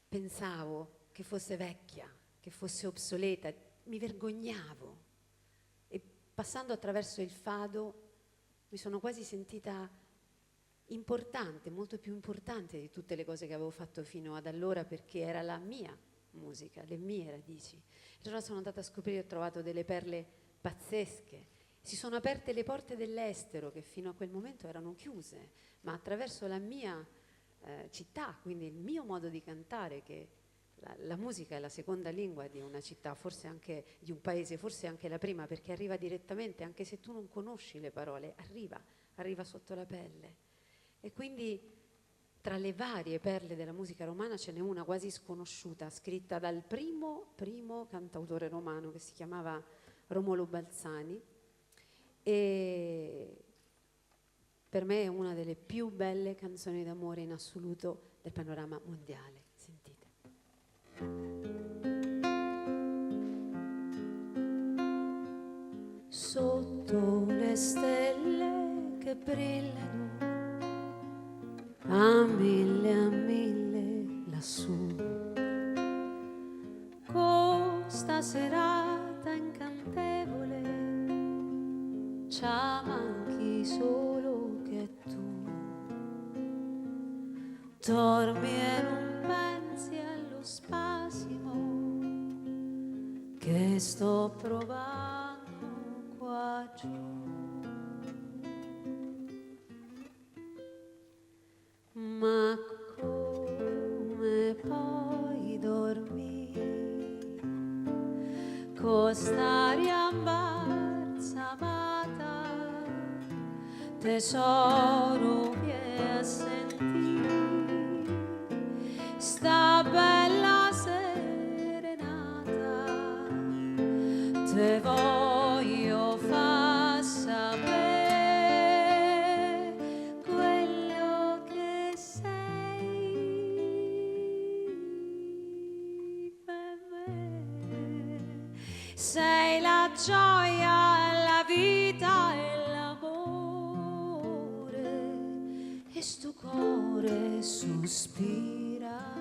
pensavo che fosse vecchia, che fosse obsoleta, mi vergognavo. E passando attraverso il fado mi sono quasi sentita importante, molto più importante di tutte le cose che avevo fatto fino ad allora, perché era la mia musica, le mie radici. E allora sono andata a scoprire, ho trovato delle perle pazzesche. Si sono aperte le porte dell'estero che fino a quel momento erano chiuse, ma attraverso la mia città, quindi il mio modo di cantare, che la musica è la seconda lingua di una città, forse anche di un paese, forse anche la prima, perché arriva direttamente, anche se tu non conosci le parole, arriva sotto la pelle. E quindi tra le varie perle della musica romana ce n'è una quasi sconosciuta, scritta dal primo cantautore romano, che si chiamava Romolo Balzani, e per me è una delle più belle canzoni d'amore in assoluto del panorama mondiale. Sentite. Sotto le stelle che brillano a mille lassù. Questa serata incantevole ci manchi solo che tu dormi e non pensi allo spasimo che sto provando qua giù. Ma come puoi dormire con st'aria imbalsamata, tesoro vieni a sentire sta bella serenata, te voglio far sapere quello che sei per me. Sei la gioia, la vita e l'amore, e sto cuore sospira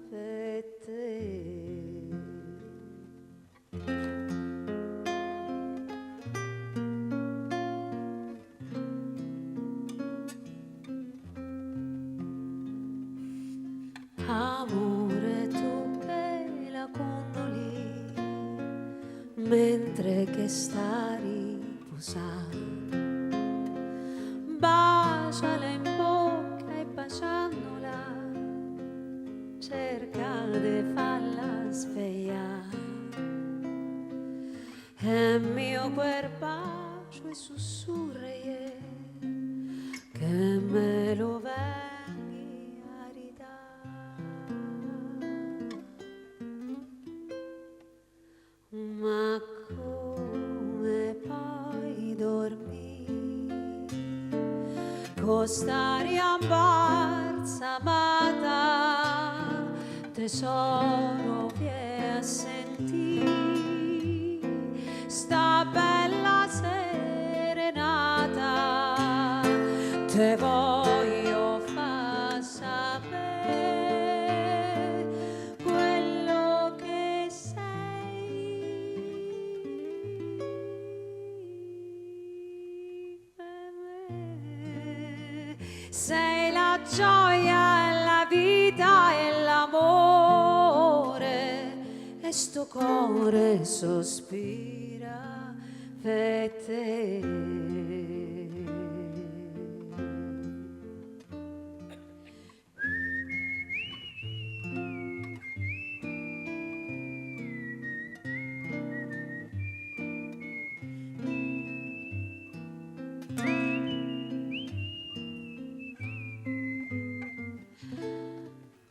per te. Amore, tu che la condoli mentre che sta a riposare, baciala in bocca e baciandola cerca di farla svegliare. E mio quel bacio e sussurri che me lo vengi a ridare. Ma come puoi dormire con st'aria imbalsamata, tesoro vieni a sentire sta bella serenata, te voglio far sapere quello che sei per me. Sei la gioia, la vita e l'amore, e sto cuore sospira per te.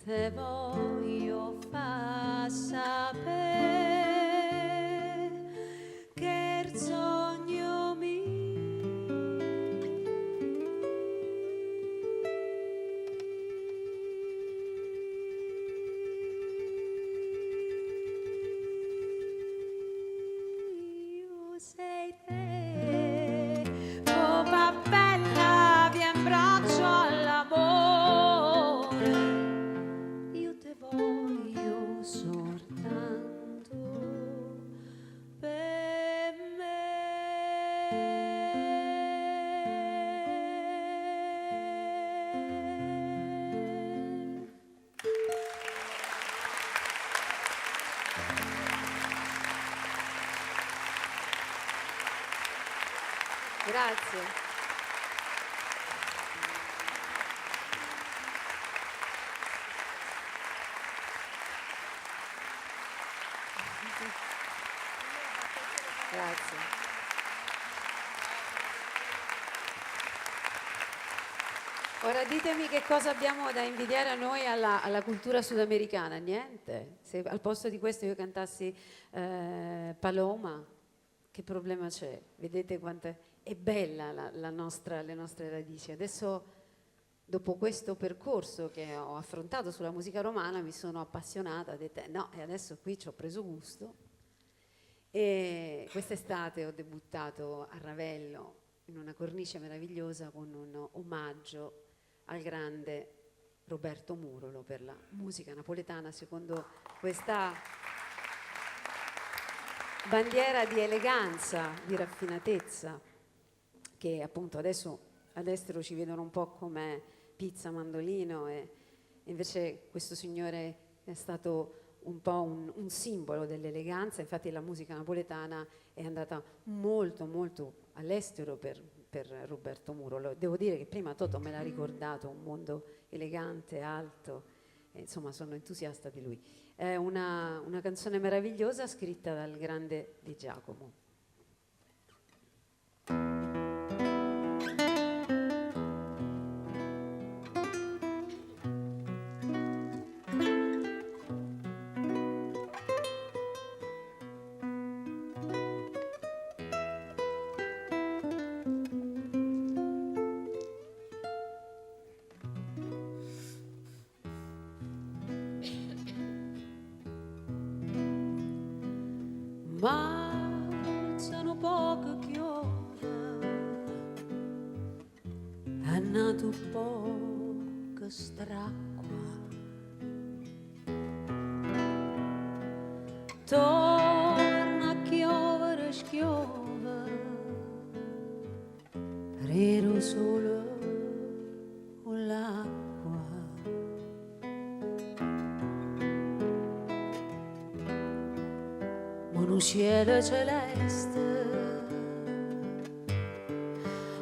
Te voglio far sapere che il sogno mio sei te. Oh bella, vien in braccio all'amore, io te voglio soltanto per me. Grazie. Grazie. Ora ditemi che cosa abbiamo da invidiare a noi alla cultura sudamericana. Niente. Se al posto di questo io cantassi Paloma, che problema c'è? Vedete quanto è bella le nostre radici. Adesso, dopo questo percorso che ho affrontato sulla musica romana, mi sono appassionata, ho detto no, e adesso qui ci ho preso gusto. E quest'estate ho debuttato a Ravello in una cornice meravigliosa con un omaggio al grande Roberto Murolo per la musica napoletana secondo questa bandiera di eleganza, di raffinatezza, che appunto adesso all'estero ci vedono un po' come pizza, mandolino, e invece questo signore è stato un po' un simbolo dell'eleganza. Infatti la musica napoletana è andata molto molto all'estero per Roberto Murolo. Devo dire che prima Toto me l'ha ricordato, un mondo elegante, alto, e insomma sono entusiasta di lui. È una canzone meravigliosa scritta dal grande Di Giacomo. Marzano poco chiove, è nato poco stracqua, torna a chiovere schiove, rero solo con l'acqua. Un cielo celeste,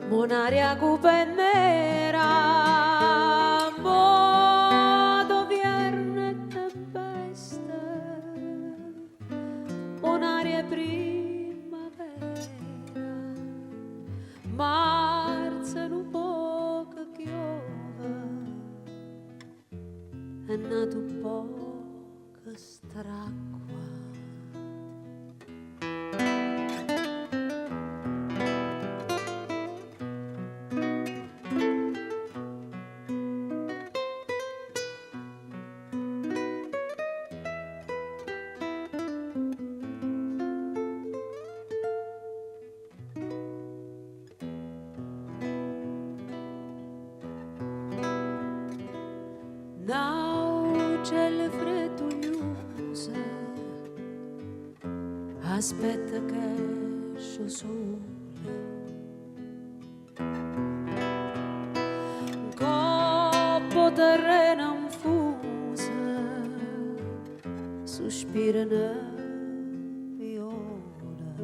un'aria cupa e nera, modo vierne e tempeste, un'aria primavera, marzo in un poco chiove, è nato un poco stracco. C'è freddo chiusa, aspetta che esce sole, un coppo terreno infusa, sospira una viola,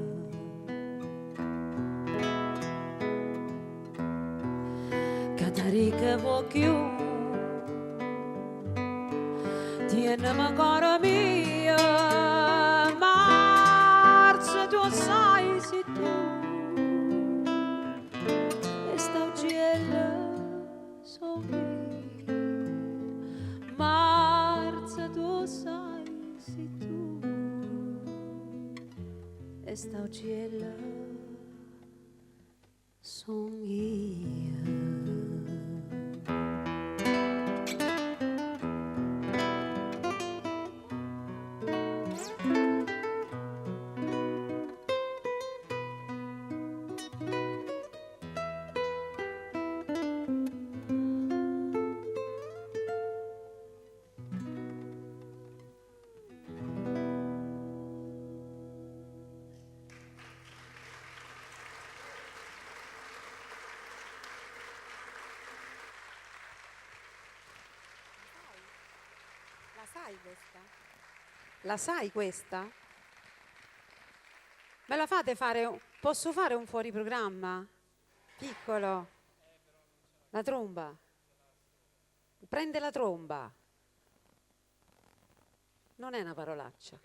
catarica può chiudere. Tienimi cara mia, marzo tu sai se tu e sta gela so mia, marzo tu sai se tu e sta gela son io. Sai questa? La sai questa? Me la fate fare? Posso fare un fuori programma? Piccolo. La tromba. Prende la tromba. Non è una parolaccia.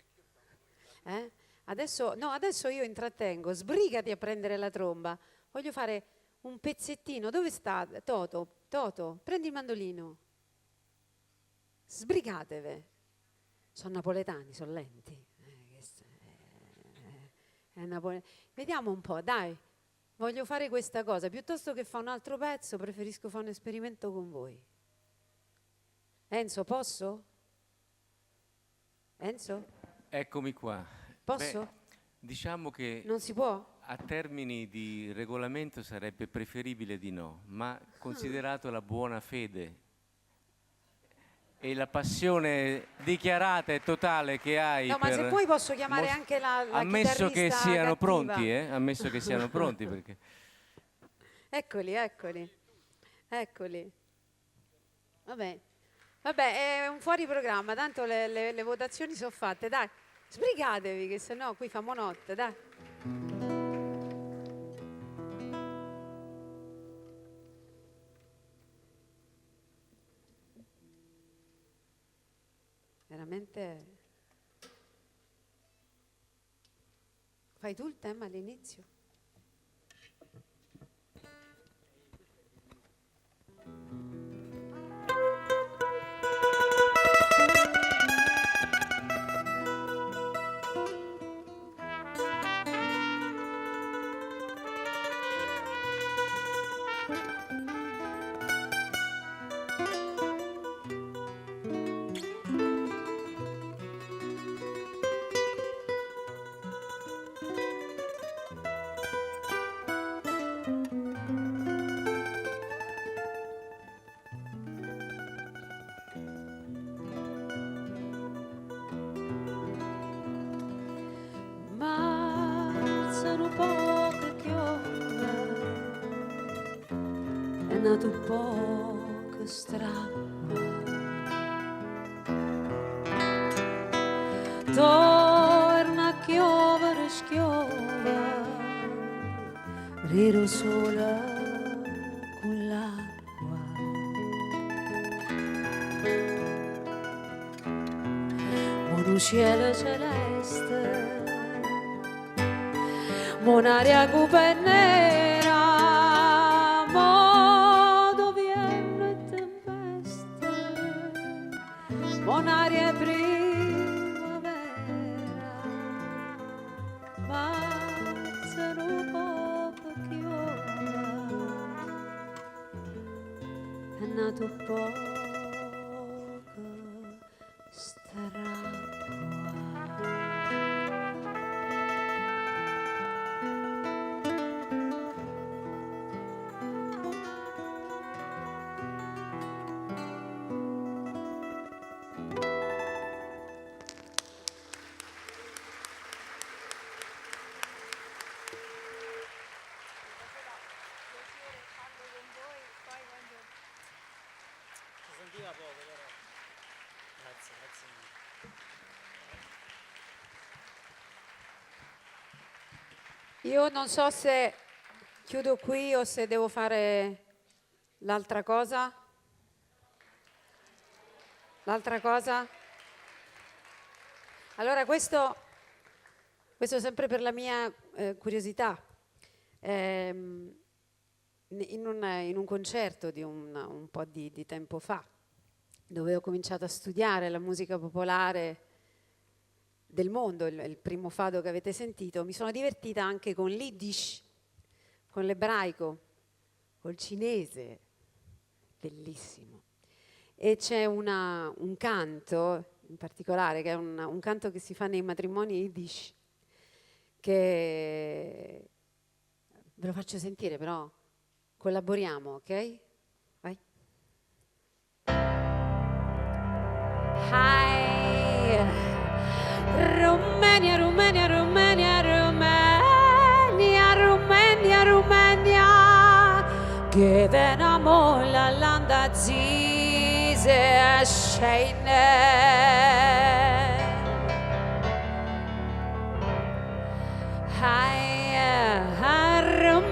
Adesso io intrattengo. Sbrigati a prendere la tromba. Voglio fare un pezzettino. Dove sta Toto? Toto, prendi il mandolino. Sbrigatevi. Sono napoletani, sono lenti. Vediamo un po', dai. Voglio fare questa cosa. Piuttosto che fare un altro pezzo, preferisco fare un esperimento con voi. Enzo, posso? Enzo? Eccomi qua. Posso? Beh, diciamo che... Non si può? A termini di regolamento sarebbe preferibile di no, ma considerato la buona fede e la passione dichiarata e totale che hai, No, ma se puoi posso chiamare anche la ammesso che chitarrista siano cattiva. pronti, ammesso che siano pronti, perché Eccoli. Vabbè, è un fuori programma, tanto le votazioni sono fatte, dai. Sbrigatevi, che sennò qui famo notte, dai. Veramente. Fai tu il tema all'inizio? nato poco strappa. Torna a chiovere schiova, riro sola con l'acqua. Buon cielo celeste, buon'aria cupa e nera, modo viento e tempeste, buon'aria primavera, ma se non può chiudere, è nato poco strappo. Sentiva poco, però. Grazie, grazie mille. Io non so se chiudo qui o se devo fare l'altra cosa. L'altra cosa? Allora questo sempre per la mia curiosità. In un concerto di un po' di tempo fa, dove ho cominciato a studiare la musica popolare del mondo, il primo fado che avete sentito, mi sono divertita anche con l'Yiddish, con l'ebraico, col cinese, bellissimo. E c'è un canto in particolare, che è un canto che si fa nei matrimoni Yiddish, che ve lo faccio sentire, però collaboriamo, ok? Vai. Hi, Romania, Romania, Romania, Romania, Romania, Romania, che venamo la landa zise scheine.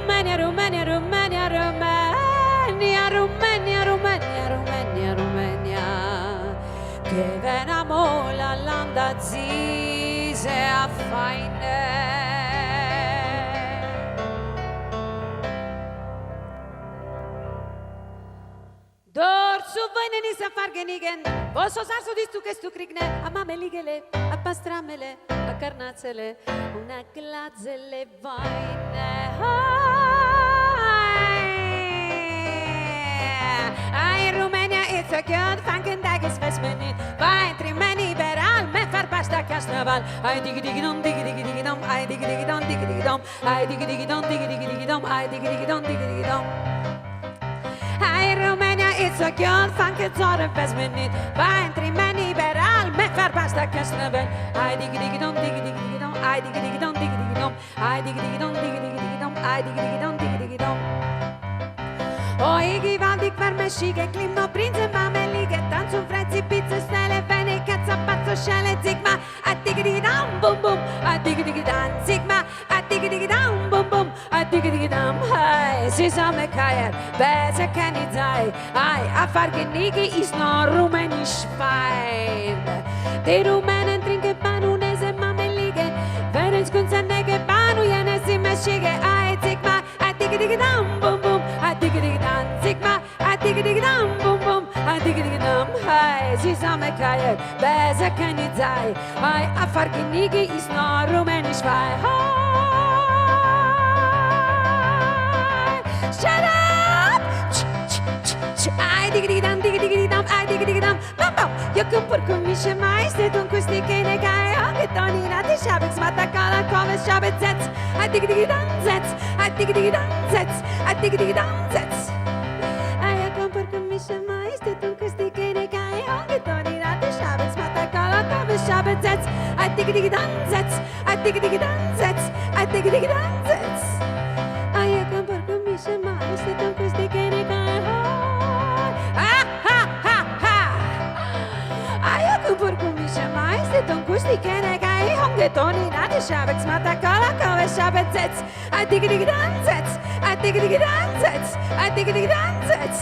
Romania, Romania, Romania, Romania, Romania, Romania, Romania, Romania, che venamo la landa zise a faine. Dorsu vainen isa fargenigen, vosso sarso di stu che stu krigne, a mameligele, a pastramele, a carnazzele, una glazzele vaine. Ai Romania, it's a good funkin' dag is fest meni, vai tri meni beral, me far basta casna carnaval. Ai dighi dighi dom, dighi dighi dighi dom, ai dighi dighi dom, dighi dighi dom, ai dighi dighi dom, dighi dighi dighi dom, ai dighi dighi dom, dighi dighi dom. In Romania it's a cute funky sort of investment need. Va entri me liberal, me far basta che snabel. Ai dighi dighi dom, dighi dighi dighi dom, ai dighi dighi dom, dighi dighi dom, ai dighi dighi dom, dighi dighi dighi dom, ai dighi dighi dom, dighi dighi dom. O i givaldi kvarmeshike, klimno prince mamelike, tancu frezzi, pizze, stelle, vene, cazza, pazzo, scelle, zigma, a dighi dighi dam, bum bum, a dighi dighi dam, zigma, a dighi dighi dam, bum bum, a dighi dighi dam, hai, si sa me kajer, beze keni zaj, ai, a fargeniki is no rumenisch fein. De rumenen trinke banunese mamelike, venen skunzennege banu, jene si meschige, ai, zigma, a dighi dighi dam, bum bum, a dighi dighi dam, zigma, a dighi dighi dam, bum bum, a dighi dighi dam, hai, si sa me kajer, beze keni zaj, ai, a fargeniki is no rumenisch fein. Shut up! Ai dighi dighi dam, dighi dighi dam, ai dighi dighi dam, bam bam. Eu compor cu mișe mai, se tu cu sticene gai, che tonina di shabex, mata cala come shabezets. Ai dighi dighi dam, zets, ai dighi dighi dam, zets, ai dighi dighi dam, zets. Ai eu compor cu mișe mai, se tu cu sticene gai, che tonina di shabex, mata cala come shabezets. Ai dighi dighi dam, zets, ai dighi dighi dam, zets, ai dighi dighi dam, zets. Ai eu compor cu mișe mai, se tu cu sticene gai. Don't kusti kene gai honge toni na de shabex mata kala kove shabezets. I diggy diggy danzets, I diggy diggy danzets, I diggy diggy danzets.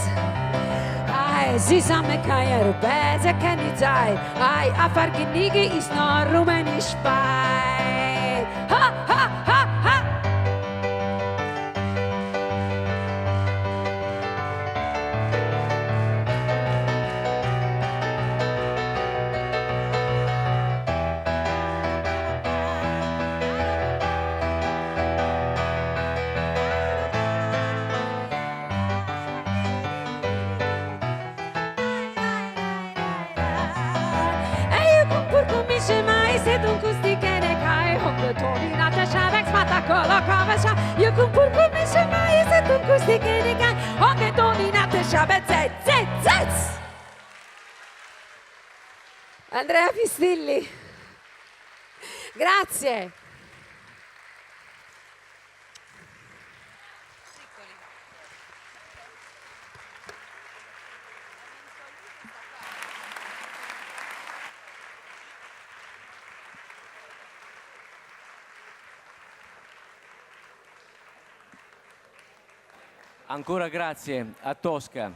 Ai si samme kajer beze keni zai, ai a fargenige is no rumenisch bei. Ha ha ha ha. Eu compor cu mișe mai, se tu cu sticene gai, honge toni na de shabezets, zets, zets. Andrea Pistilli, grazie. Ancora grazie a Tosca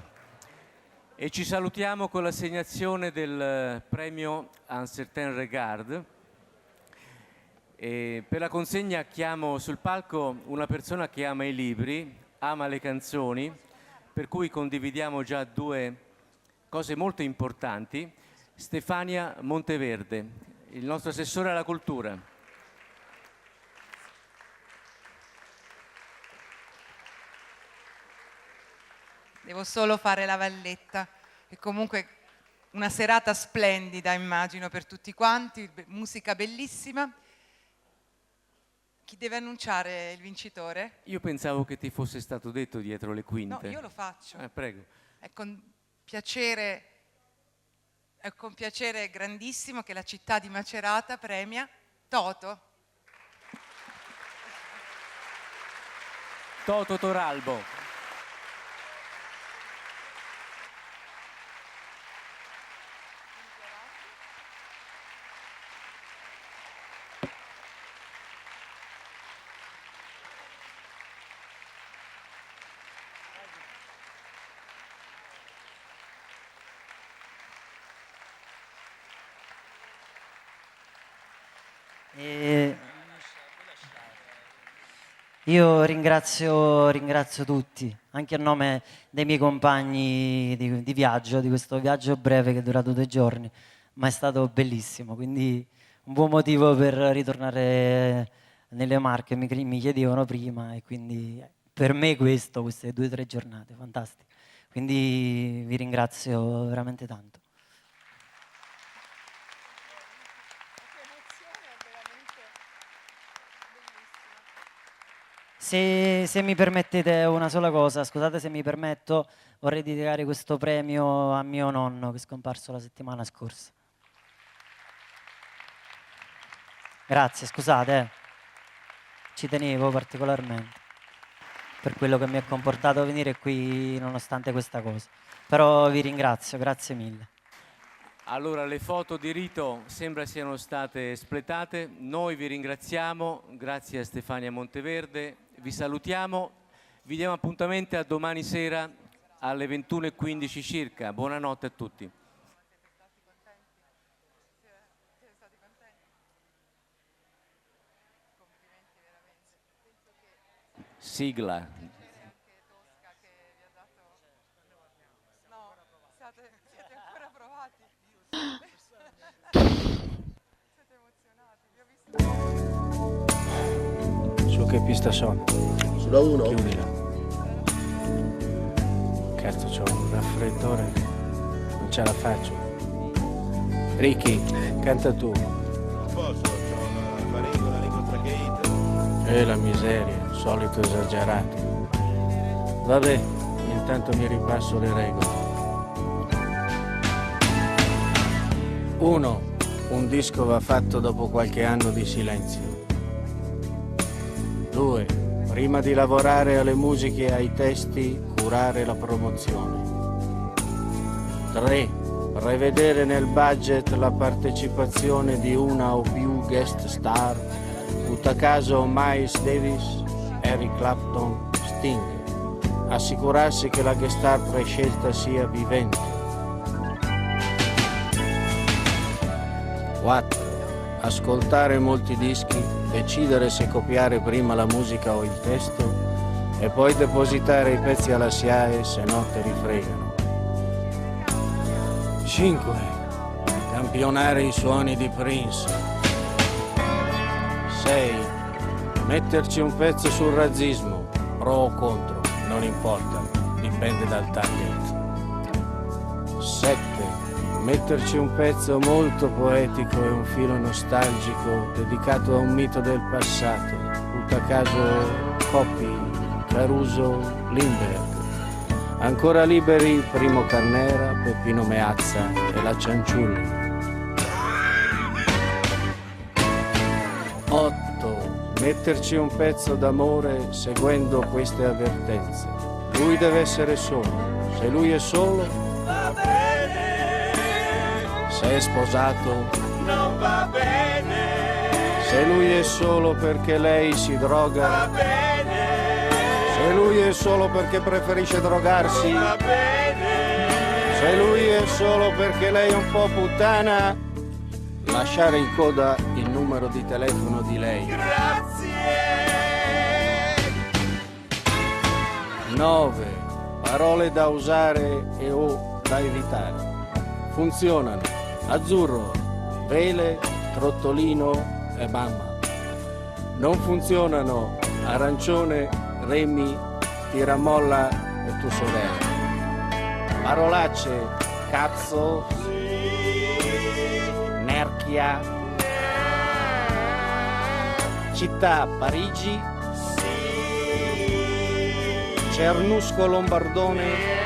e ci salutiamo con l'assegnazione del premio Un certain regard. E per la consegna chiamo sul palco una persona che ama i libri, ama le canzoni, per cui condividiamo già due cose molto importanti. Stefania Monteverde, il nostro assessore alla cultura. Devo solo fare la valletta e comunque una serata splendida immagino per tutti quanti, musica bellissima. Chi deve annunciare il vincitore? Io pensavo che ti fosse stato detto dietro le quinte. No, io lo faccio. Prego. È con piacere grandissimo che la città di Macerata premia Toto. Toto Toralbo. Io ringrazio tutti, anche a nome dei miei compagni di viaggio, di questo viaggio breve che è durato 2 giorni, ma è stato bellissimo, quindi un buon motivo per ritornare nelle Marche, mi chiedevano prima e quindi per me queste 2 o 3 giornate, fantastiche. Quindi vi ringrazio veramente tanto. Se mi permettete una sola cosa, scusate se mi permetto, vorrei dedicare questo premio a mio nonno che è scomparso la settimana scorsa. Grazie, scusate, ci tenevo particolarmente per quello che mi ha comportato a venire qui nonostante questa cosa. Però vi ringrazio, grazie mille. Allora, le foto di rito sembra siano state espletate. Noi vi ringraziamo, grazie a Stefania Monteverde, vi salutiamo, vi diamo appuntamento a domani sera alle 21:15 circa. Buonanotte a tutti. Sigla. Siete ancora provati? Su che pista sono? Sulla 1? Chiudila. Cazzo, c'ho un raffreddore, non ce la faccio. Ricky, canta tu. Non posso, c'ho la faringola, l'incontracheite. La miseria, solito esagerato. Vabbè, intanto mi ripasso le regole. 1. Un disco va fatto dopo qualche anno di silenzio. 2. Prima di lavorare alle musiche e ai testi, curare la promozione. 3. Prevedere nel budget la partecipazione di una o più guest star, butta caso Miles Davis, Eric Clapton, Sting. Assicurarsi che la guest star prescelta sia vivente. 4. Ascoltare molti dischi, decidere se copiare prima la musica o il testo e poi depositare i pezzi alla SIAE, se no te li fregano. 5. Campionare i suoni di Prince. 6. Metterci un pezzo sul razzismo, pro o contro, non importa, dipende dal target. 7. Metterci un pezzo molto poetico e un filo nostalgico dedicato a un mito del passato, butta caso Coppi, Caruso, Lindbergh. Ancora liberi Primo Carnera, Peppino Meazza e la Cianciulli. 8. Metterci un pezzo d'amore seguendo queste avvertenze. Lui deve essere solo, se lui è solo Va bene. se è sposato, Non va bene. se lui è solo perché lei si droga, Va bene. se lui è solo perché preferisce drogarsi, Va bene. se lui è solo perché lei è un po' puttana, lasciare in coda il numero di telefono di lei. Grazie. 9. Parole da usare e o da evitare. Funzionano azzurro, vele, trottolino e mamma. Non funzionano arancione, remi, tiramolla e tu sorella. Parolacce, cazzo, nerchia, città Parigi, Cernusco Lombardone.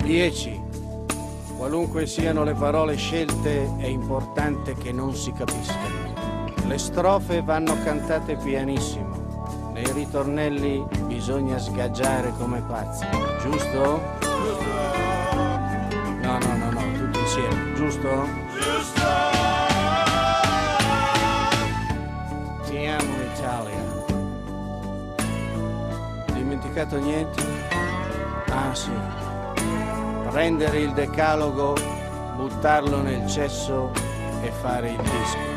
10. Qualunque siano le parole scelte, è importante che non si capiscano. Le strofe vanno cantate pianissimo. Nei ritornelli bisogna sgaggiare come pazzi. Giusto? No, tutti insieme. Giusto? Giusto. Ti amo Italia. Dimenticato niente? Ah sì. Prendere il decalogo, buttarlo nel cesso e fare il disco.